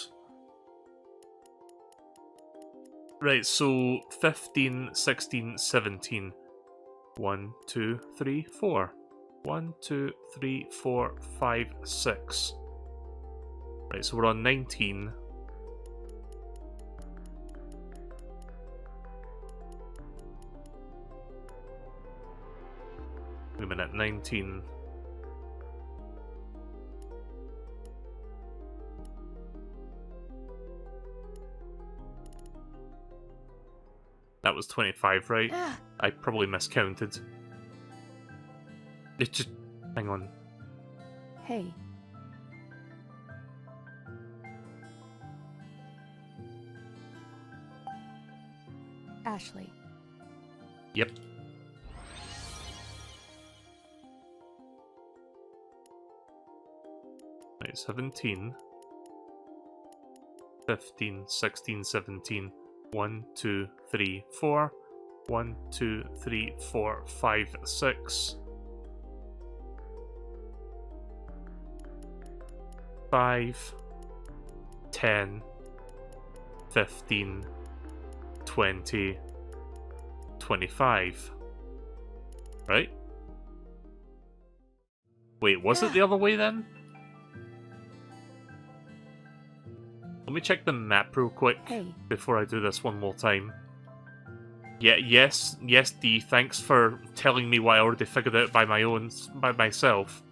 Right, so 15, 16, 17. 1, 2, 3, 4. 1, 2, 3, 4, 5, 6. Right, so we're on 19. Wait a minute, 19. That was 25, right? I probably miscounted. It just... hang on. Hey. Ashley. Yep. Right, 17. 15, 16, 17. 1, 2, 3, 4. 1, 2, 3, 4, 5, 6. 5, 10, 15, 20, 25. Right? Wait, was it the other way then? Let me check the map real quick before I do this one more time. Yeah, yes, D, thanks for telling me what I already figured out by myself.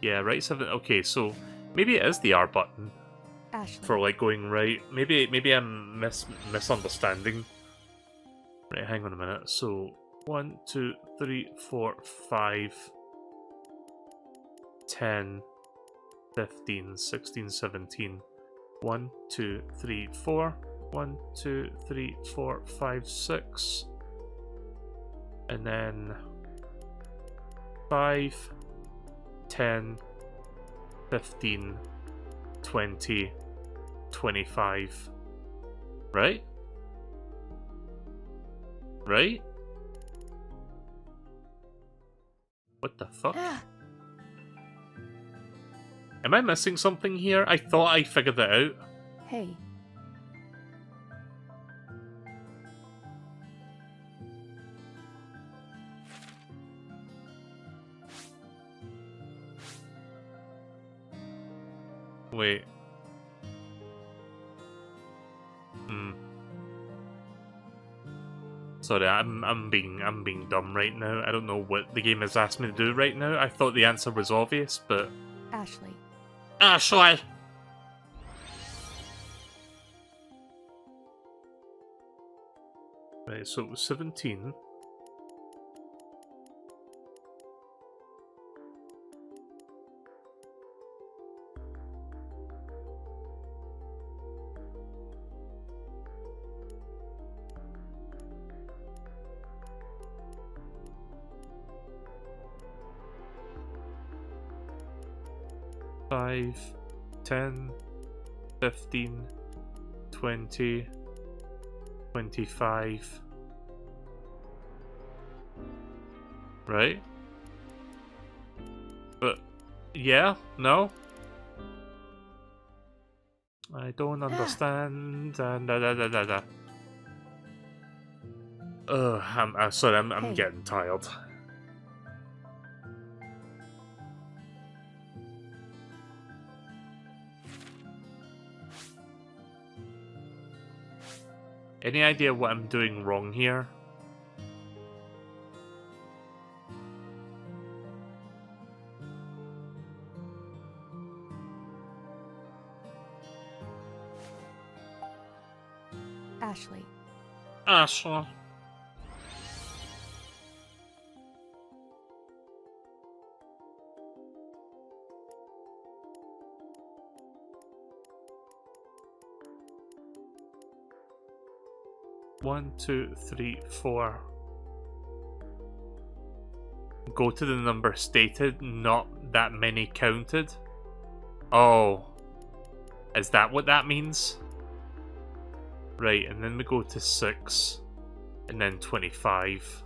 Yeah, right, 7. Okay, so maybe it is the R button for like going right. Maybe I'm misunderstanding. Right, hang on a minute. So 1, 2, 3, 4, 5, 10, 15, 16, 17. 1, 2, 3, 4. 1, 2, 3, 4, 5, 6. And then 5, 10, 15, 20, 25. Right? Right? What the fuck? Am I missing something here? I thought I figured it out. Hey. Wait. Sorry, I'm being dumb right now. I don't know what the game has asked me to do right now. I thought the answer was obvious, but Ashley. Ashley. Right, so it was 17. Five, 10, 15, 20, 25. Right? But, yeah? No? I don't understand. I'm sorry, I'm getting tired. Any idea what I'm doing wrong here? Ashley. Ashley. One, 2, 3, 4. Go to the number stated, not that many counted. Oh. Is that what that means? Right, and then we go to 6. And then 25.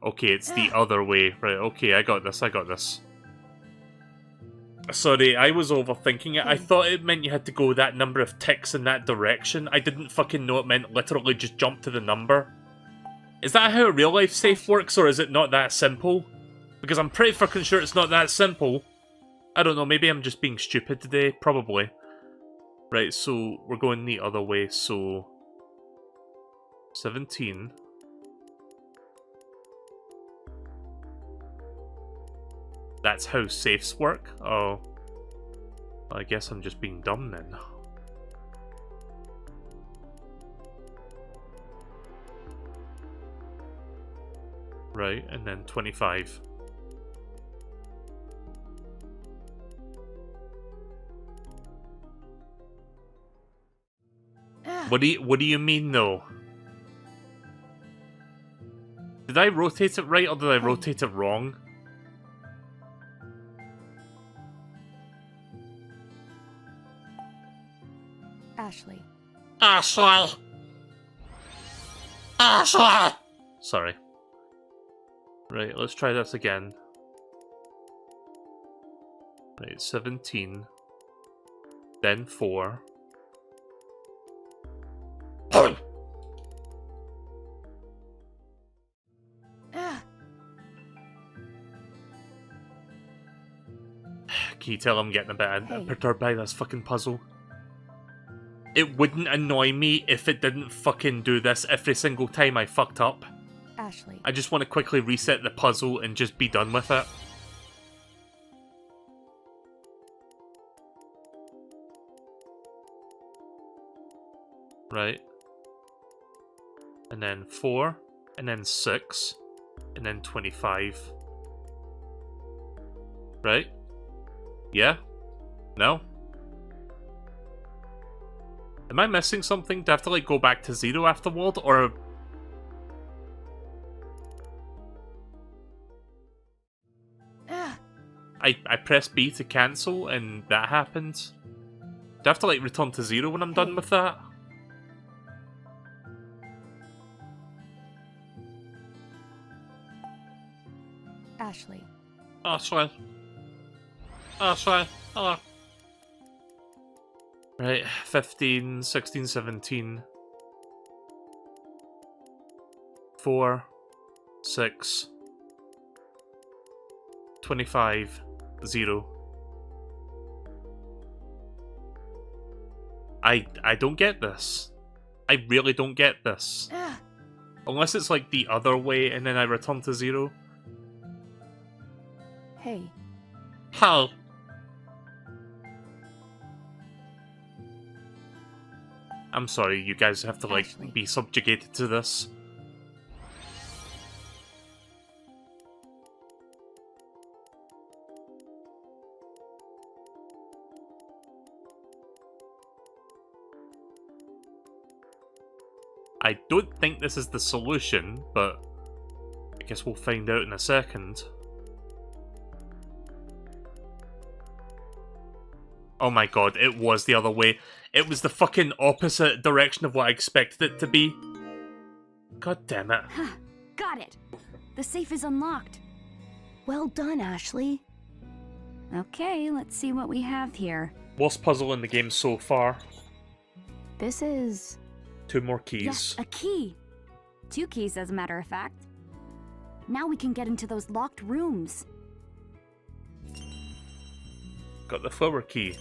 Okay, it's the other way. Right, okay, I got this. Sorry, I was overthinking it. I thought it meant you had to go that number of ticks in that direction. I didn't fucking know it meant literally just jump to the number. Is that how real life safe works, or is it not that simple? Because I'm pretty fucking sure it's not that simple. I don't know, maybe I'm just being stupid today. Probably. Right, so we're going the other way, so 17. That's how safes work? Oh. I guess I'm just being dumb then. Right, and then 25. What do you mean, though? Did I rotate it right, or did I rotate it wrong? Ashley. Ashley! Ashley! Sorry. Right, let's try this again. Right, 17. Then 4. Can you tell I'm getting a bit perturbed by this fucking puzzle? It wouldn't annoy me if it didn't fucking do this every single time I fucked up. Ashley. I just want to quickly reset the puzzle and just be done with it. Right. And then 4, and then 6, and then 25. Right? Yeah? No? Am I missing something? Do I have to, like, go back to 0 afterward, or... I press B to cancel, and that happens? Do I have to, like, return to 0 when I'm done with that? Ashley. Ashley. Ashley. Hello. Right, 15, 16, 17. 4, 6, 25, 0. I don't get this. I really don't get this. Unless it's like the other way and then I return to 0. Hey. How? I'm sorry, you guys have to, like, Ashley. be subjugated to this. I don't think this is the solution, but I guess we'll find out in a second. Oh my god, it was the other way. It was the fucking opposite direction of what I expected it to be. God damn it. Huh, got it. The safe is unlocked. Well done, Ashley. Okay, let's see what we have here. Worst puzzle in the game so far. This is... 2 more keys. Yes, a key. 2 keys, as a matter of fact. Now we can get into those locked rooms. Got the flower key.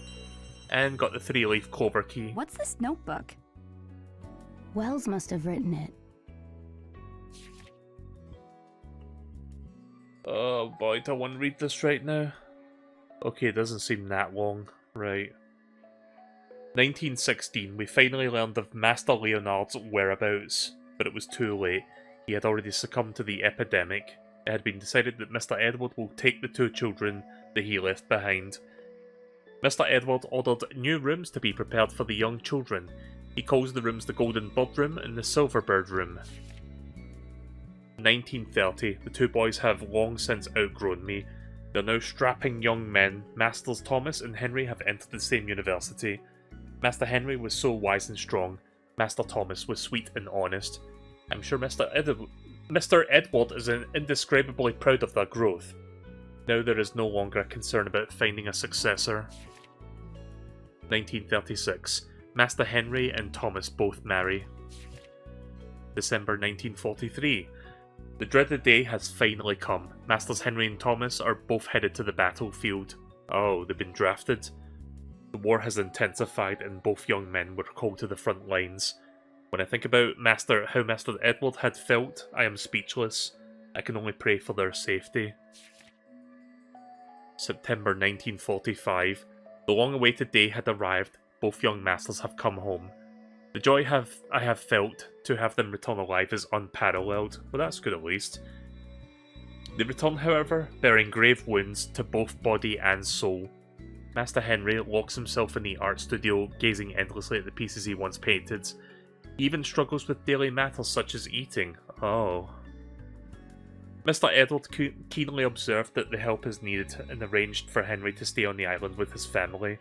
And got the 3-leaf clover key. What's this notebook? Wells must have written it. Oh boy, do I want to read this right now? Okay, it doesn't seem that long. Right. 1916, we finally learned of Master Leonard's whereabouts, but it was too late. He had already succumbed to the epidemic. It had been decided that Mr. Edward will take the 2 children that he left behind. Mr. Edward ordered new rooms to be prepared for the young children. He calls the rooms the Golden Bird Room and the Silver Bird Room. 1930, the 2 boys have long since outgrown me. They're now strapping young men. Masters Thomas and Henry have entered the same university. Master Henry was so wise and strong. Master Thomas was sweet and honest. I'm sure Mr. Edward is indescribably proud of their growth. Now there is no longer a concern about finding a successor. 1936. Master Henry and Thomas both marry. December 1943. The dreaded day has finally come. Masters Henry and Thomas are both headed to the battlefield. Oh, they've been drafted. The war has intensified and both young men were called to the front lines. When I think about how Master Edward had felt, I am speechless. I can only pray for their safety. September 1945. The long-awaited day had arrived. Both young masters have come home. The joy I have felt to have them return alive is unparalleled, but that's good at least. They return, however, bearing grave wounds to both body and soul. Master Henry locks himself in the art studio, gazing endlessly at the pieces he once painted. He even struggles with daily matters such as eating. Oh. Mr. Edward keenly observed that the help is needed and arranged for Henry to stay on the island with his family.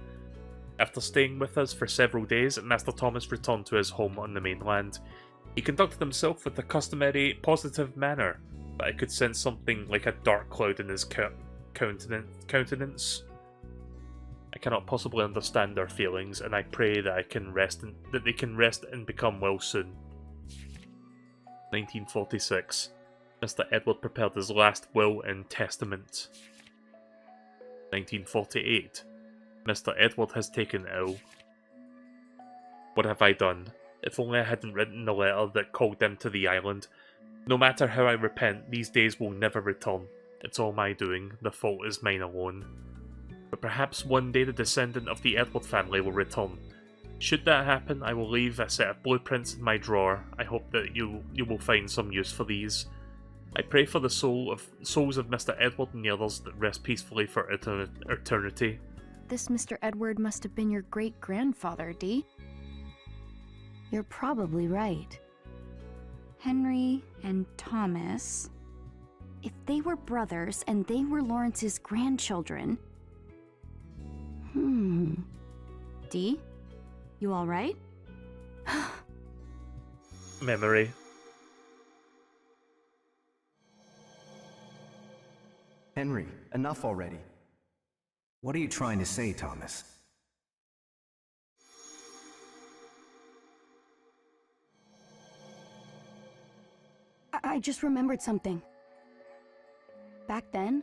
After staying with us for several days, Master Thomas returned to his home on the mainland. He conducted himself with the customary positive manner, but I could sense something like a dark cloud in his countenance. I cannot possibly understand their feelings, and I pray that they can rest and become well soon. 1946. Mr. Edward prepared his last will and testament. 1948. Mr. Edward has taken ill. What have I done? If only I hadn't written the letter that called them to the island. No matter how I repent, these days will never return. It's all my doing. The fault is mine alone. But perhaps one day the descendant of the Edward family will return. Should that happen, I will leave a set of blueprints in my drawer. I hope that you will find some use for these. I pray for the souls of Mr. Edward and the others that rest peacefully for eternity. This Mr. Edward must have been your great-grandfather, Dee. You're probably right. Henry and Thomas. If they were brothers and they were Lawrence's grandchildren... Dee? You alright? Memory. Henry, enough already. What are you trying to say, Thomas? I just remembered something. Back then,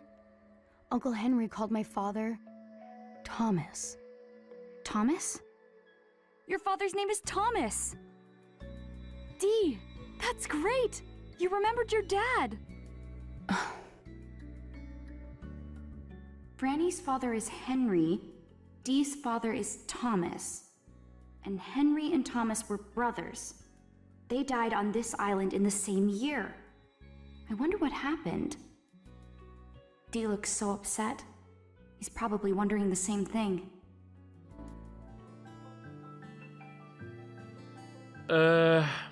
Uncle Henry called my father Thomas. Thomas? Your father's name is Thomas! Dee, that's great! You remembered your dad! Franny's father is Henry, Dee's father is Thomas, and Henry and Thomas were brothers. They died on this island in the same year. I wonder what happened. Dee looks so upset. He's probably wondering the same thing.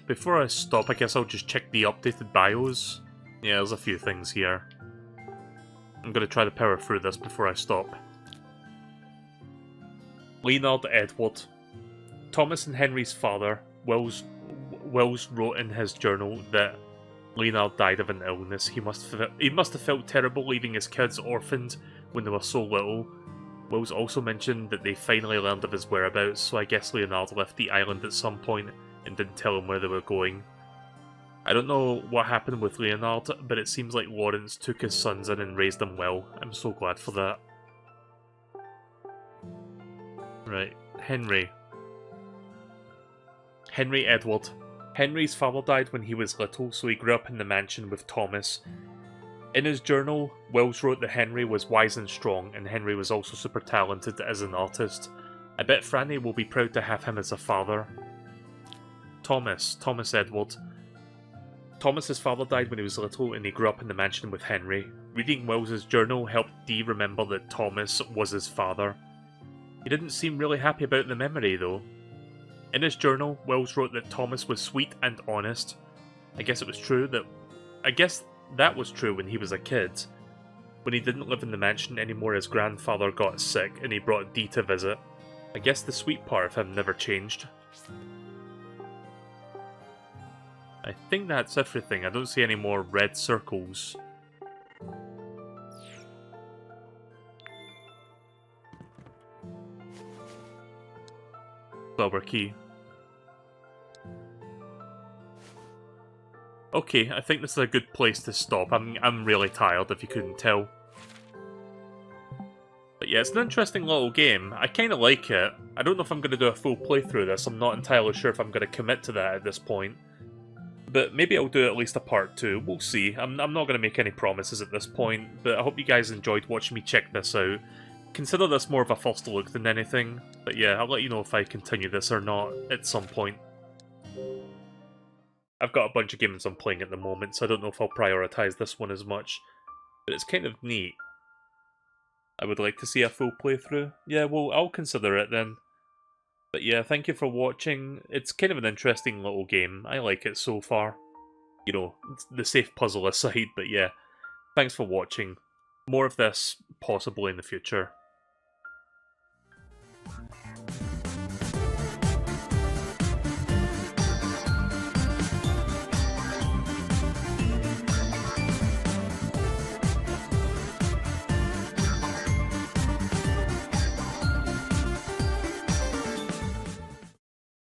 Before I stop, I guess I'll just check the updated bios. Yeah, there's a few things here. I'm gonna try to power through this before I stop. Leonard Edward. Thomas and Henry's father, Wells wrote in his journal that Leonard died of an illness. He must have felt terrible leaving his kids orphaned when they were so little. Wells also mentioned that they finally learned of his whereabouts, so I guess Leonard left the island at some point and didn't tell him where they were going. I don't know what happened with Leonard, but it seems like Lawrence took his sons in and raised them well. I'm so glad for that. Right, Henry. Henry Edward. Henry's father died when he was little, so he grew up in the mansion with Thomas. In his journal, Wells wrote that Henry was wise and strong, and Henry was also super talented as an artist. I bet Franny will be proud to have him as a father. Thomas Edward. Thomas's father died when he was little, and he grew up in the mansion with Henry. Reading Wells's journal helped Dee remember that Thomas was his father. He didn't seem really happy about the memory, though. In his journal, Wells wrote that Thomas was sweet and honest. I guess that was true when he was a kid. When he didn't live in the mansion anymore, his grandfather got sick, and he brought Dee to visit. I guess the sweet part of him never changed. I think that's everything. I don't see any more red circles. Flower key. Okay, I think this is a good place to stop. I'm really tired, if you couldn't tell. But yeah, it's an interesting little game. I kind of like it. I don't know if I'm going to do a full playthrough of this. I'm not entirely sure if I'm going to commit to that at this point. But maybe I'll do at least a part 2. We'll see. I'm not going to make any promises at this point, but I hope you guys enjoyed watching me check this out. Consider this more of a first look than anything. But yeah, I'll let you know if I continue this or not at some point. I've got a bunch of games I'm playing at the moment, so I don't know if I'll prioritise this one as much. But it's kind of neat. I would like to see a full playthrough. Yeah, well, I'll consider it then. But yeah, thank you for watching. It's kind of an interesting little game. I like it so far. You know, the safe puzzle aside, but yeah. Thanks for watching. More of this, possibly in the future.